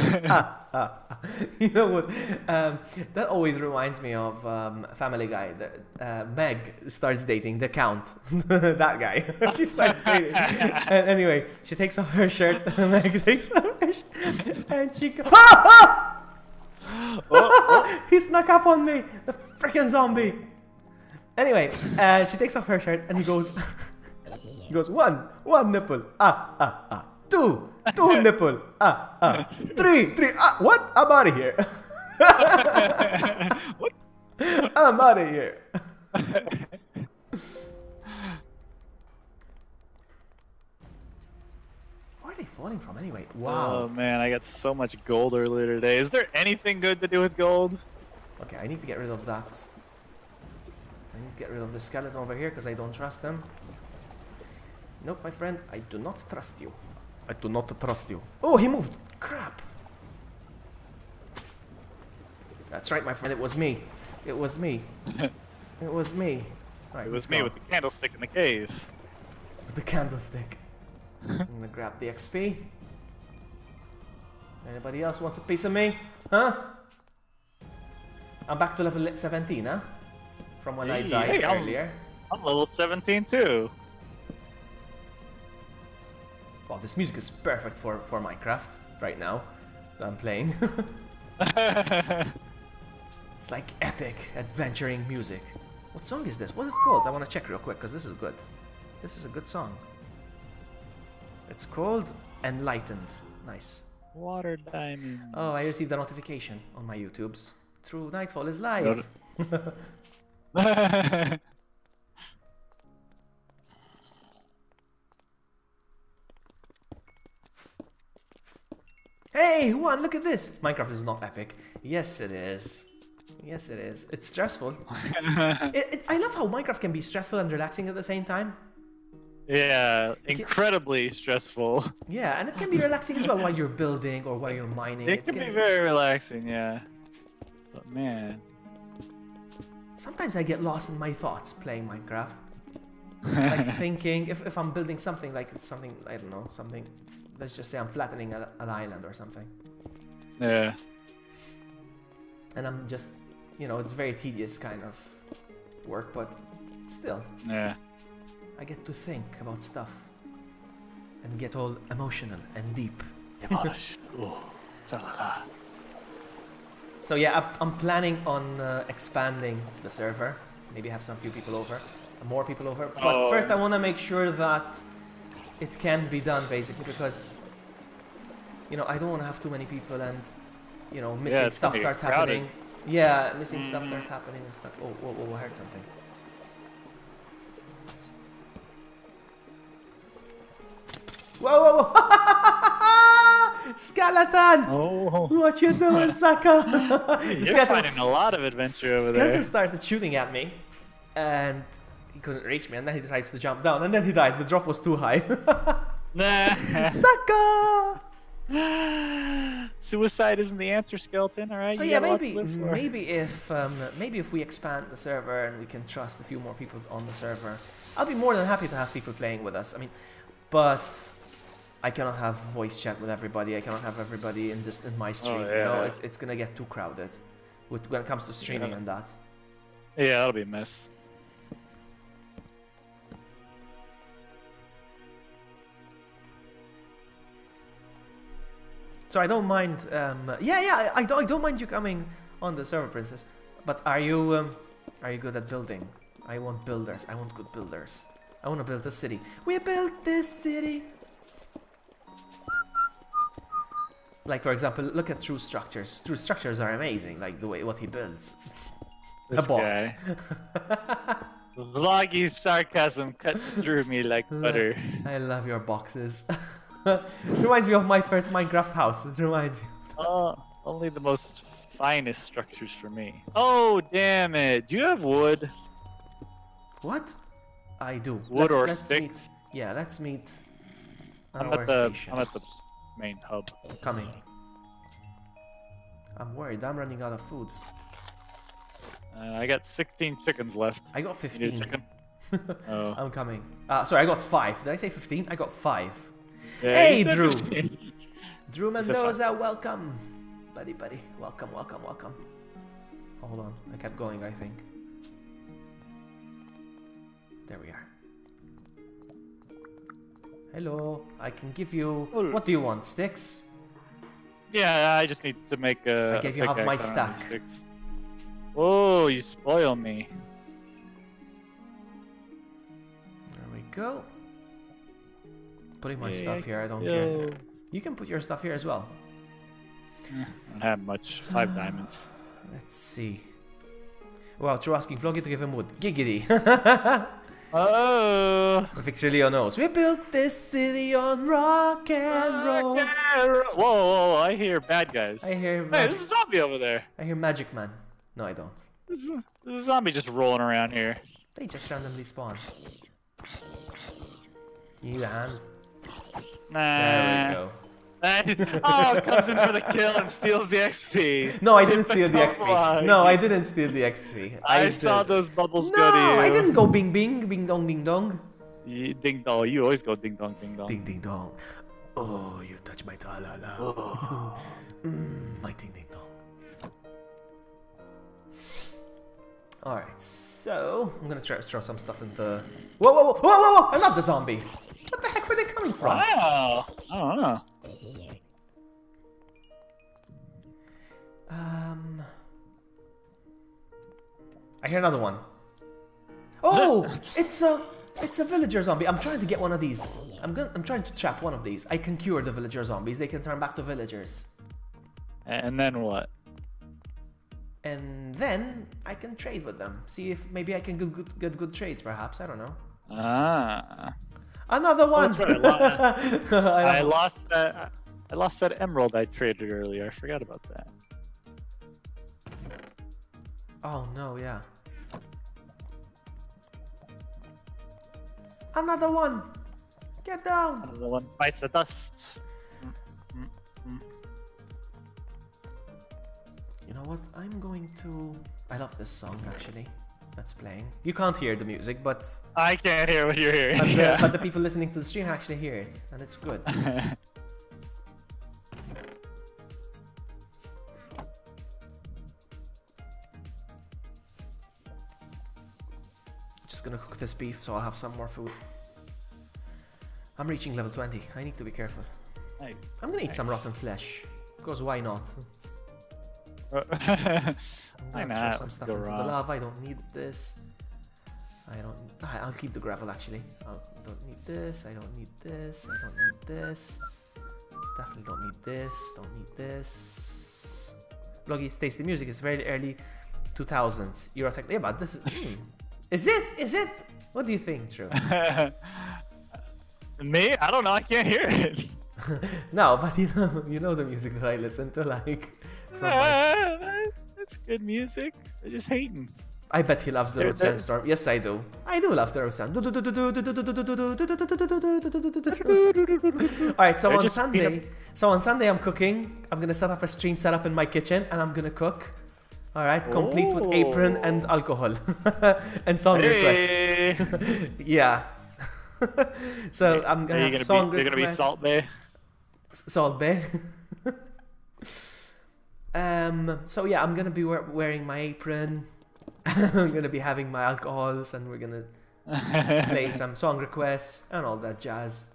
You know what? That always reminds me of Family Guy. Meg starts dating the Count. That guy. She starts dating. And anyway, she takes off her shirt. Meg takes off her shirt. And she goes, he snuck up on me. The freaking zombie. Anyway, she takes off her shirt and he goes, one nipple, two nipple, three, what? I'm out of here.
What?
I'm out of here. Where are they falling from anyway? Wow.
Oh man, I got so much gold earlier today. Is there anything good to do with gold?
Okay, I need to get rid of that. I need to get rid of the skeleton over here because I don't trust them. Nope, my friend, I do not trust you. I do not trust you. Oh, he moved. Crap. That's right, my friend. It was me. It was me. It was me. Right,
it was me with the candlestick in the cave.
With the candlestick. I'm gonna grab the XP. Anybody else wants a piece of me? Huh? I'm back to level 17, huh? From when I died earlier.
I'm level 17 too.
Wow, this music is perfect for Minecraft right now that I'm playing. It's like epic adventuring music. What song is this? What is it called? I want to check real quick because this is good. This is a good song. It's called Enlightened. Nice.
Water diamonds.
Oh, I received a notification on my YouTubes. True Nightfall is live. Hey, Juan, look at this! Minecraft is not epic. Yes, it is. Yes, it is. It's stressful. I love how Minecraft can be stressful and relaxing at the same time.
Yeah, incredibly stressful.
Yeah, and it can be relaxing as well while you're building or while you're mining.
It can be very relaxing, yeah. But man.
Sometimes I get lost in my thoughts playing Minecraft. Like thinking, if I'm building something, like it's something, I don't know, something, let's just say I'm flattening an island or something.
Yeah.
And I'm just, you know, it's very tedious kind of work, but still.
Yeah.
I get to think about stuff and get all emotional and deep. So yeah, I'm planning on expanding the server. Maybe have some few people over, more people over. But first I want to make sure that it can be done, basically, because, you know, I don't want to have too many people and, you know, missing stuff starts happening. Yeah, missing stuff starts happening and stuff. Oh, whoa, whoa, I heard something. Whoa, whoa, whoa! Skeleton!
Oh.
What you doing, sucker?
You're finding a lot of adventure over there.
Skeleton started shooting at me, and he couldn't reach me, and then he decides to jump down, and then he dies. The drop was too high. Sucker!
Suicide isn't the answer, Skeleton. All right.
So yeah, maybe if we expand the server and we can trust a few more people on the server, I'll be more than happy to have people playing with us. I mean, but I cannot have voice chat with everybody. I cannot have everybody in my stream. You know, it's gonna get too crowded when it comes to streaming and that.
Yeah, that'll be a mess.
So I don't mind. I don't mind you coming on the server, Princess. But are you good at building? I want builders. I want good builders. I want to build a city. We built this city. Like, for example, look at TRU structures. TRU structures are amazing. Like the way what he builds.
This
a box.
Guy. Vloggy sarcasm cuts through me like butter.
I love your boxes. Reminds me of my first Minecraft house. It reminds me of that.
Oh, only the most finest structures for me. Oh, damn it. Do you have wood?
What? I do.
Wood or
let's
sticks?
Meet. Yeah, let's meet
I'm
our
at the
station.
I'm at the main hub.
Coming. I'm worried. I'm running out of food.
I got 16 chickens left.
I got 15.
You need a chicken? Oh.
I'm coming. Sorry, I got 5. Did I say 15? I got 5.
Yeah,
hey, Drew! Drew Mendoza, welcome! Buddy. Welcome. Hold on. I kept going, I think. There we are. Hello. I can give you... What do you want? Sticks?
Yeah, I just need to make a...
I gave you half my stack.
Oh, you spoil me.
There we go. Putting my stuff here, I don't care. You can put your stuff here as well.
I don't have much. 5 diamonds.
Let's see. Wow, True asking Vloggy to give him wood. Giggity.
Oh.
Victrilio knows. We built this city on rock and roll.
Whoa, I hear bad guys.
I hear
Hey, there's a zombie over there.
I hear Magic Man. No, I don't.
There's a zombie just rolling around here.
They just randomly spawn. You need a hand?
Nah.
There we go.
Oh, comes in for the kill and steals the XP.
No, I didn't steal the XP. No, I didn't steal the XP.
I saw those bubbles go to you.
No, I didn't go bing bing, bing dong ding dong.
Ding dong, you always go ding dong ding dong.
Ding ding dong. Oh, you touch my ta-la-la.
Oh.
My ding ding dong. Alright, so I'm gonna try to throw some stuff in the... Whoa! I'm not the zombie! What the heck were they coming from?
Wow! I don't know.
I hear another one. Oh! it's a villager zombie. I'm trying to get one of these. I'm trying to trap one of these. I can cure the villager zombies. They can turn back to villagers.
And then what?
And then I can trade with them. See if maybe I can get good trades, perhaps. I don't know.
Ah.
Another one.
I lost that emerald I traded earlier. I forgot about that.
Oh no, yeah. Another one! Get down!
Another one bites the dust.
You know what? I'm going to... I love this song, actually. That's playing. You can't hear the music, but...
I can't hear what you're hearing.
But the people listening to the stream actually hear it, and it's good. Just gonna cook this beef so I'll have some more food. I'm reaching level 20. I need to be careful.
Nice.
I'm gonna eat some rotten flesh. Because why not? I'm gonna throw some stuff into the lava. I don't need this. I'll keep the gravel actually. I don't need this. I don't need this. I don't need this. Definitely don't need this. Don't need this. Loggy's tasty music is very early 2000s. Eurotech. Yeah, but this is. Is it? Is it? What do you think, True?
Me? I don't know. I can't hear it.
No, but you know the music that I listen to, like.
That's good music. They're just hating.
I bet he loves the Road Sandstorm. Yes, I do. I do love the Road Sandstorm. Alright, so on Sunday I'm cooking. I'm gonna set up a stream setup in my kitchen and I'm gonna cook. Alright, complete with apron and alcohol. And song request. Yeah. So I'm gonna have song request.
You're gonna be Salt Bay?
Salt Bay. So yeah, I'm gonna be wearing my apron. I'm gonna be having my alcohols, and we're gonna play some song requests and all that jazz.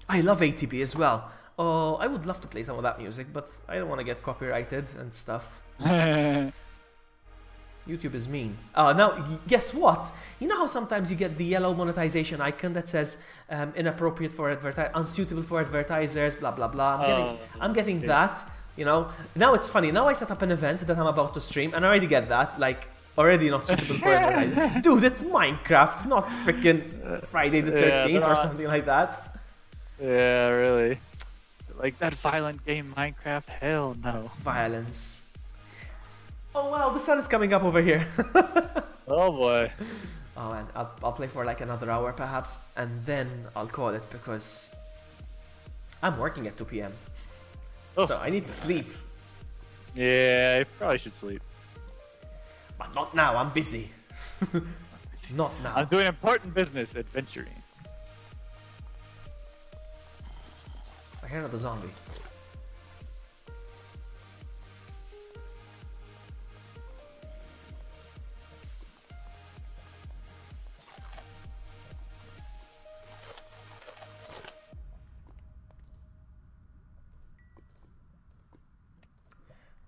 I love ATB as well. Oh, I would love to play some of that music, but I don't want to get copyrighted and stuff. YouTube is mean. Now, guess what? You know how sometimes you get the yellow monetization icon that says inappropriate for unsuitable for advertisers, blah blah blah. I'm getting that. You know. Now it's funny. Now I set up an event that I'm about to stream, and I already get that. Like, already not suitable for advertisers. Dude, it's Minecraft, not freaking Friday the 13th or something like that.
Yeah, really. Like that violent game, Minecraft. Hell no.
Violence. Oh wow, the sun is coming up over here.
Oh boy.
Oh man, I'll play for like another hour perhaps, and then I'll call it because I'm working at 2 p.m. Oh. So I need to sleep.
Yeah, you probably should sleep.
But not now, I'm busy. Not now.
I'm doing important business, adventuring.
I hear another zombie.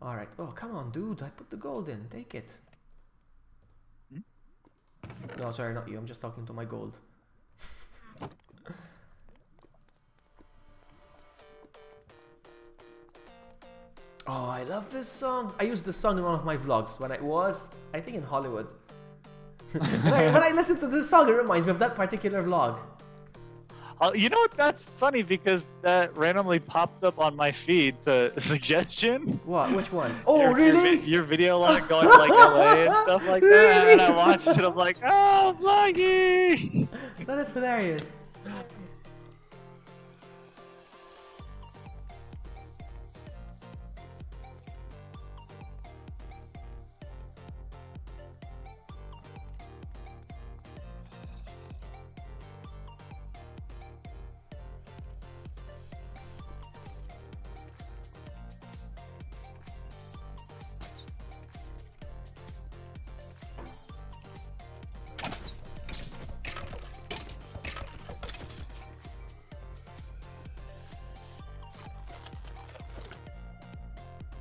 Alright. Oh, come on, dude. I put the gold in. Take it.
Hmm?
No, sorry, not you. I'm just talking to my gold. Oh, I love this song. I used this song in one of my vlogs when I was, I think, in Hollywood. when I listen to this song, it reminds me of that particular vlog.
You know what? That's funny because that randomly popped up on my feed to suggestion.
What? Which one? Oh, really?
Your video on it going to like LA and stuff like that. And I watched it. I'm like, oh, vloggy.
That is hilarious.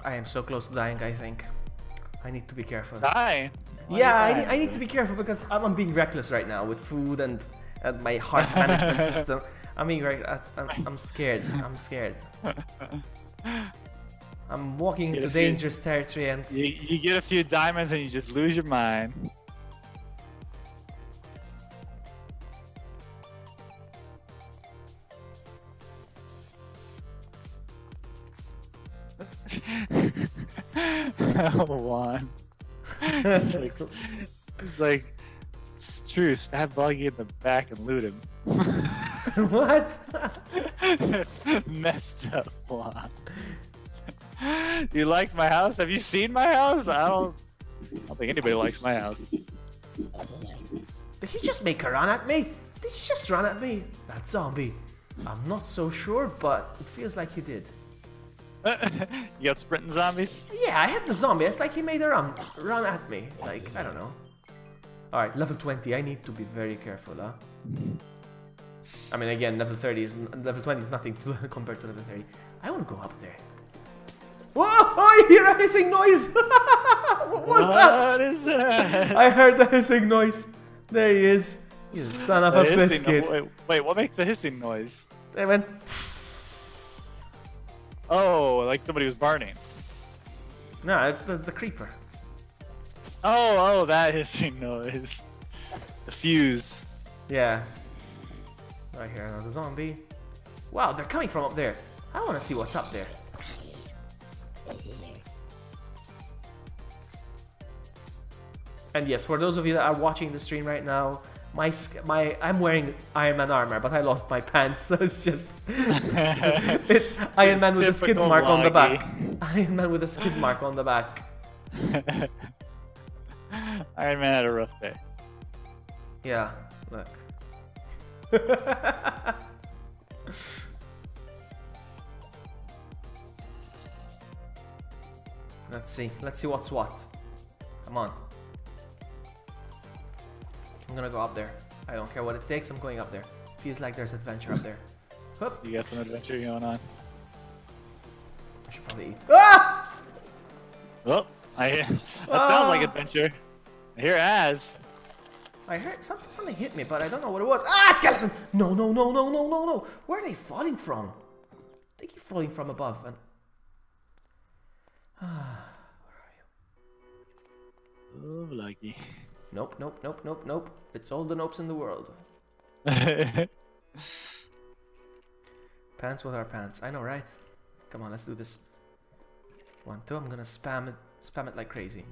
I am so close to dying, I think. I need to be careful.
Die?
Yeah, I need to be careful because I'm being reckless right now with food and my heart management system. I'm scared. I'm scared. I'm walking into dangerous territory and...
You get a few diamonds and you just lose your mind. One. It's like, it's true. Stab Buggy in the back and loot him.
What?
Messed up one. Do you like my house? Have you seen my house? I don't think anybody likes my house.
Did he just make a run at me? Did he just run at me? That zombie. I'm not so sure, but it feels like he did.
You got sprinting zombies?
Yeah, I hit the zombie. It's like he made a run at me. Like, I don't know. Alright, level 20. I need to be very careful, huh? I mean, again, level 20 is nothing to compared to level 30. I want to go up there. Whoa! I hear a hissing noise! What was that?
What is that?
I heard the hissing noise. There he is. You son of a biscuit.
Wait, what makes a hissing noise?
They went.
Oh, like somebody was burning.
No, that's the creeper.
Oh, that hissing noise. The fuse.
Yeah. I hear another zombie. Wow, they're coming from up there. I want to see what's up there. And yes, for those of you that are watching the stream right now, I'm wearing Iron Man armor, but I lost my pants, so it's just it's Iron Man with a skid mark on the back. Iron Man with a skid mark on the back.
Iron Man had a rough day.
Yeah, look. Let's see what's what. Come on. I'm gonna go up there. I don't care what it takes, I'm going up there. Feels like there's adventure up there. Whoop.
You got some adventure going on.
I should probably eat. Ah!
Oh, that sounds like adventure. I hear Az.
I heard something hit me, but I don't know what it was. Ah, skeleton! No, no, no, no, no, no, no. Where are they falling from? They keep falling from above. And where are you?
Oh, lucky.
Nope, nope, nope, nope, nope. It's all the nopes in the world. Pants with our pants. I know, right? Come on, let's do this. 1, 2. I'm gonna spam it like crazy.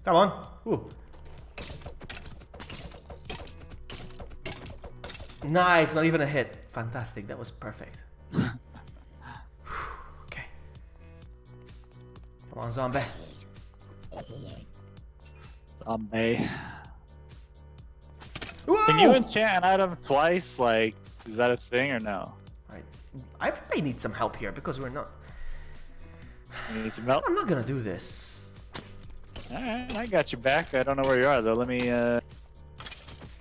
Come on. Ooh. Nice, not even a hit. Fantastic, that was perfect. Okay. Come on, zombie.
Zombie.
Whoa!
Can you enchant an item twice? Like, is that a thing or no?
Right. I may need some help here because we're not.
You need some help?
I'm not gonna do this.
Alright, I got your back. I don't know where you are though. Let me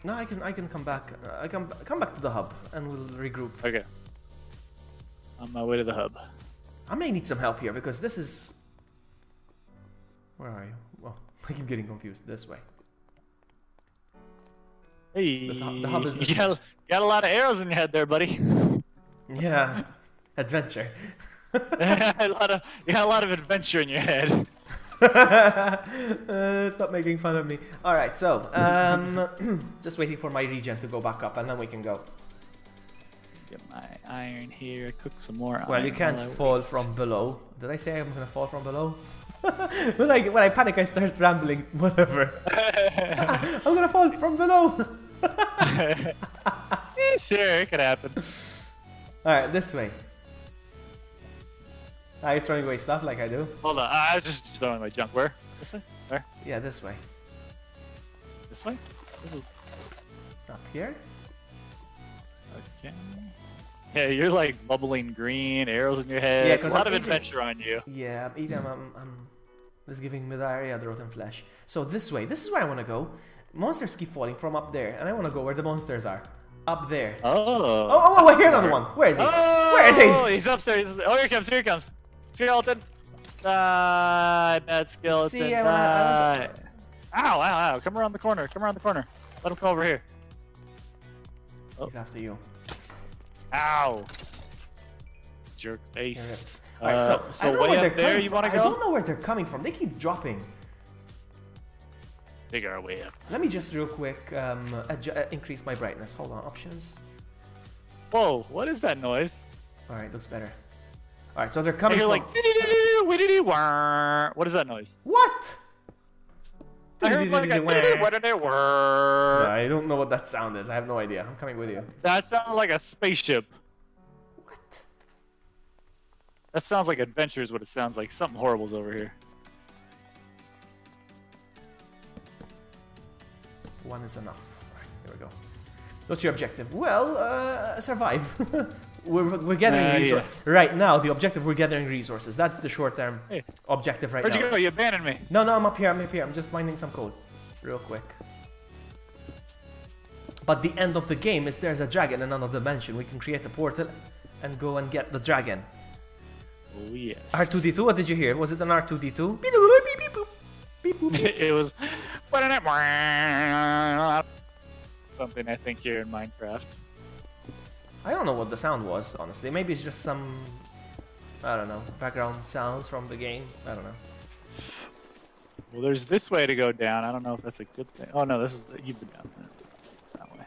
No, I can come back. I come back to the hub and we'll regroup.
Okay. On my way to the hub.
I may need some help here because this is. Where are you? Well, I keep getting confused. This way.
Hey.
The hub is this
you got a lot of arrows in your head there, buddy.
Yeah. Adventure.
You got a lot of adventure in your head.
Stop making fun of me. Alright, so just waiting for my regen to go back up and then we can go.
Get my iron here, cook some more iron.
Well, you can't fall from below. Did I say I'm gonna fall from below? when I panic, I start rambling. Whatever. I'm gonna fall from below.
Yeah, sure, it could happen.
Alright, this way. Are you throwing away stuff like I do?
Hold on, I was just throwing my junk. Where? This way? Where?
Yeah, this way.
This way? This is...
Up here?
Okay. Yeah, you're like bubbling green, arrows in your head.
Yeah, because
a lot of adventure on you.
Yeah, this is giving me diarrhea, the rotten flesh. So this way, this is where I want to go. Monsters keep falling from up there, and I want to go where the monsters are. Up there.
Oh,
I hear another one. Where is he?
Oh,
where is he?
He's upstairs. Oh, here he comes, here he comes. Skeleton. Die, bad skeleton.
See,
die. Ow, ow, ow. Come around the corner. Come around the corner. Let him come over here.
Oh. He's after you.
Ow. Jerk face.
Alright, so I don't know
way
where
up there you want to go?
I don't know where they're coming from. They keep dropping.
Figure our way up.
Let me just real quick increase my brightness. Hold on, options.
Whoa, what is that noise?
Alright, looks better. Alright, so they're coming
from...
like...
What is that noise?
What?
I heard like a...
I don't know what that sound is. I have no idea. I'm coming with you.
That sounded like a spaceship.
What?
That sounds like adventure is what it sounds like. Something horrible's over here.
One is enough. Right, there we go. What's your objective? Well, survive. we're gathering resources. Yeah. Right now, the objective, we're gathering resources. That's the short-term objective right now.
Where'd you go? You abandoned me.
No, I'm up here. I'm just minding some code. Real quick. But the end of the game is there's a dragon in another dimension. We can create a portal and go and get the dragon.
Oh, yes.
R2-D2, what did you hear? Was it an R2-D2?
It was... Something I think here in Minecraft.
I don't know what the sound was, honestly. Maybe it's just some, I don't know, background sounds from the game. I don't know.
Well, there's this way to go down. I don't know if that's a good thing. Oh no, this is the, you've been down that way.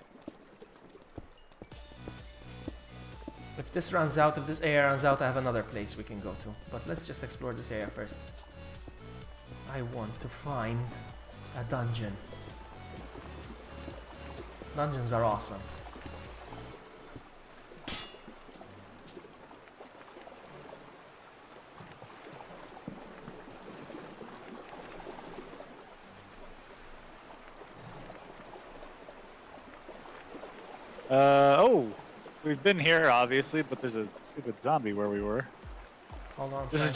If this runs out, if this area runs out, I have another place we can go to. But let's just explore this area first. I want to find a dungeon. Dungeons are awesome.
Oh, we've been here obviously, but there's a stupid zombie where we were.
Hold on.
This is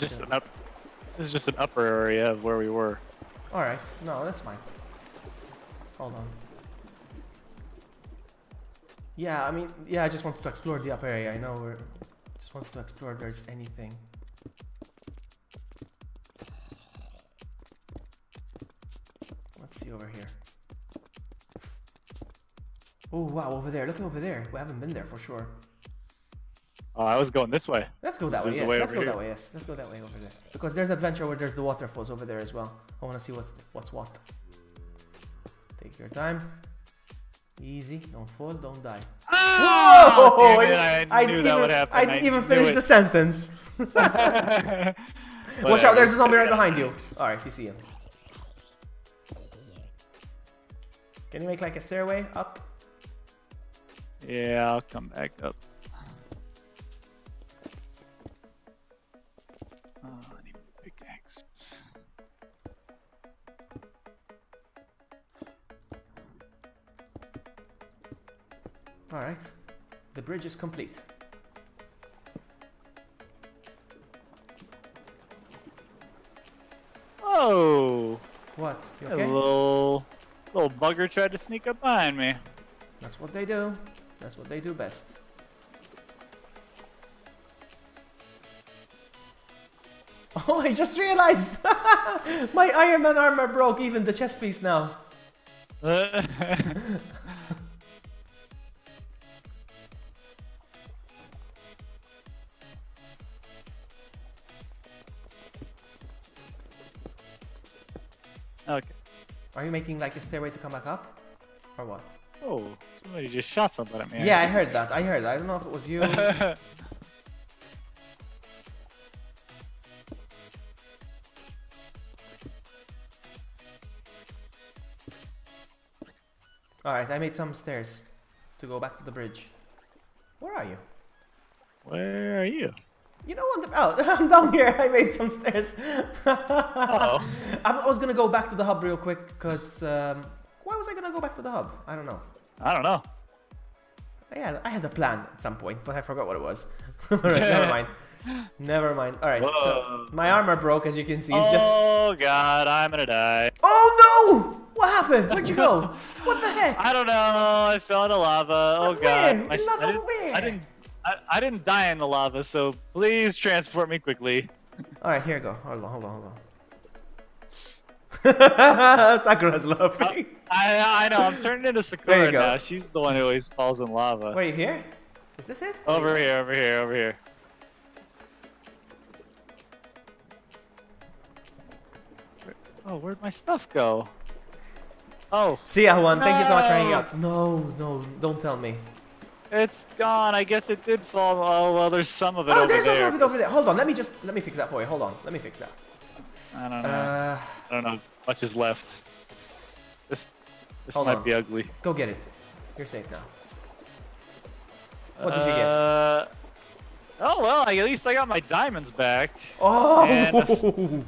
just an upper area of where we were.
All right, no, that's fine. Hold on. Yeah, I mean, yeah, I just wanted to explore the upper area. I know we're just wanted to explore if there's anything. Let's see over here. Oh wow, over there! Look over there. We haven't been there for sure.
Oh, I was going this way.
Let's go that way. Yes, let's go that way. Yes, let's go that way over there. Because there's adventure where there's the waterfalls over there as well. I want to see what's what. Take your time. Easy. Don't fall. Don't die.
Ah! Whoa! I knew that would happen.
I didn't even finish the sentence. Watch out! There's a zombie right behind you. All right, you see him. Can you make like a stairway up?
Yeah, I'll come back up. Oh, I need a pickaxe.
All right, the bridge is complete.
Oh!
What? You okay?
A little bugger tried to sneak up behind me.
That's what they do. That's what they do best. Oh, I just realized! My Iron Man armor broke, even the chest piece now.
Okay.
Are you making like a stairway to come back up? Or what?
Oh, somebody just shot something at me.
Yeah, I heard that. I don't know if it was you. Alright, I made some stairs to go back to the bridge. Where are you?
Where are you?
You know what? Oh, I'm down here. I made some stairs.
Uh-oh.
I was gonna go back to the hub real quick because why was I gonna go back to the hub? I don't know.
I don't know.
Yeah, I had a plan at some point, but I forgot what it was. Alright, never mind. Never mind. Alright, so my armor broke, as you can see. It's just...
Oh god, I'm gonna die.
Oh no! What happened? Where'd you go? What the heck?
I don't know. I fell into lava. Oh god.
Where?
I didn't die in the lava, so please transport me quickly.
Alright, here you go. Hold on. Sakura's laughing.
I know, I'm turning into Sakura now. She's the one who always falls in lava.
Wait, here? Is this it?
Over here. Oh, where'd my stuff go? Oh.
See ya, Juan. Thank you so much for hanging out. No, don't tell me.
It's gone. I guess it did fall. Oh well, there's some of it over there.
Oh, there's some of it over there. Hold on, let me fix that for you. Hold on, let me fix that.
I don't know. I don't know. Much is left. This might be ugly.
Go get it. You're safe now. What did you get?
Oh well, at least I got my diamonds back.
Oh!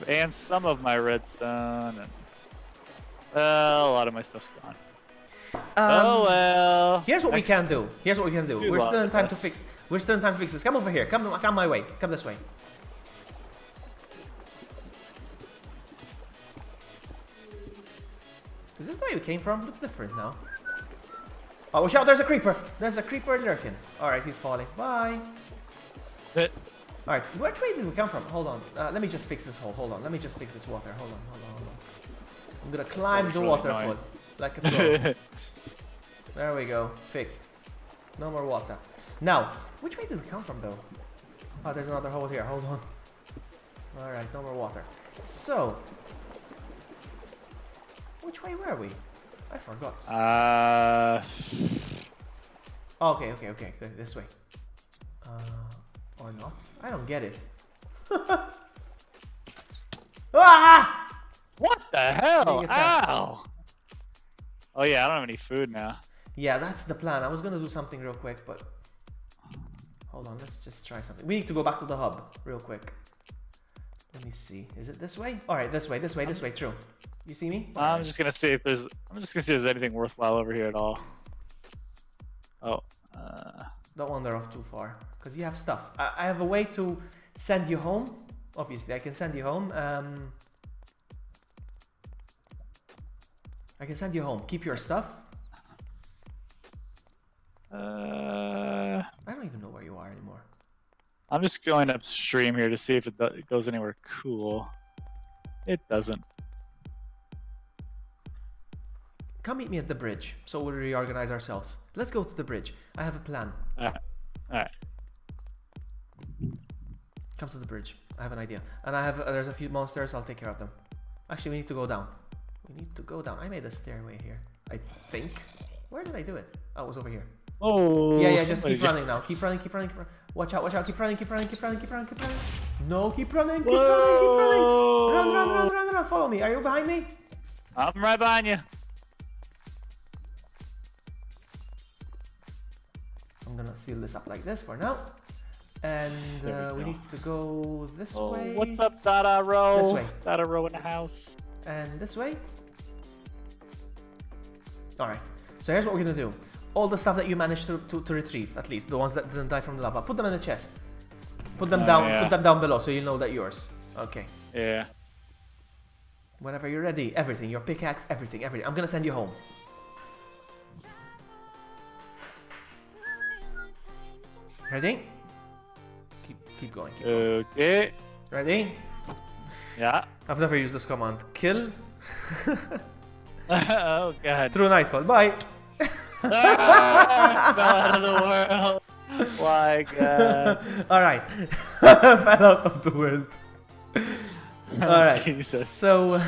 And some of my redstone. And, a lot of my stuff's gone. Oh well.
Here's what we can do. Here's what we can do. We're still in time to fix. We're still in time to fix this. Come over here. Come my way. Come this way. Is this the way we came from? Looks different now. Oh, watch out! There's a creeper. There's a creeper lurking. All right, he's falling. Bye.
All
right, which way did we come from? Hold on. Let me just fix this hole. Hold on. Let me just fix this water. Hold on. I'm gonna climb the waterfall like a pro. There we go. Fixed. No more water. Now, which way did we come from though? Oh, there's another hole here. Hold on. All right, no more water. So, which way were we? I forgot. Okay. This way. Or not? I don't get it. Ah!
What the hell? Ow! Oh yeah, I don't have any food now.
Yeah, that's the plan. I was gonna do something real quick, but hold on. Let's just try something. We need to go back to the hub real quick. Let me see. Is it this way? All right, this way. True. You see me?
I'm just gonna see if there's. I'm just gonna see if there's anything worthwhile over here at all. Oh.
Don't wander off too far, because you have stuff. I have a way to send you home. Obviously, I can send you home. I can send you home. Keep your stuff. I don't even know where you are anymore.
I'm just going upstream here to see if it goes anywhere cool. It doesn't.
Come meet me at the bridge, so we'll reorganize ourselves. Let's go to the bridge. I have a plan.
Alright.
Come to the bridge. I have an idea. And there's a few monsters, I'll take care of them. Actually, we need to go down. I made a stairway here, I think. Where did I do it? Oh, it was over here.
Oh.
Yeah, just keep running now. Keep running. Watch out. Keep running. No, keep running. Run. Follow me. Are you behind me?
I'm right behind you.
I'm gonna seal this up like this for now. And we need to go this way.
What's up, Dada Row?
This way.
Dada Row in the house.
And this way. Alright. So here's what we're gonna do. All the stuff that you managed to retrieve, at least the ones that didn't die from the lava, put them in the chest. Put them down. Yeah. Put them down below so you know that yours. Okay.
Yeah.
Whenever you're ready, everything, your pickaxe, everything. I'm gonna send you home. Ready? Keep going.
Okay.
Ready?
Yeah.
I've never used this command. Kill.
Oh god.
Through nightfall. Bye.
Fell out of the world. My god.
Alright. Fell out of the world. Alright.
Jesus.
So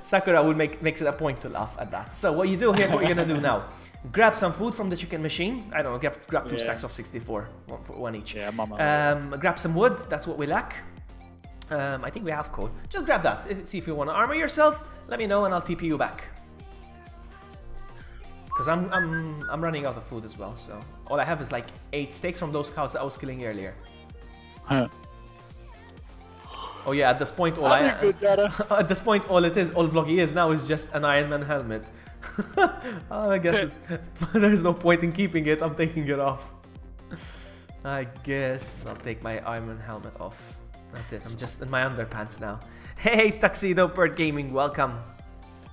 Sakura will makes it a point to laugh at that. So what you do, here's what you're gonna do now. Grab some food from the chicken machine. I don't know, grab 2 stacks of 64, one each.
Yeah, mama.
Grab some wood, that's what we lack. I think we have coal. Just grab that. See if you want to armor yourself. Let me know and I'll TP you back. Because I'm running out of food as well. So all I have is like 8 steaks from those cows that I was killing earlier.
Huh.
Oh yeah, at this point all all Vloggy is now is just an Iron Man helmet. I guess there's no point in keeping it. I'm taking it off. I guess I'll take my Iron Man helmet off. That's it. I'm just in my underpants now. Hey, Tuxedo Bird Gaming, welcome.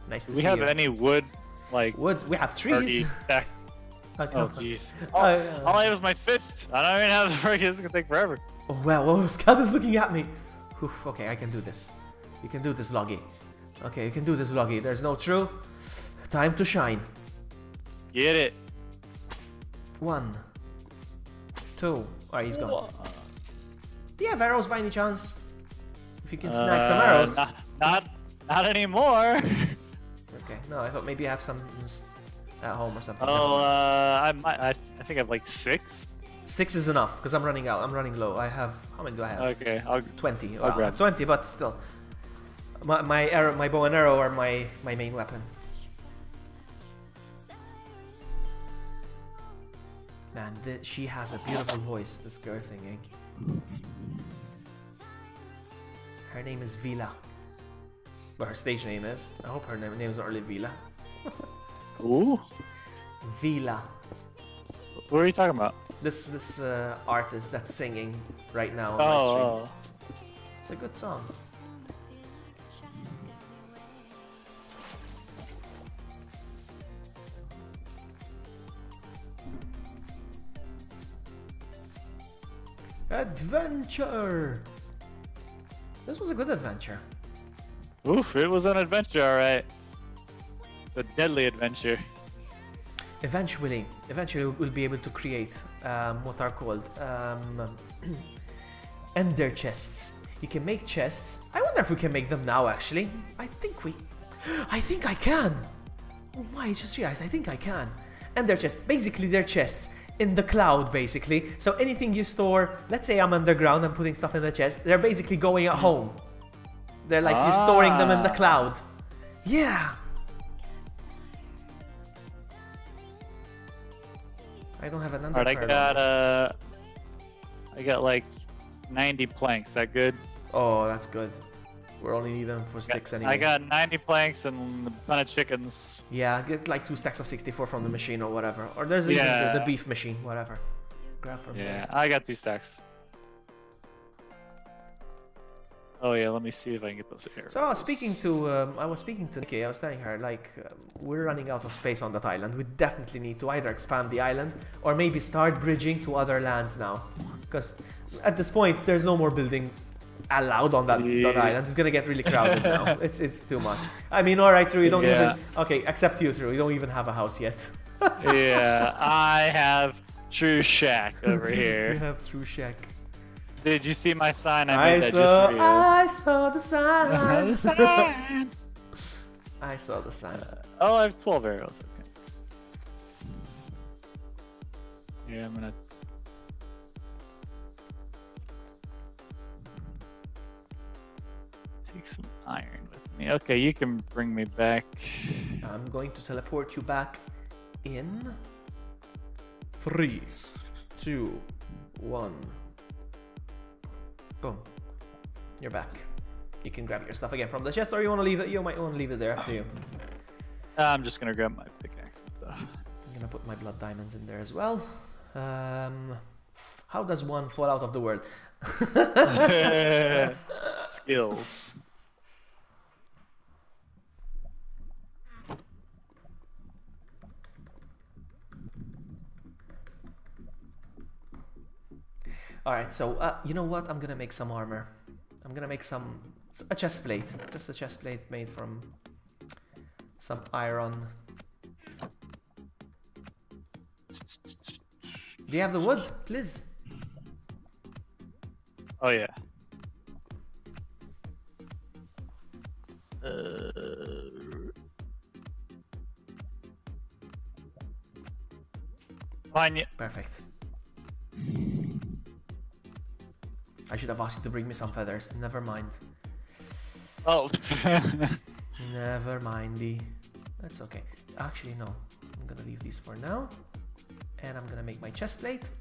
Nice to see you.
Do we have any wood? Like
wood? We have trees.
Oh jeez. All I have is my fist. I don't even have the frick. This is gonna take forever.
Oh wow! Oh, Scout is looking at me. Oof, okay, I can do this. You can do this, Loggy. Okay, you can do this, Loggy. There's no TRU. Time to shine.
Get it.
1, 2. Alright, he's gone. Do you have arrows by any chance? If you can snag some arrows.
Not anymore.
Okay, no, I thought maybe you have some at home or something.
Oh, I think I have like 6.
6 is enough because I'm running out. I'm running low. I have, how many do I have?
Okay,
20.
I'll
Well, I
grab
have 20, but still, my bow and arrow are my main weapon. Man, she has a beautiful voice. This girl singing. Her name is Vila. Well, her stage name is. I hope her name is not really Vila.
Ooh.
Vila.
What are you talking about?
This artist that's singing right now on my stream. It's a good song. Adventure! This was a good adventure.
Oof, it was an adventure, alright. It's a deadly adventure.
Eventually we'll be able to create what are called ender chests. You can make chests. I wonder if we can make them now, actually. I think I can. Oh my, I just realized, I think I can. Ender chests, basically they're chests in the cloud, basically. So anything you store, let's say I'm underground, I'm putting stuff in the chest, they're basically going at home. They're like, you're storing them in the cloud. Yeah. I don't have an under.
Alright, I got like 90 planks. That good?
Oh, that's good. We're only need them for sticks anyway.
I got 90 planks and a ton of chickens.
Yeah, get like 2 stacks of 64 from the machine or whatever. Or there's even the beef machine, whatever. Grab from there.
Yeah, I got 2 stacks. Oh yeah, let me see if I can get those arrows.
So I was speaking to Nikki. I was telling her like we're running out of space on that island. We definitely need to either expand the island or maybe start bridging to other lands now, because at this point there's no more building allowed on that island. It's gonna get really crowded now. It's too much. I mean, all right, True. You don't even except you, True. You don't even have a house yet.
Yeah, I have True Shack over here.
You have True Shack.
Did you see my sign? I saw
the sign. I saw the sign.
Oh, I have 12 arrows. Okay. Yeah, I'm gonna. Take some iron with me. Okay, you can bring me back.
I'm going to teleport you back in 3, 2, 1. Boom. You're back. You can grab your stuff again from the chest, or you want to leave it. You might want to leave it there. Up to you.
I'm just gonna grab my pickaxe and stuff.
I'm gonna put my blood diamonds in there as well. How does one fall out of the world?
Skills.
Alright, so you know what? I'm gonna make some armor. I'm gonna make a chest plate. Just a chest plate made from some iron. Do you have the wood, please?
Oh yeah. Fine. Yeah.
Perfect. I should have asked you to bring me some feathers. Never mind.
Oh.
Never mindy. That's okay. Actually, no. I'm gonna leave these for now. And I'm gonna make my chest plate.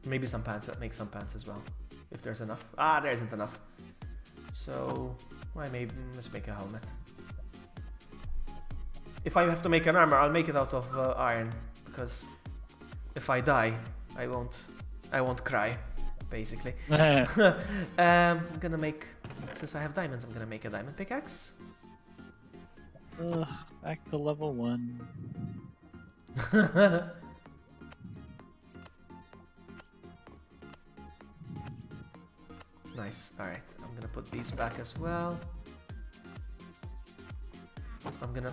Maybe some pants. That makes some pants as well. If there's enough. Ah, there isn't enough. So, why maybe let's make a helmet. If I have to make an armor, I'll make it out of iron. Because if I die, I won't cry, basically. I'm gonna make, since I have diamonds, I'm gonna make a diamond pickaxe.
Back to level 1.
Nice. Alright, I'm gonna put these back as well. I'm gonna...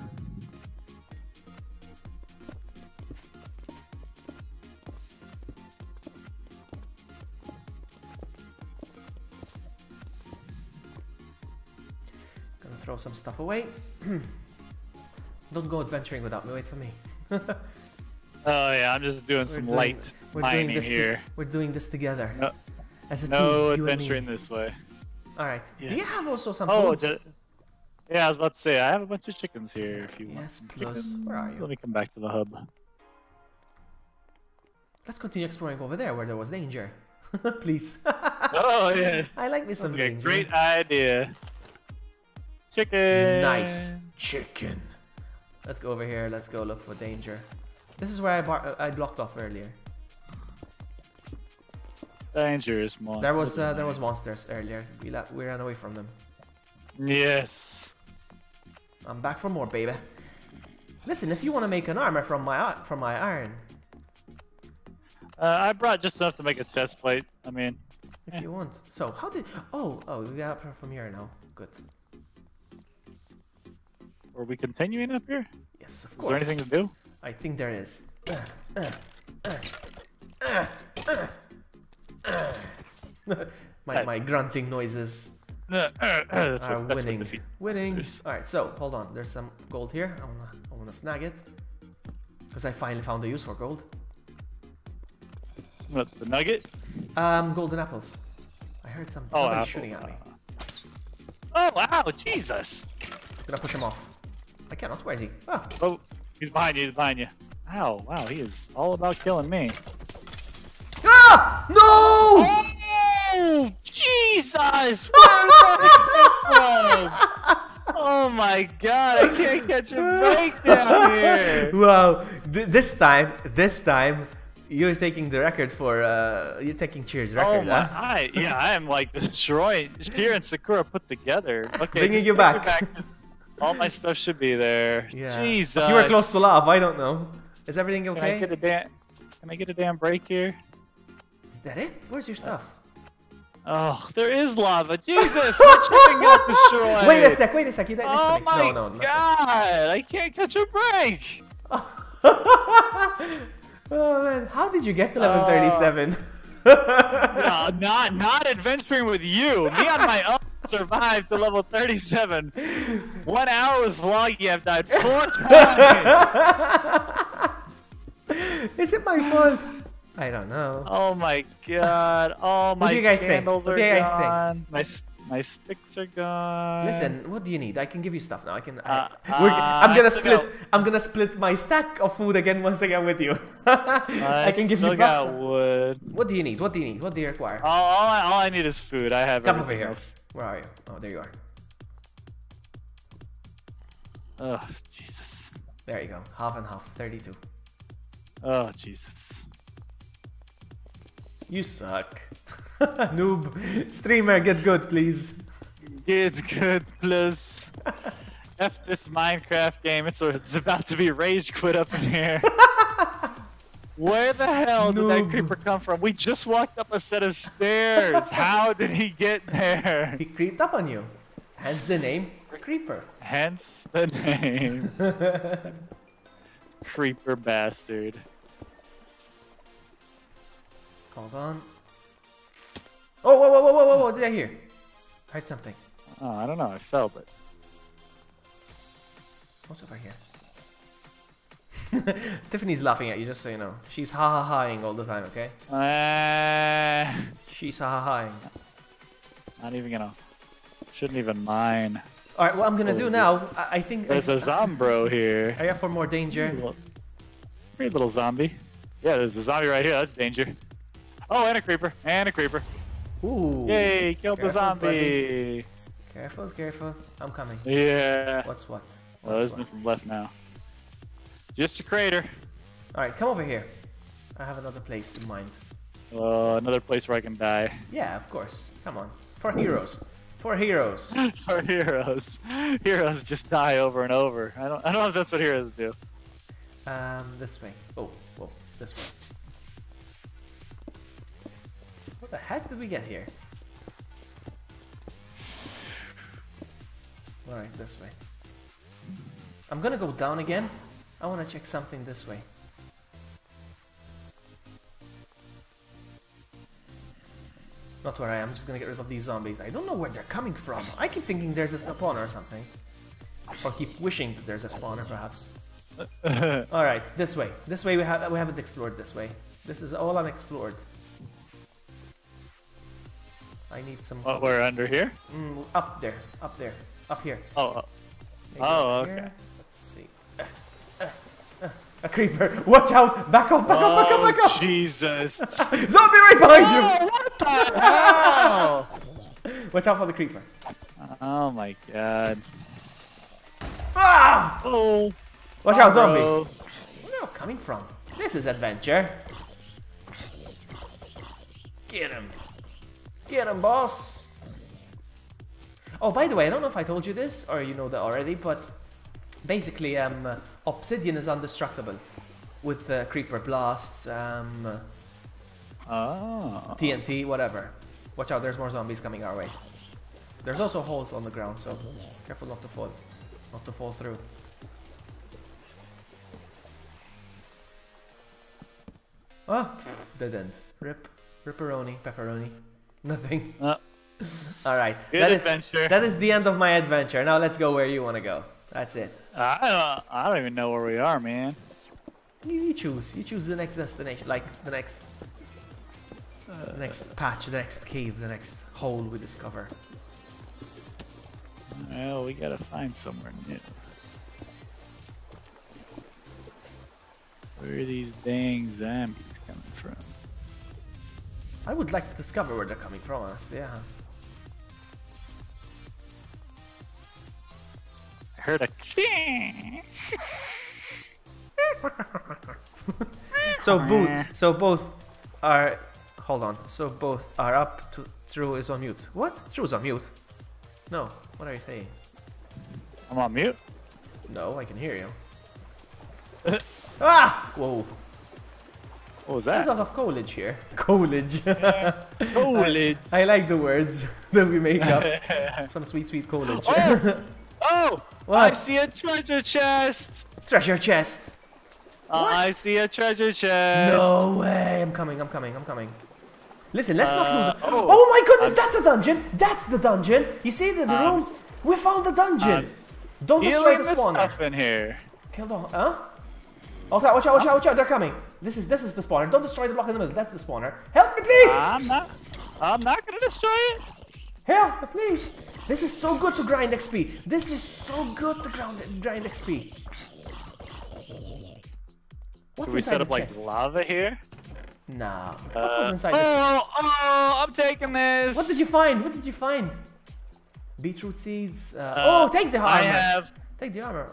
throw some stuff away. Don't go adventuring without me. Wait for me.
Oh yeah, I'm just doing some light mining here.
We're doing this together.
No,
as a
no
team,
adventuring this way.
All right.
Yeah.
Do you have also some
Oh,
foods?
yeah, I was about to say I have a bunch of chickens here. If you want.
Yes,
some
plus.
chickens.
Where are you?
Let me come back to the hub.
Let's continue exploring over there where there was danger. Please.
Oh yeah.
I like me some danger.
Great idea. Chicken.
Nice chicken. Let's go over here. Let's go look for danger. This is where I blocked off earlier.
Dangerous monster.
There was monsters earlier. We ran away from them.
Yes.
I'm back for more, baby. Listen, if you want to make an armor from my iron.
I brought just enough to make a chest plate. I mean,
if you want. So how did? Oh, we got up from here now. Good.
Are we continuing up here?
Yes, of course.
Is there anything to do?
I think there is. my grunting noises are winning. Alright, so hold on. There's some gold here. I wanna snag it. Because I finally found a use for gold.
What, the nugget?
Golden apples. I heard somebody shooting at me.
Oh wow, Jesus!
Gonna push him off. I cannot. Where is he? Ah.
Oh, he's behind you, he's behind you. Ow, wow, he is all about killing me.
Ah! No!
Oh, Jesus! Where did that come from? Oh my god, I can't catch a break down here!
Wow, this time, you're taking the record for, you're taking Cheers' record,
oh my, huh? I am like destroying Cheer and Sakura put together. Okay,
bringing you back.
All my stuff should be there.
Yeah.
Jesus.
But you were close to lava, I don't know. Is everything okay?
Can I get a damn break here?
Is that it? Where's your stuff?
Oh, there is lava. Jesus, my chicken got destroyed.
Wait a sec, you died next to me.
Oh
no,
my god, I can't catch a break.
Oh man, how did you get to level 37?
No, not adventuring with you. Me on my own survived to level 37. 1 hour with vlogging, I've died 4 times.
Is it my fault? I don't know.
Oh my god. Oh my candles are gone. My sticks are gone.
Listen, what do you need? I can give you stuff now. I'm gonna split my stack of food once again with you. I can give you
got wood.
What do you need? What do you require?
All I need is food. I have.
Come over here.
Else.
Where are you? Oh, there you are.
Oh Jesus.
There you go. Half and half. 32.
Oh Jesus.
You suck. Noob. Streamer, get good, please.
Get good, please. F this Minecraft game. It's about to be rage quit up in here. Where the hell did that creeper come from? We just walked up a set of stairs. How did he get there?
He creeped up on you. Hence the name Creeper.
Hence the name. Creeper bastard.
Hold on. Oh, whoa, what did I hear? I heard something.
Oh, I don't know. I felt it.
What's over here? Tiffany's laughing at you, just so you know. She's ha-ha-haing all the time, okay? She's ha-ha-haing.
Not even gonna... Shouldn't even mine.
Alright, what I'm gonna do now, I think...
There's a zombro here.
Are you for more danger?
Pretty little zombie. Yeah, there's a zombie right here. That's danger. Oh, and a creeper. And a creeper.
Ooh.
Yay, killed the zombie.
Buddy. Careful. I'm coming.
Yeah.
What's what?
Well, there's nothing left now. Just a crater.
Alright, come over here. I have another place in mind.
Another place where I can die.
Yeah, of course. Come on. For heroes. For heroes.
For heroes. Heroes just die over and over. I don't know if that's what heroes do.
This way. Oh, whoa, this way. What the heck did we get here? Alright, this way. I'm gonna go down again. I wanna check something this way. Not where I am, I'm just gonna get rid of these zombies. I don't know where they're coming from. I keep thinking there's a spawn or something. Or keep wishing that there's a spawner, perhaps. Alright, this way. This way we haven't explored this way. This is all unexplored. I need some...
What, we're under here?
Up there. Up there. Up here.
Oh, okay.
Here. Let's see. A creeper. Watch out! Back off, back off, back off, back off!
Jesus.
Zombie right behind you!
What the hell?
Watch out for the creeper.
Oh my god.
Ah!
Oh.
Watch out, zombie. Where are you coming from? This is adventure. Get him. Get him, boss. Oh, by the way, I don't know if I told you this, or you know that already, but basically, obsidian is indestructible with creeper blasts, TNT, whatever. Watch out, there's more zombies coming our way. There's also holes on the ground, so careful not to fall through. Ah, dead end. Rip, pepperoni. Nothing. Alright, that is the end of my adventure. Now let's go where you want to go. That's it.
I don't even know where we are, man.
You choose the next destination, like the next patch, the next cave, the next hole we discover.
Well, we gotta find somewhere new. Where are these dang zombies coming from?
I would like to discover where they're coming from, honestly, yeah.
I heard a king.
So both are... Hold on. So both are up to... TRU is on mute. What? TRU's on mute? No. What are you saying?
I'm on mute?
No, I can hear you. Ah! Whoa.
What was that?
There's a lot of college here. College.
College.
I like the words that we make up. Some sweet college.
Oh! Oh!
What?
I see a treasure chest!
Treasure chest! What?
I see a treasure chest!
No way! I'm coming. Listen, let's not lose it. Oh my goodness, that's a dungeon! That's the dungeon! You see the room? We found the dungeon! Don't destroy the spawner.
Stuff in here.
Killed on, huh? Watch out, they're coming. This is the spawner. Don't destroy the block in the middle, that's the spawner. Help me, please!
I'm not gonna destroy it.
Help, please! This is so good to grind XP. This is so good to grind XP. What's
Should we
inside
set
the
up like
chest?
lava here?
Nah. What was inside the chest?
Oh, I'm taking this.
What did you find? Beetroot seeds. Take the armor. Take the armor.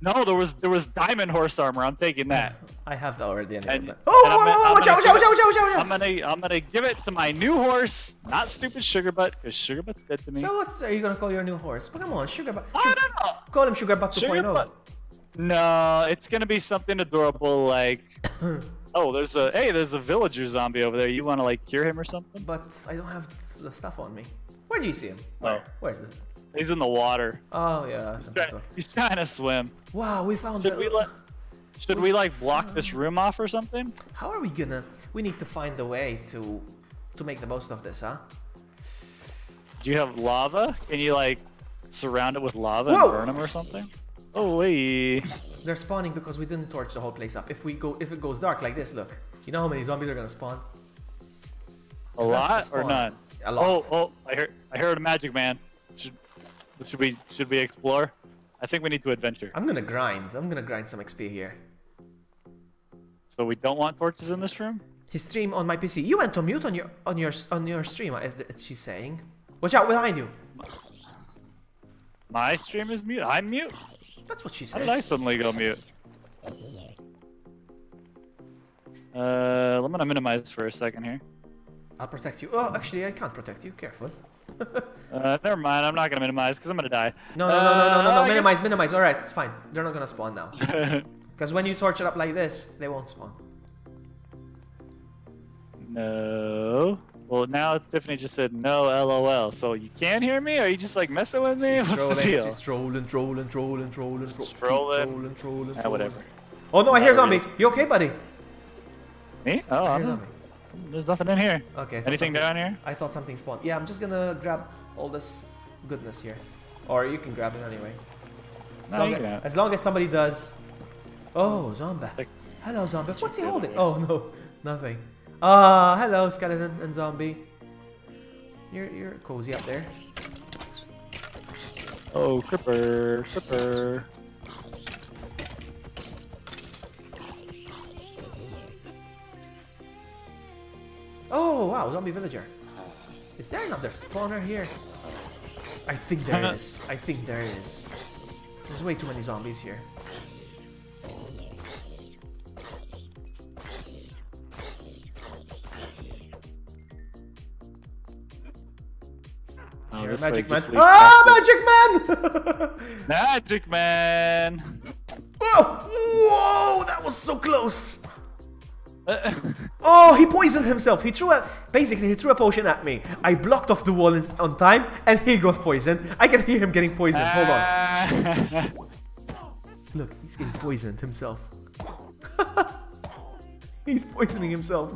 No, there was diamond horse armor. I'm taking that.
I have that already. Anyway.
Watch
out!
I'm gonna give it to my new horse, not stupid Sugar Butt, because Sugar Butt's dead to me.
So what are you gonna call your new horse? But come on, Sugar Butt.
I don't know.
Call him Sugar Butt 2.0.
No, it's gonna be something adorable like. Oh, there's a villager zombie over there. You wanna like cure him or something?
But I don't have the stuff on me. Where do you see him? Where's it?
He's in the water.
Oh yeah,
he's trying to swim.
Wow, we found.
Should we like block this room off or something?
How are we gonna? We need to find a way to make the most of this, huh?
Do you have lava? Can you like surround it with lava and burn them or something? Oh wait.
They're spawning because we didn't torch the whole place up. If it goes dark like this, look. You know how many zombies are gonna spawn?
A lot or none?
A lot.
Oh! I heard a magic man. Should we explore? I think we need to adventure.
I'm gonna grind some XP here.
So we don't want torches in this room?
His stream on my PC. You went on mute on your stream. She's saying. Watch out behind you.
My stream is mute. I'm mute.
That's what she says.
How did I suddenly go mute? I'm gonna minimize for a second here.
I'll protect you. Oh, actually, I can't protect you. Careful.
Never mind. I'm not gonna minimize because I'm gonna die.
No. Minimize. All right, it's fine. They're not gonna spawn now. Because when you torch it up like this, they won't spawn.
No. Well, now Tiffany just said no, LOL. So you can't hear me? Are you just like messing with me? What's the deal?
She's trolling.
Whatever.
Oh no, I hear zombie. You okay, buddy?
Me? Oh, I'm zombie. There's nothing in here.
Okay.
Anything down here?
I thought something spawned. Yeah, I'm just gonna grab all this goodness here. Or you can grab it anyway. As long as somebody does. Oh, zombie. Hello, zombie. What's he holding? Oh no, nothing. Hello, skeleton and zombie. You're cozy up there.
Oh, Cripper, Cripper.
Oh wow, zombie villager. Is there another spawner here? I think there is. I think there is. There's way too many zombies here.
Oh,
You're a magic man. Ah, magic man!
Magic man!
Whoa! Whoa! That was so close! Oh, he poisoned himself. He threw basically he threw a potion at me. I blocked off the wall on time, and he got poisoned. I can hear him getting poisoned. Hold on. Look, he's getting poisoned himself. He's poisoning himself.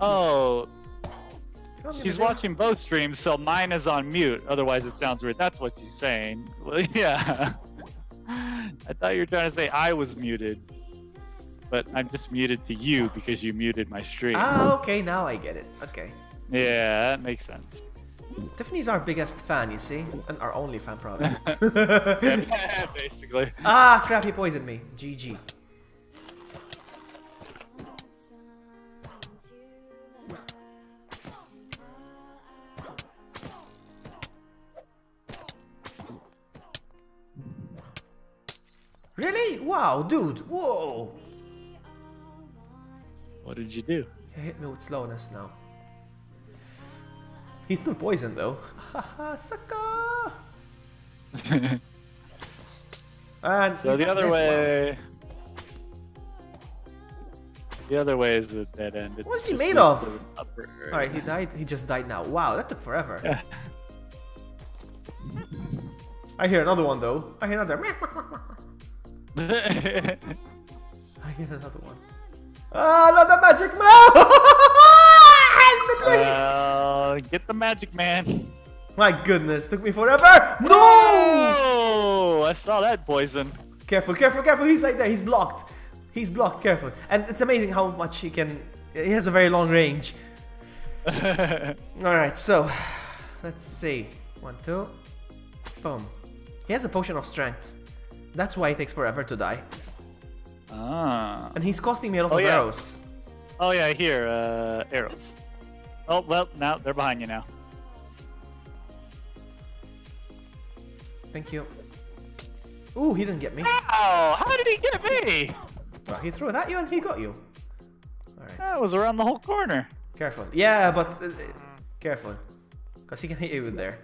Oh. She's watching both streams, so mine is on mute. Otherwise, it sounds weird. That's what she's saying. Well, yeah. I thought you were trying to say I was muted. But I'm just muted to you because you muted my stream.
Ah, okay, now I get it. Okay.
Yeah, that makes sense.
Tiffany's our biggest fan, you see? And our only fan, probably.
Yeah, basically.
Ah, crap, he poisoned me. GG. Really? Wow, dude. Whoa.
What did you do?
He hit me with slowness now. He's still poisoned though. Haha, sucker! And
so the other way. The other way is a dead end.
What's he made of? Alright, he died. He just died now. Wow, that took forever.
Yeah.
I hear another one though. I hear another. I hear another one. Another magic man! Help me, please!
Get the magic man.
My goodness, took me forever. No!
Oh, I saw that poison.
Careful, careful, careful. He's like there. He's blocked. He's blocked. Careful. And it's amazing how much he can. He has a very long range. All right, so let's see. 1, 2. Boom. He has a potion of strength. That's why it takes forever to die.
Ah.
And he's costing me a lot of arrows.
Oh yeah, here, arrows. Oh, well, now they're behind you now.
Thank you. Ooh, he didn't get me.
Ow! How did he get me?
Well, he threw it at you and he got you. Alright.
That was around the whole corner.
Careful. Yeah, but careful. Because he can hit you with there.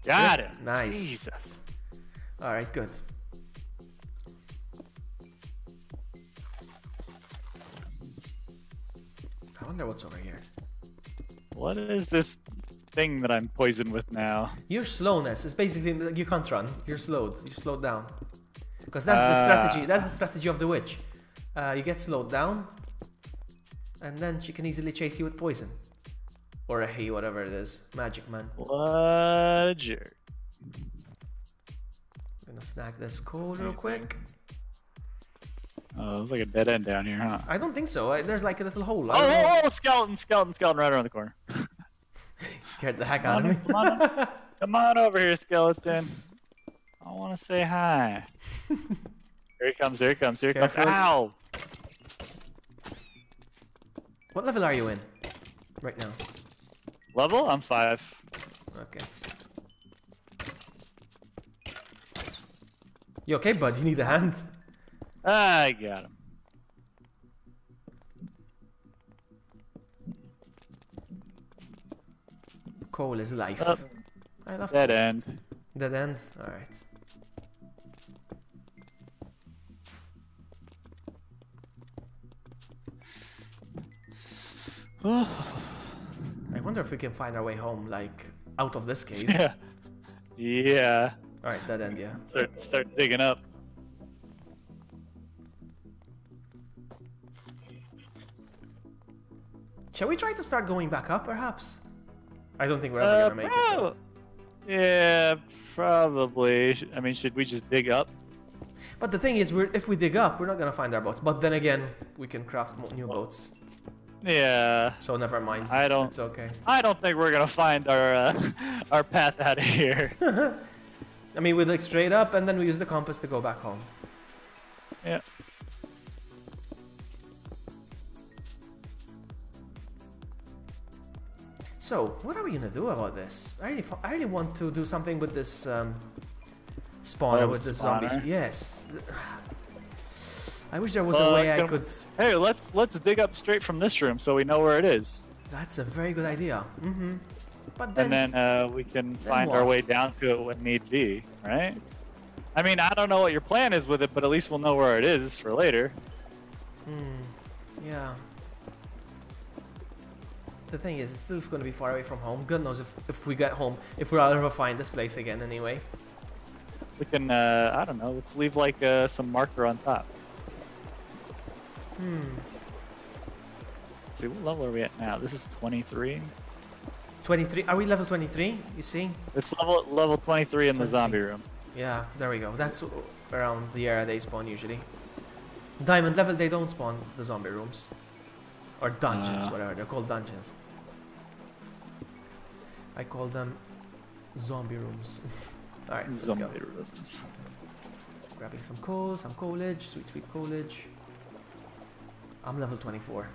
Got it.
Nice.
Jesus.
Alright, good. I wonder what's over here.
What is this thing that I'm poisoned with now?
Your slowness is basically you can't run. You're slowed. You're slowed down. Because that's the strategy. That's the strategy of the witch. You get slowed down, and then she can easily chase you with poison. Or a he, whatever it is. Magic man.
What a jerk.
I'm gonna snag this coal real quick.
Oh, there's like a dead end down here, huh?
I don't think so. There's like a little hole.
Oh, skeleton, skeleton, skeleton right around the corner.
Scared the heck out of me.
Come on over here, skeleton. I want to say hi. Here he comes, here he comes, here he comes. Ow!
What level are you in right now?
Level? I'm 5.
Okay. You okay, bud? You need a hand?
I got him.
Coal is life. I love
dead
coal.
end.
Dead end? Alright. I wonder if we can find our way home, like, out of this cave.
Yeah. Yeah.
Alright, dead end, yeah.
Start digging up.
Shall we try to start going back up, perhaps? I don't think we're ever gonna make it, though.
Yeah, probably. I mean, should we just dig up?
But the thing is, if we dig up, we're not gonna find our boats. But then again, we can craft new boats.
Yeah.
So never mind. It's okay.
I don't think we're gonna find our our path out of here.
I mean, we dig straight up, and then we use the compass to go back home.
Yeah.
So, what are we gonna do about this? I really want to do something with this spawner, with the zombies. Yes. I wish there was a way I could...
Hey, let's dig up straight from this room so we know where it is.
That's a very good idea. But then...
And then we can find our way down to it when need be, right? I mean, I don't know what your plan is with it, but at least we'll know where it is for later.
Yeah. The thing is, it's still going to be far away from home. God knows if we get home, if we'll ever find this place again anyway.
We can, I don't know, let's leave like some marker on top. Let's see, what level are we at now? This is 23.
23? Are we level 23? You see?
It's level 23 in the zombie room.
Yeah, there we go. That's around the area they spawn usually. Diamond level, they don't spawn the zombie rooms. Or dungeons, whatever. They're called dungeons. I call them zombie rooms. Alright, let's go.
Rooms.
Grabbing some coal, some coalage, sweet coalage. I'm level 24.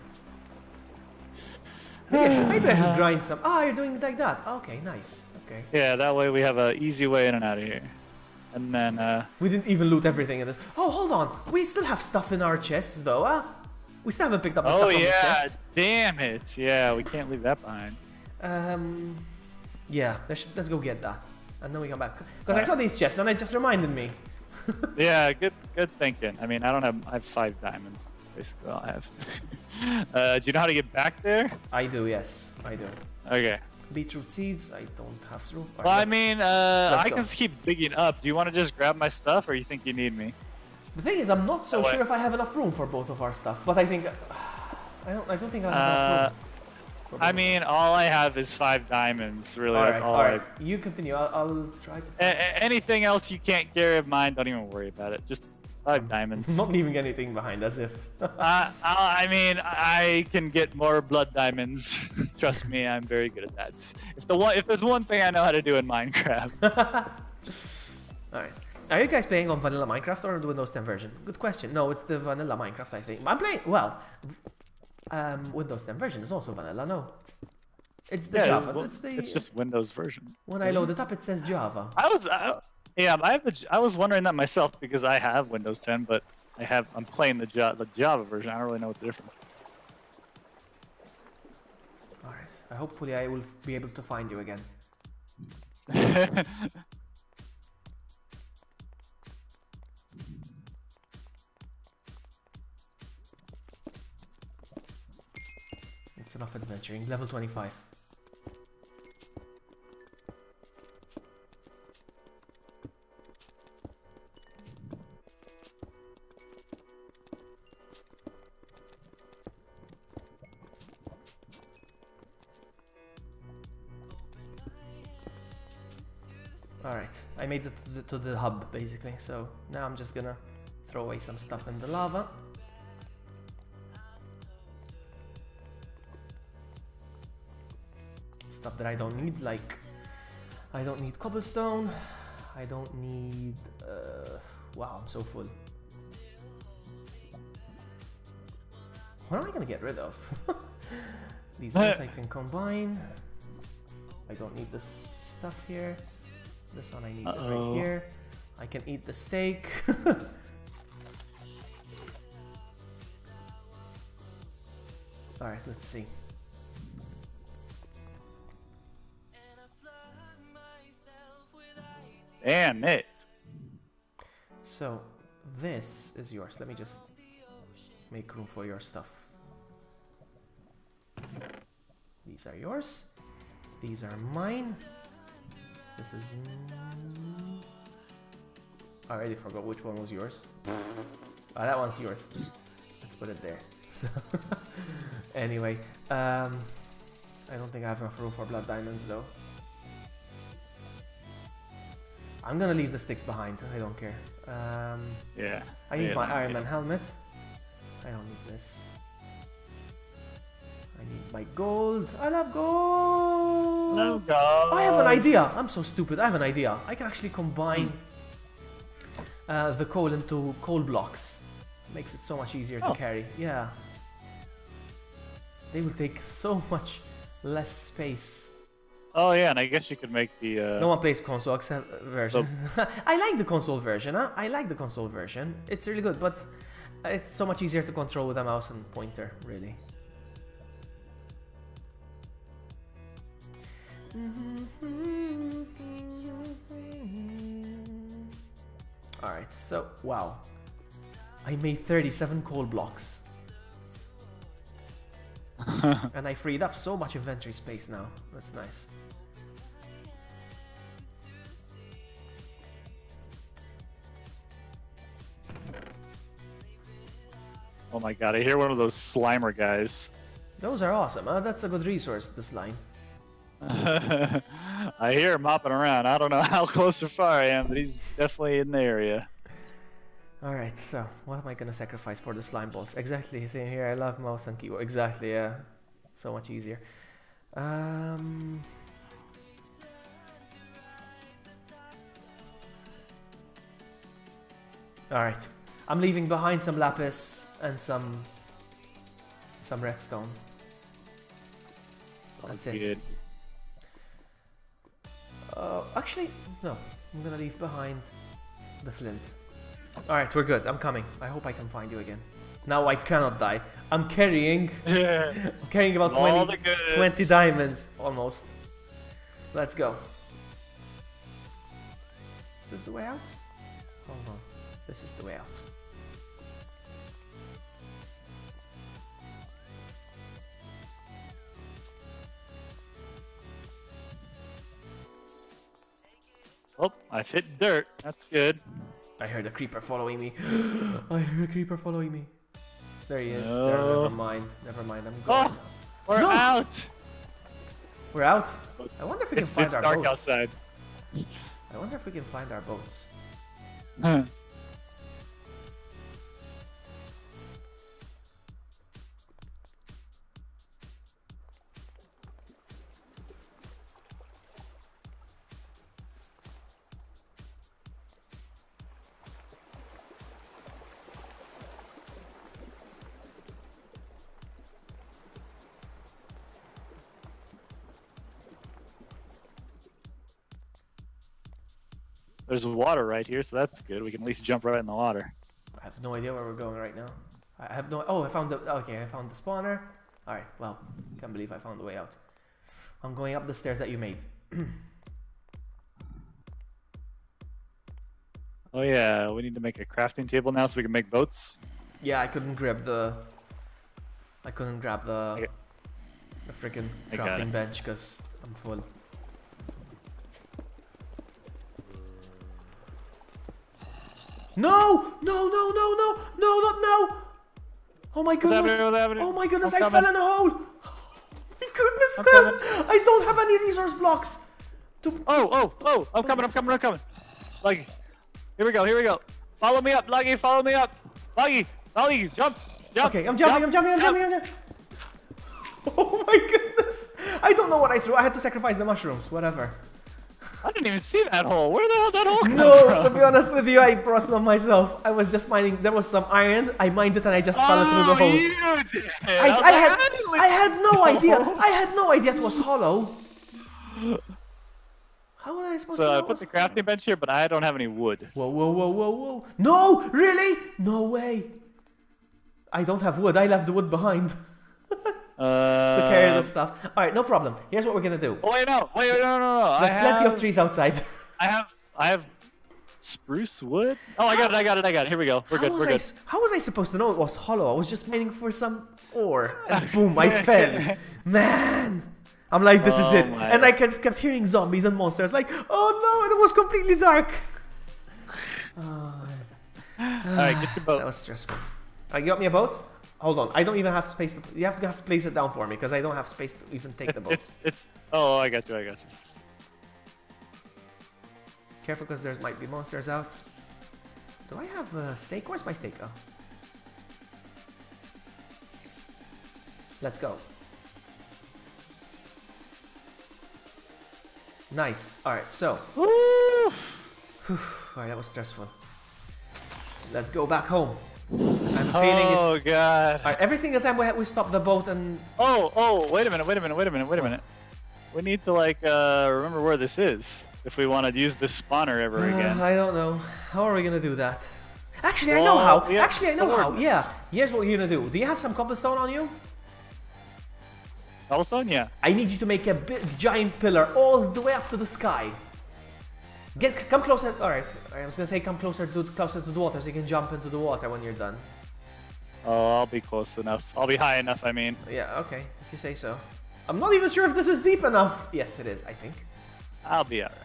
Maybe I should grind some. Ah, you're doing it like that. Okay, nice. Okay.
Yeah, that way we have an easy way in and out of here. And then,
we didn't even loot everything in this. Oh, hold on. We still have stuff in our chests, though, huh? We still haven't picked up the stuff from the chests.
Damn it. Yeah, we can't leave that behind.
Yeah, let's go get that. And then we come back. Because I saw these chests and it just reminded me.
Yeah, good thinking. I mean, I have 5 diamonds. Basically all I have. Do you know how to get back there?
I do, yes. I do.
Okay.
Beetroot seeds, I don't have through.
Well, I mean, I can keep digging up. Do you want to just grab my stuff or you think you need me?
The thing is, I'm not so sure if I have enough room for both of our stuff, but I think... I don't think I have enough room.
I mean, all I have is 5 diamonds, really.
Alright. You continue. I'll try to...
Anything else you can't carry of mine, don't even worry about it. Just 5 diamonds.
Not leaving anything behind, as if...
I mean, I can get more blood diamonds. Trust me, I'm very good at that. If there's one thing I know how to do in Minecraft.
Alright. Are you guys playing on vanilla Minecraft or the Windows 10 version? Good question. No, it's the vanilla Minecraft, I think. I'm playing... Well... Windows 10 version is also vanilla, no? It's the Java.
Well, it's just Windows version.
When I load it up, it says Java.
I was wondering that myself because I have Windows 10, but I'm playing the Java version. I don't really know what the difference is.
Alright. Hopefully I will be able to find you again. It's enough adventuring. Level 25. Alright, I made it to the hub basically, so now I'm just gonna throw away some stuff in the lava. Stuff that I don't need, like I don't need cobblestone, I don't need wow, I'm so full. What am I gonna get rid of? These ones I can combine. I don't need this stuff here. This one I need it right here. I can eat the steak. Alright, let's see.
Damn it.
So, this is yours. Let me just make room for your stuff. These are yours. These are mine. This is... I already forgot which one was yours. That one's yours. Let's put it there. So Anyway, I don't think I have enough room for blood diamonds though. I'm gonna leave the sticks behind. I don't care.
Yeah.
I need my Iron Man helmet. I don't need this. I need my gold. I love gold.
No gold.
I have an idea. I'm so stupid. I have an idea. I can actually combine the coal into coal blocks. Makes it so much easier to carry. Yeah. They will take so much less space.
Oh yeah, and I guess you could make the.
No one plays console version. I like the console version. Huh? I like the console version. It's really good, but it's so much easier to control with a mouse and pointer, really. Alright, so, wow. I made 37 coal blocks. And I freed up so much inventory space now. That's nice.
Oh my god, I hear one of those Slimer guys.
Those are awesome. That's a good resource, the slime.
I hear him hopping around. I don't know how close or far I am, but he's definitely in the area.
Alright, so what am I gonna sacrifice for the slime boss? Exactly, same here. I love mouse and keyboard. Exactly, yeah. So much easier. Alright. I'm leaving behind some lapis and some redstone. That's it.
Good.
Actually, no. I'm gonna leave behind the flint. Alright, we're good. I'm coming. I hope I can find you again. Now I cannot die. I'm carrying... I'm carrying about 20 diamonds, almost. Let's go. Is this the way out? Hold on. This is the way out.
Oh, I've hit dirt. That's good.
I heard a creeper following me. I heard a creeper following me. There he is.
No.
There, never mind. Never mind. I'm going.
Oh, we're out.
We're out. I wonder if we can find our
dark
boats.
outside.
I wonder if we can find our boats.
There's water right here, so that's good. We can at least jump right in the water.
I have no idea where we're going right now. I have no... Oh, I found the... Okay, I found the spawner. Alright, well, can't believe I found the way out. I'm going up the stairs that you made.
Oh yeah, we need to make a crafting table now so we can make boats.
Yeah, I couldn't grab the... I couldn't grab the freaking crafting bench because I'm full. No! No, no, no, no! No, not now! Oh my goodness! Oh my goodness, I fell in a hole! Oh my goodness, I don't have any resource blocks!
Oh, I'm coming. Luggy, here we go. Follow me up, Luggy, follow me up. Luggy, jump.
Okay, I'm jumping. Oh my goodness! I don't know what I threw. I had to sacrifice the mushrooms, whatever.
I didn't even see that hole. Where the hell did that hole come from?
No, to be honest with you, I brought it on myself. I was just mining. There was some iron. I mined it and I just fell through the hole.
You did.
I had no idea. I had no idea it was hollow. How was I supposed to know?
So I put the crafting bench here, but I don't have any wood.
Whoa. No, really? No way. I don't have wood. I left the wood behind. To carry the stuff. Alright, no problem. Here's what we're gonna do.
Oh, wait, no.
There's plenty of trees outside.
I have spruce wood. Oh, I got it. Here we go. We're good.
How was I supposed to know it was hollow? I was just mining for some ore. And boom, I fell. Man. I'm like, this is it. And I kept hearing zombies and monsters. Like, oh no, it was completely dark.
Alright, get your boat.
That was stressful. You got me a boat? Hold on, I don't even have space to... You have to place it down for me, because I don't have space to even take the boat.
Oh, I got you.
Careful, because there might be monsters out. Do I have a steak? Where's my steak? Oh. Let's go. Nice. Alright, so. Alright, that was stressful. Let's go back home. I'm feeling it's...
Oh, God.
Alright, every single time we stop the boat and...
Oh, wait a minute. We need to, like, remember where this is. If we want to use this spawner ever again.
I don't know. How are we going to do that? Actually, I know how. Actually, I know how. Yeah. Here's what we're going to do. Do you have some cobblestone on you?
Cobblestone? Yeah.
I need you to make a big, giant pillar all the way up to the sky. Come closer. Alright. I was going to say come closer to the water so you can jump into the water when you're done.
Oh, I'll be close enough. I'll be high enough, I mean.
Yeah, okay. If you say so. I'm not even sure if this is deep enough. Yes, it is, I think.
I'll be alright.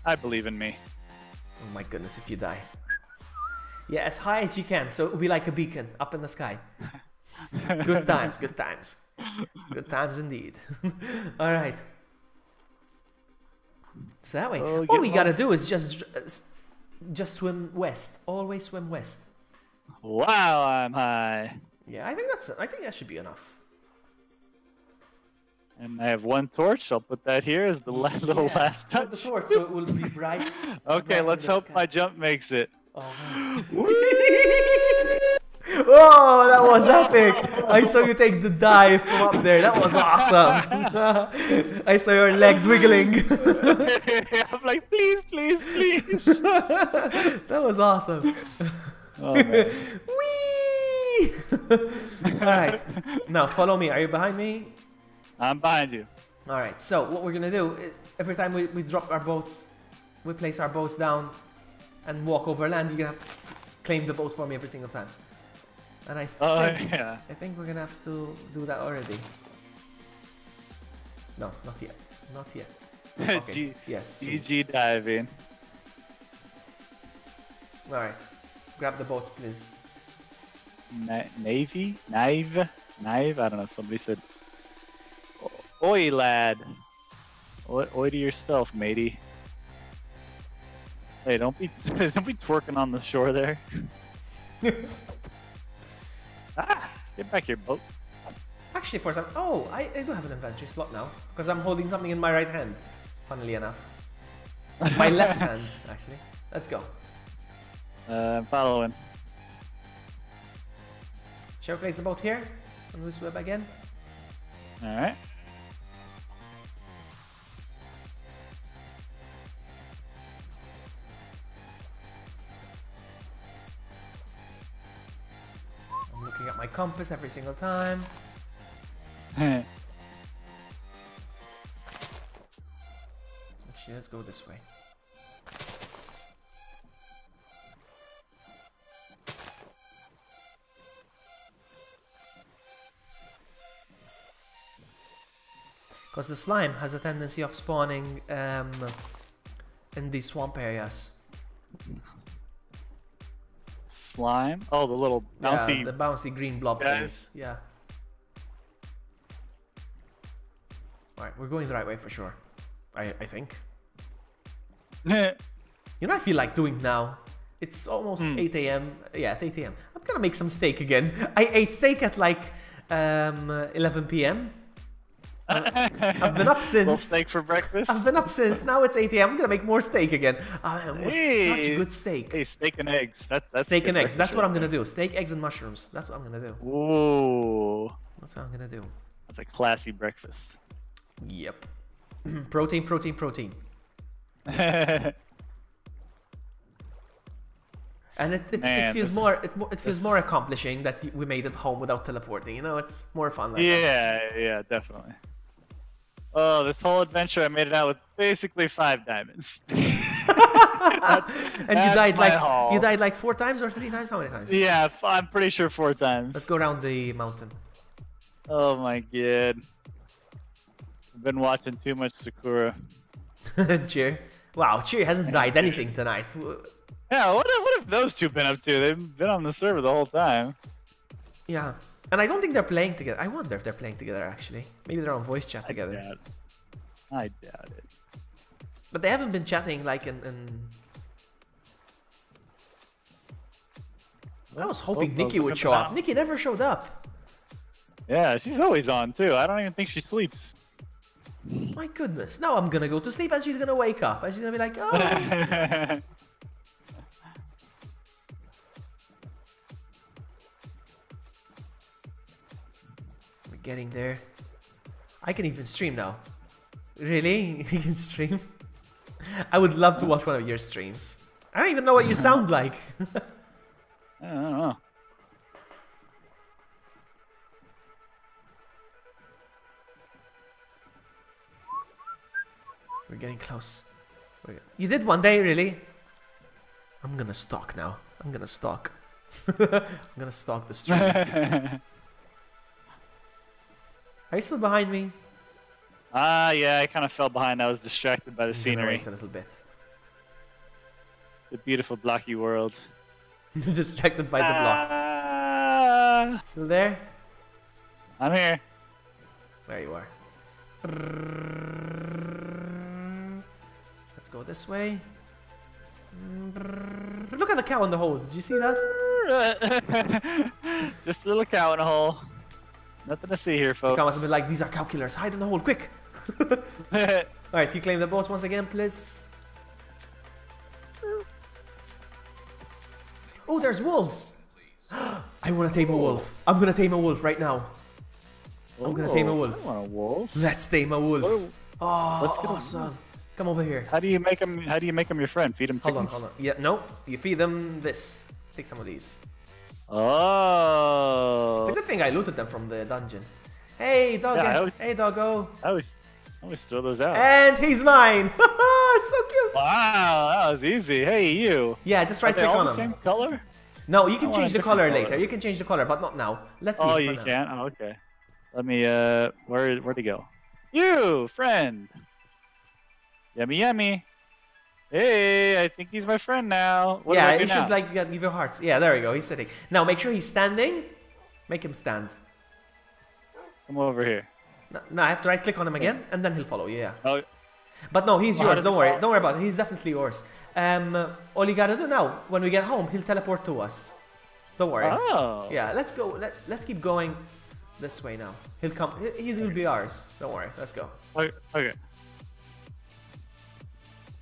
I believe in me.
Oh my goodness, if you die. Yeah, as high as you can, so it'll be like a beacon up in the sky. Good times, good times. Good times indeed. Alright. So that way, all we gotta do is just swim west. Always swim west.
Wow, I'm high.
Yeah, I think that should be enough.
And I have one torch. I'll put that here as the little last touch.
Put the torch so it will be bright.
Okay, let's hope my jump makes it.
Oh, oh, that was epic! I saw you take the dive from up there. That was awesome. I saw your legs wiggling.
I'm like, please.
That was awesome.
Oh, man.
Whee! Alright, now follow me. Are you behind me?
I'm behind you.
Alright, so what we're gonna do, every time we drop our boats, we place our boats down and walk over land, you're gonna have to claim the boat for me every single time. And I think we're gonna have to do that already. No, not yet. Not yet. Okay. Yes.
GG diving.
Alright. Grab the boats, please.
Navy? Naive? I don't know. Somebody said. Oi, lad. Oi to yourself, matey. Hey, don't be twerking on the shore there. Get back here, boat.
Actually, for some... Oh, I do have an inventory slot now. Because I'm holding something in my right hand. Funnily enough. My left hand, actually. Let's go.
I'm following.
Shall we place the boat here? On this web again?
Alright.
I'm looking at my compass every single time.
Alright.
Actually, let's go this way. Because the slime has a tendency of spawning in these swamp areas.
Slime? Oh, the little bouncy...
Yeah, the bouncy green blob things. Yeah. Alright, we're going the right way for sure. I think. You know, I feel like doing now. It's almost 8 AM. Yeah, it's 8 AM. I'm gonna make some steak again. I ate steak at like 11 PM. I've been up since.
Little steak for breakfast?
I've been up since. Now it's 8 AM. I'm gonna make more steak again. It was such good steak.
Hey, steak and eggs. That's
steak and eggs. That's what I'm gonna do. Steak, eggs, and mushrooms. That's what I'm gonna do.
Ooh.
That's what I'm gonna do.
That's a classy breakfast.
Yep. Protein, protein, protein. And it feels more accomplishing that we made it home without teleporting. You know, it's more fun. Like that.
Yeah, definitely. Oh, this whole adventure, I made it out with basically 5 diamonds.
And you died like 4 times or 3 times? How many times?
Yeah, I'm pretty sure 4 times.
Let's go around the mountain.
Oh my god. I've been watching too much Sakura.
Cheer. Wow, Cheer hasn't died anything tonight.
Yeah, what have those two been up to? They've been on the server the whole time.
Yeah. And I don't think they're playing together. I wonder if they're playing together, actually. Maybe they're on voice chat together.
I doubt it.
But they haven't been chatting like in... I was hoping Nikki would show up. Nikki never showed up.
Yeah, she's always on, too. I don't even think she sleeps.
My goodness. Now I'm gonna go to sleep and she's gonna wake up. And she's gonna be like, oh... Getting there. I can even stream now. Really? You can stream? I would love to watch one of your streams. I don't even know what you sound like.
I don't know.
We're getting close. You did one day, really? I'm gonna stalk now. I'm gonna stalk. I'm gonna stalk the stream. Are you still behind me?
Yeah, I kind of fell behind. I was distracted by the scenery.
Wait a little bit.
The beautiful blocky world.
Distracted by the blocks. Still there?
I'm here.
There you are. Let's go this way. Look at the cow in the hole. Did you see that?
Just a little cow in a hole. Nothing to see here, folks.
The cow must have been like, these are cow killers. Hide in the hole, quick. Alright, you claim the boss once again, please. Oh, there's wolves. I want to tame a wolf. I'm going to tame a wolf right now. I'm going to tame a wolf.
I want a wolf.
Let's tame a wolf. Oh,
let's get
awesome. Come over here.
How do you make him? How do you make him your friend? Feed him chickens?
Hold on. Yeah, no. You feed them this. Take some of these.
Oh.
It's a good thing I looted them from the dungeon. Hey, doggo.
Yeah,
hey, doggo.
I always throw those out.
And he's mine. So cute.
Wow, that was easy. Hey, you.
Yeah, just right click on them.
The same color?
No, you can change the color later. You can change the color, but not now. Let's leave.
Oh, you can? Oh, okay. Let me, where'd he go? You, friend. Yummy, yummy. Hey, I think he's my friend now. What
yeah,
do I do
you should like give your hearts. Yeah, there we go. He's sitting. Now make sure he's standing. Make him stand.
Come over here.
No, I have to right click on him again, and then he'll follow you. Yeah.
Oh.
But no, he's yours. Don't worry. Don't worry about it. He's definitely yours. All you gotta do now, when we get home, he'll teleport to us. Don't worry.
Oh.
Yeah, let's go. Let's keep going this way now. He'll come. He'll be ours. Don't worry. Let's go.
Okay.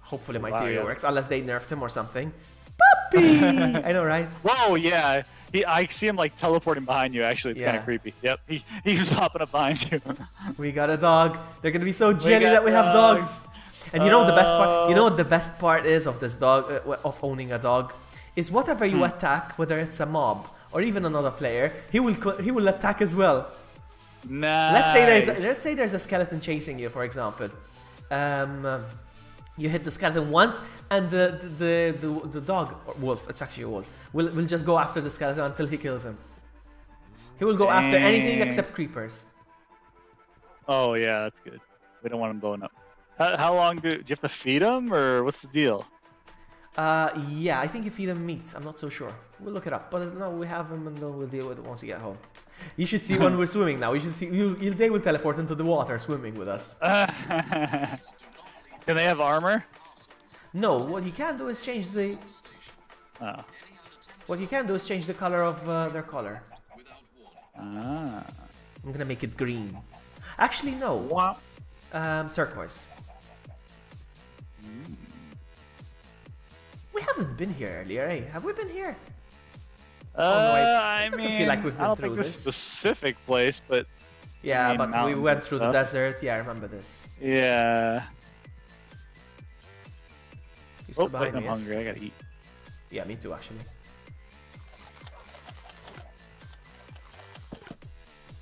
Hopefully my theory works, unless they nerfed him or something. Puppy! I know, right?
Whoa, yeah. I see him like teleporting behind you. Actually, it's kind of creepy. Yep, he's popping up behind you.
We got a dog. They're gonna be so jelly that we have dogs. And you know the best part? You know what the best part is of this dog, of owning a dog, is whatever you attack, whether it's a mob or even another player, he will attack as well.
Nice.
Let's say there's a skeleton chasing you, for example. You hit the skeleton once, and the dog, or wolf, it's actually a wolf, will just go after the skeleton until he kills him. He will go after anything except creepers.
Oh yeah, that's good. We don't want him blowing up. How long do you have to feed him, or what's the deal?
Yeah, I think you feed him meat. I'm not so sure. We'll look it up. But no, we have him, and then we'll deal with it once you get home. You should see when we're swimming now. You should see. They will teleport into the water swimming with us.
Can they have armor?
No, what he can do is change the...
Oh.
What he can do is change the color of their collar.
Ah.
I'm gonna make it green. Actually, no.
What?
Turquoise. We haven't been here earlier, eh? Have we been here?
I
mean, feel like we've been
I don't
through
think this specific place, but...
Yeah, but we went through the desert. Yeah, I remember this.
Yeah.
Oh, wait,
I'm hungry. I gotta eat.
Yeah, me too, actually.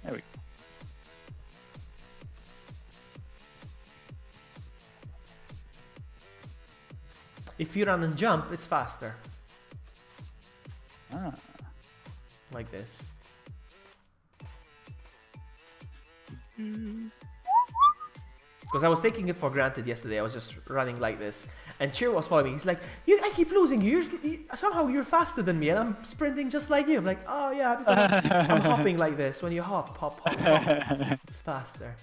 There we go.
If you run and jump, it's faster.
Ah.
Like this. Because I was taking it for granted yesterday. I was just running like this. And Cheer was following me. He's like, I keep losing you. Somehow you're faster than me, and I'm sprinting just like you. I'm like, oh yeah, because I'm hopping like this. When you hop, hop, hop, hop, it's faster.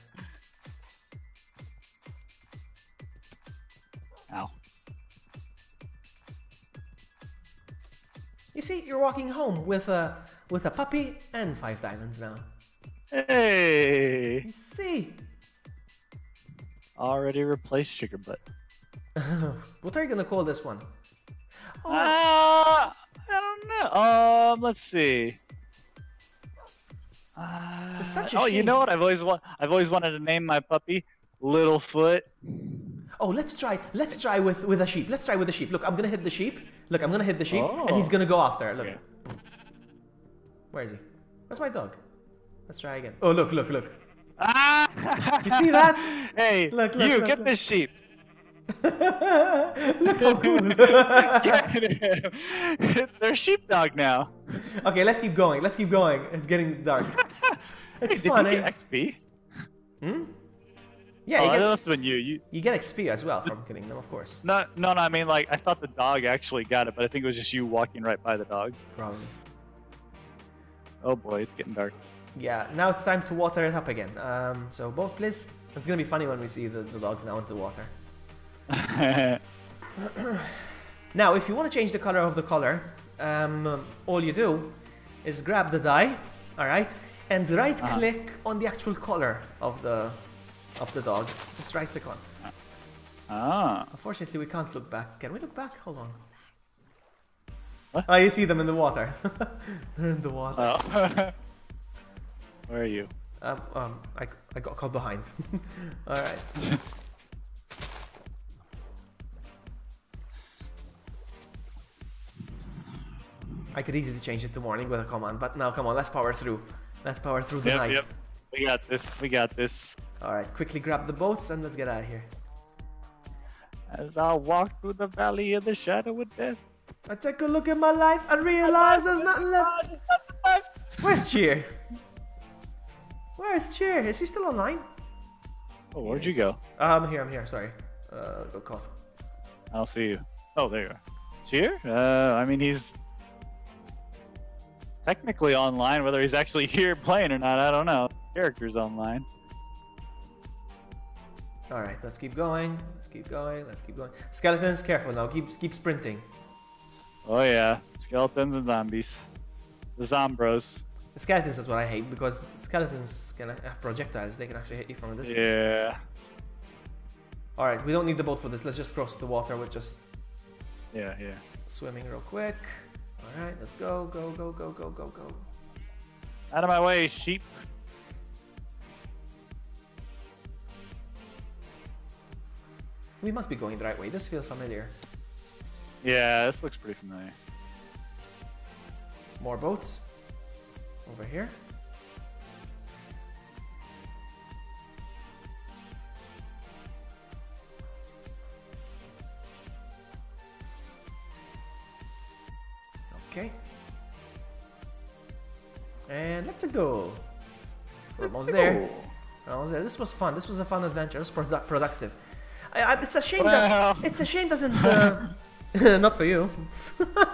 Ow.
You see, you're walking home with a puppy and 5 diamonds now.
Hey.
You see.
Already replaced Sugar Butt.
What are you gonna call this one? Oh.
I don't know. Let's see.
It's such a
oh,
shame.
you know what? I've always wanted to name my puppy Littlefoot.
Oh, let's try with a sheep. Let's try with the sheep. Look, I'm gonna hit the sheep. Look, I'm gonna hit the sheep, and he's gonna go after it. Look.
Okay.
Where is he? Where's my dog? Let's try again. Oh, look, look, look.
Ah!
You see that?
Hey,
look,
get this sheep.
Look how cool.
They're sheepdog now.
Okay, let's keep going. Let's keep going. It's getting dark. It's
hey,
fun,
did you
eh?
get XP?
Hmm? Yeah,
that must have been you.
You get XP as well from killing them, of course.
No, I mean, like, I thought the dog actually got it, but I think it was just you walking right by the dog.
Probably.
Oh boy, it's getting dark.
Yeah, now it's time to water it up again. So boat, please. It's gonna be funny when we see the dogs now into the water. Now, if you want to change the color of the collar, all you do is grab the die, all right, and right-click on the actual collar of the dog. Just right-click on. Unfortunately, we can't look back. Can we look back? Hold on.
What?
Oh, you see them in the water. They're in the water.
Oh. Where are you?
I got caught behind. All right. I could easily change it to morning with a command, but now come on, let's power through. Let's power through the night.
Yep. We got this. We got this.
All right, quickly grab the boats and let's get out of here.
As I walk through the valley of the shadow of death,
I take a look at my life and realize there's nothing left. Where's Cheer? Where's Cheer? Is he still online?
Oh, where'd you go?
I'm here, sorry. Got caught.
I'll see you. Oh, there you are. Cheer? I mean, he's technically online. Whether he's actually here playing or not, I don't know. Character's online.
All right, let's keep going. Let's keep going. Let's keep going. Skeletons, careful now. Keep sprinting.
Oh yeah, skeletons and zombies. The zombros.
The skeletons is what I hate because skeletons can have projectiles. They can actually hit you from a distance.
Yeah.
All right, we don't need the boat for this. Let's just cross the water with just
Yeah.
swimming real quick. All right, let's go.
Out of my way, sheep.
We must be going the right way. This feels familiar.
Yeah, this looks pretty familiar.
More boats. Over here. Okay. And let's go. We're almost there. Almost there. This was fun. This was a fun adventure. It was productive. It's a shame that it's a shame that not for you.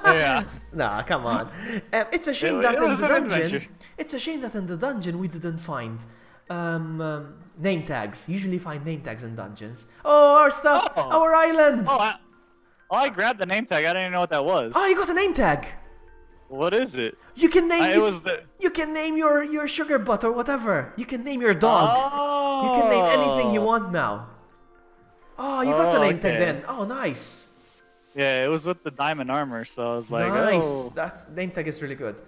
Yeah.
Nah, come on. It's a shame that in the dungeon. It's a shame that in the dungeon we didn't find name tags. Usually find name tags in dungeons. Oh, our stuff, our island.
Oh, I grabbed the name tag. I didn't even know what that was.
Oh, you got a name tag.
What is it?
You can name.
You,
you can name your sugar butt or whatever. You can name your dog.
Oh.
You can name anything you want now. Oh, you got a name tag then. Oh, nice.
Yeah, it was with the diamond armor, so I was like,
nice.
Oh.
That name tag is really good.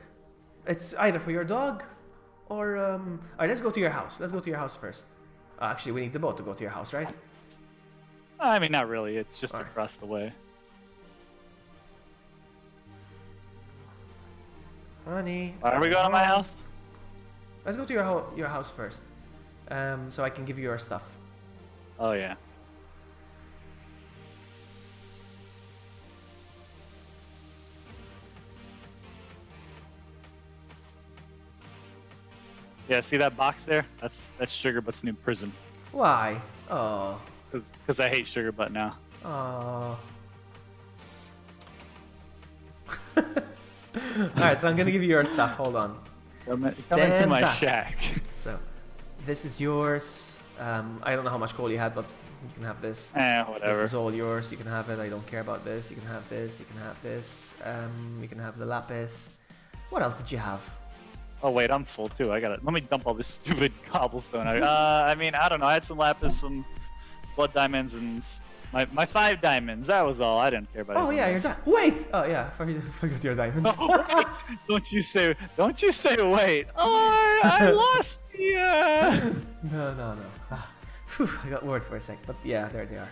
It's either for your dog, or Alright, let's go to your house. Let's go to your house first. Actually, we need the boat to go to your house, right?
I mean, not really. It's just across the way.
Honey.
Are we going to my house?
Let's go to your house first, so I can give you your stuff.
Oh yeah. Yeah, see that box there? That's Sugarbutt's new prison.
Why? Oh.
Because I hate Sugarbutt now.
Oh. Alright, so I'm gonna give you your stuff. Hold on.
Come into my shack.
So, this is yours. I don't know how much coal you had, but you can have this.
Whatever.
This is all yours. You can have it. I don't care about this. You can have this. You can have this. You can have the lapis. What else did you have?
Oh wait, I'm full too. I gotta. Let me dump all this stupid cobblestone out. I mean, I don't know. I had some lapis, some blood diamonds, and my 5 diamonds. That was all. I didn't care about.
Oh yeah, your diamonds. Wait. Oh yeah, forgot your diamonds.
Oh, wait. Don't you say wait. Oh, I lost the.
No. Whew, I got worried for a sec, but yeah, there they are.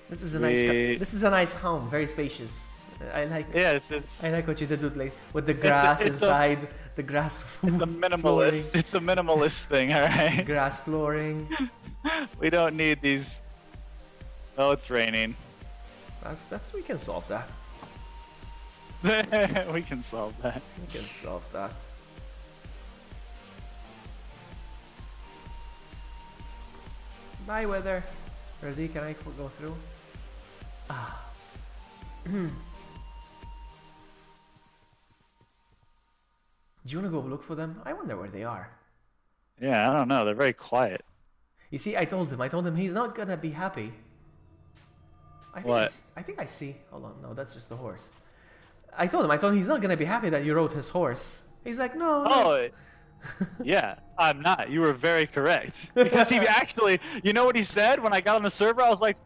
This is a nice. This is a nice home. Very spacious. I like.
Yeah,
I like what you did with the grass inside. The grass.
It's a minimalist. Flooring. It's a minimalist thing, all right.
Grass flooring.
We don't need these. Oh, it's raining.
That's we can solve that.
We can solve that.
We can solve that. Bye, weather. Ready? Can I go through? Ah. Do you want to go look for them? I wonder where they are.
Yeah, I don't know. They're very quiet.
You see, I told him he's not gonna be happy. I think I see. Hold on, no, that's just the horse. I told him he's not gonna be happy that you rode his horse. He's like, no.
Oh, yeah, I'm not. You were very correct. Because he actually, you know what he said when I got on the server? I was like,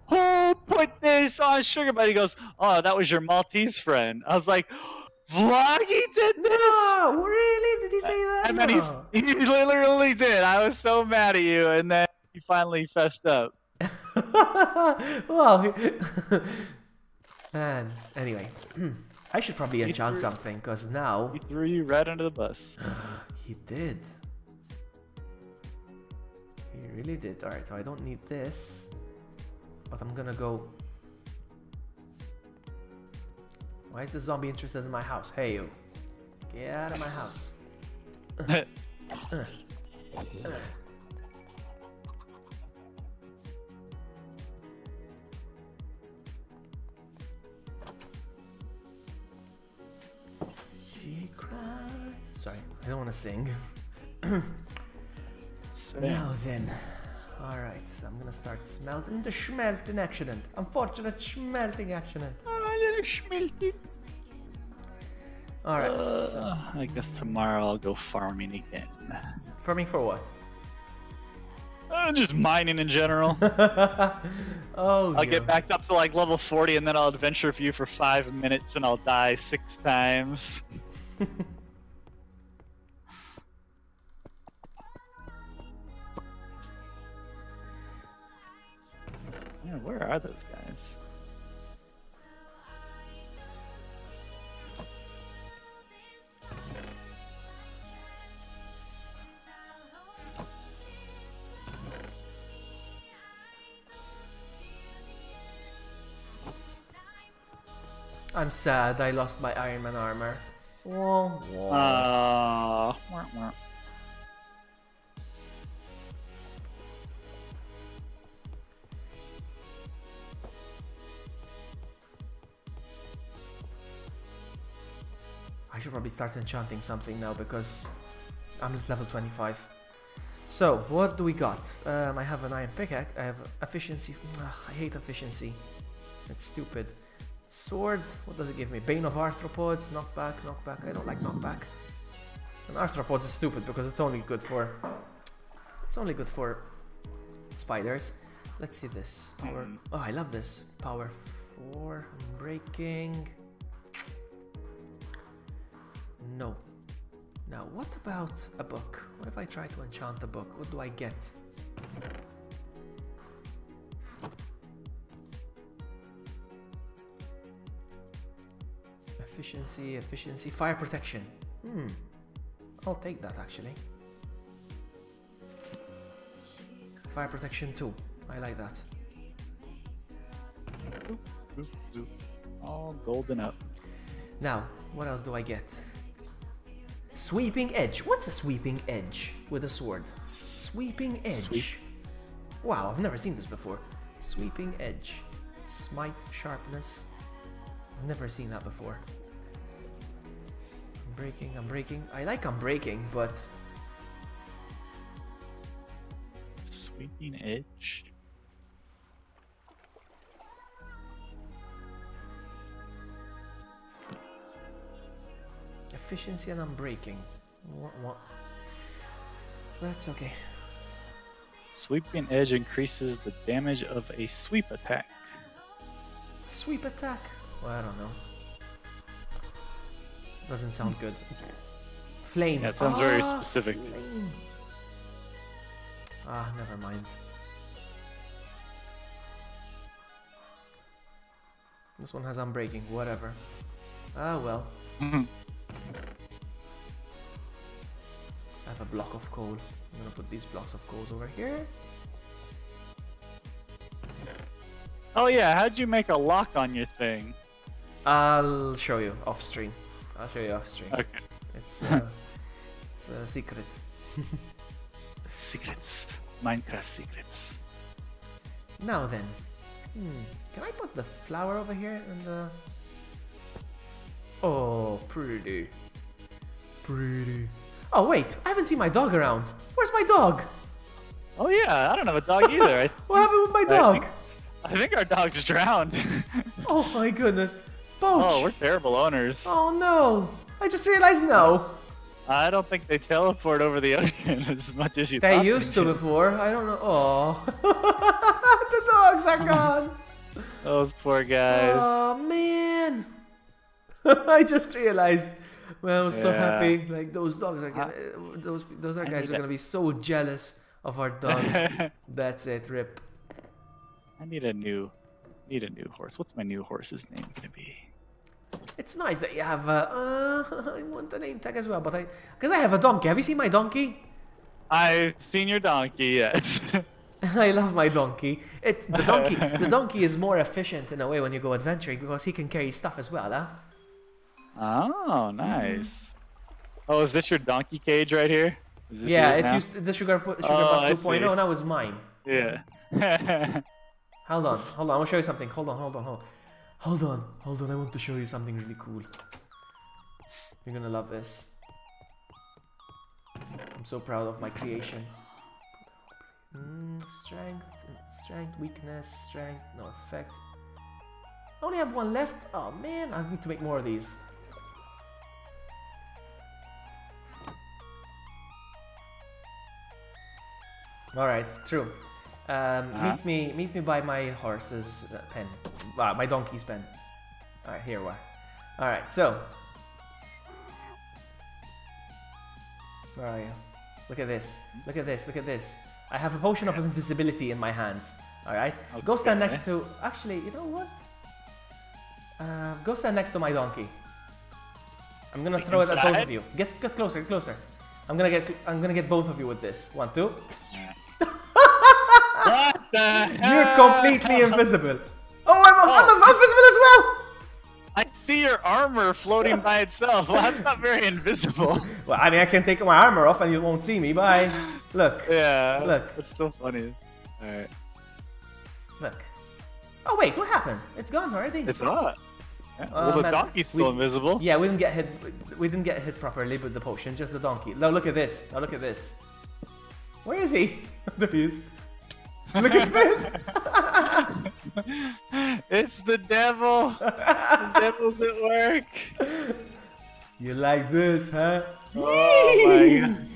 who put this on Sugar? But he goes, oh, that was your Maltese friend. I was like, Vloggy did this?
No, really? Did he say that?
And then he literally did. I was so mad at you, and then he finally fessed up.
Well, man. Anyway, I should probably enchant something, because now...
He threw you right under the bus.
He did. He really did. Alright, so I don't need this. But I'm gonna go... Why is the zombie interested in my house? Hey, you. Get out of my house. She cries. Sorry, I don't want to sing. Now then. Alright, so I'm gonna start smelting the schmelting accident. Unfortunate schmelting accident. Alright, so...
I guess tomorrow I'll go farming again.
Farming for what?
Just mining in general.
Oh,
I'll get back up to like level 40 and then I'll adventure for you for 5 minutes and I'll die 6 times. Yeah, where are those guys?
I'm sad I lost my Iron Man armor. Wah, wah.
Wah, wah.
I should probably start enchanting something now because I'm at level 25. So, what do we got? I have an iron pickaxe. I have efficiency. Ugh, I hate efficiency. It's stupid. Sword. What does it give me? Bane of arthropods. Knockback. Knockback. I don't like knockback. And arthropods is stupid because it's only good for. It's only good for spiders. Let's see this. Power. Oh, I love this. Power 4. Breaking. No. Now, what about a book? What if I try to enchant a book? What do I get? Efficiency, efficiency, fire protection. I'll take that actually. Fire protection 2. I like that.
All golden up.
Now, what else do I get? Sweeping edge. What's a sweeping edge with a sword? Sweeping edge. Wow, I've never seen this before. Sweeping edge. Smite sharpness. I've never seen that before. I'm breaking. I like I'm breaking, but...
Sweeping edge.
Efficiency and unbreaking. What? That's okay.
Sweeping edge increases the damage of a sweep attack.
Sweep attack? Well, I don't know. Doesn't sound good. Flame.
Yeah, it sounds very specific.
Flame. Ah, never mind. This one has unbreaking, whatever. Ah, well. I have a block of coal. I'm gonna put these blocks of coals over here.
Oh yeah, how'd you make a lock on your thing?
I'll show you off stream.
Okay.
It's a secret.
Secrets. Minecraft secrets.
Now then. Can I put the flower over here and the... Oh, pretty. Pretty. Oh wait, I haven't seen my dog around. Where's my dog?
Oh yeah, I don't have a dog either.
What happened with my dog?
I think our dog's drowned.
Oh my goodness. Poach.
Oh, we're terrible owners.
Oh no. I just realized no.
I don't think they teleport over the ocean as much as you thought.
They used to before. I don't know. Oh. The dogs are gone.
Those poor guys.
Oh man. I just realized. Well, I was so happy. Like those dogs are gonna, those other guys are gonna be so jealous of our dogs. That's it. Rip.
I need a new horse. What's my new horse's name gonna be?
It's nice that you have. I want a name tag as well, but because I have a donkey. Have you seen my donkey?
I've seen your donkey. Yes.
I love my donkey. The donkey is more efficient in a way when you go adventuring because he can carry stuff as well, huh?
Oh, nice. Oh, is this your donkey cage right here? Is this
yeah,
yours
it
now?
used the sugar bug 2.0. Now is mine.
Yeah.
Hold on. I want to show you something. Hold on. I want to show you something really cool. You're gonna love this. I'm so proud of my creation. Strength, weakness, strength, no effect. I only have one left. Oh man, I need to make more of these. All right, true. Meet me by my horse's pen. My donkey's pen. All right, here we are. All right, so where are you? Look at this. Look at this. Look at this. I have a potion of invisibility in my hands. All right. Okay. Go stand next to. Actually, you know what? Go stand next to my donkey. I'm gonna throw it at both of you. Get closer. Get closer. I'm gonna get both of you with this. 1, 2.
What the hell?
You're completely invisible. Oh, I'm invisible as well.
I see your armor floating by itself. Well, that's not very invisible.
Well, I mean, I can take my armor off and you won't see me. Bye. Look.
Yeah.
Look.
It's still funny. All right.
Look. Oh wait, what happened? It's gone already.
It's not. Yeah. Well, the donkey's still invisible.
Yeah, we didn't get hit. We didn't get hit properly with the potion. Just the donkey. Now look at this. Now look at this. Where is he? There he is. Look at this.
It's the devil. The devil's at work.
You like this, huh?
Oh my god.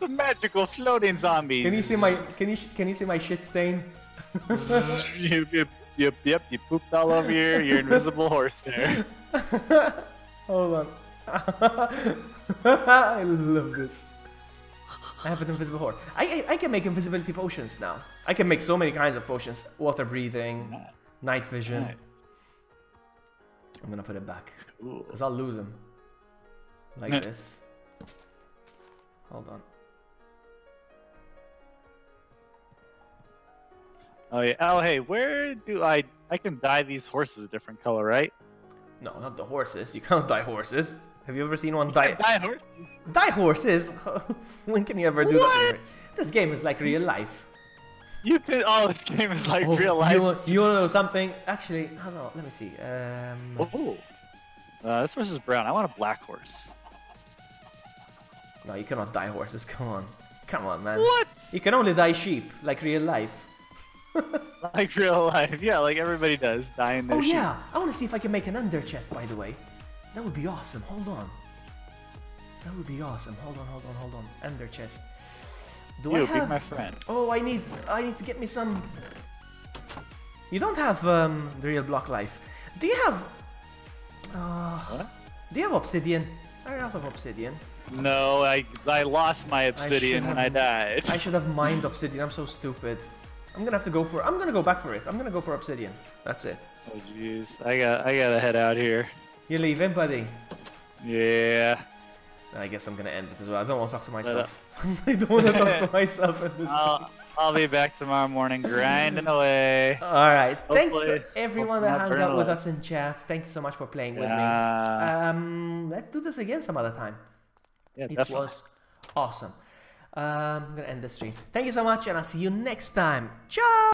The magical floating zombies.
Can you see my can you see my shit stain?
Yep, you pooped all over your invisible horse there.
Hold on. I love this. I have an invisible horse. I can make invisibility potions now. I can make so many kinds of potions. Water breathing, night vision. Nice. I'm gonna put it back. Because I'll lose him. Like this. Hold on.
Oh yeah. Oh hey, where do I can dye these horses a different color, right?
No, not the horses. You can't dye horses. Have you ever seen one dye?
Dye horses?
Dye horses? When can you ever do that? This game is like real life.
You could. Oh, this game is like real life.
You wanna know something? Actually, hold on. Let me see.
This horse is brown. I want a black horse.
No, you cannot dye horses. Come on. Come on, man.
What?
You can only dye sheep, like real life.
Like real life. Yeah, like everybody does. Dyeing their sheep.
Yeah. I want to see if I can make an under chest, by the way. That would be awesome. Hold on. That would be awesome. Hold on. Under chest. Do I have...
be my friend.
Oh, I need to get me some... You don't have the real block life. Do you have...
What?
Do you have obsidian? Are you out of obsidian?
No, I lost my obsidian when I died.
I should have mined obsidian. I'm so stupid. I'm gonna have to go for... I'm gonna go back for it. I'm gonna go for obsidian. That's it.
Oh jeez, I gotta head out here.
You leaving, buddy?
Yeah.
I guess I'm gonna end it as well. I don't want to talk to myself. I don't want to talk to myself in this stream.
I'll be back tomorrow morning grinding away.
Alright, thanks
Hopefully-
to everyone that hung out with us in chat. Thank you so much for playing with me. Let's do this again some other time.
Yeah,
It
definitely.
was awesome. I'm gonna end the stream. Thank you so much, and I'll see you next time. Ciao!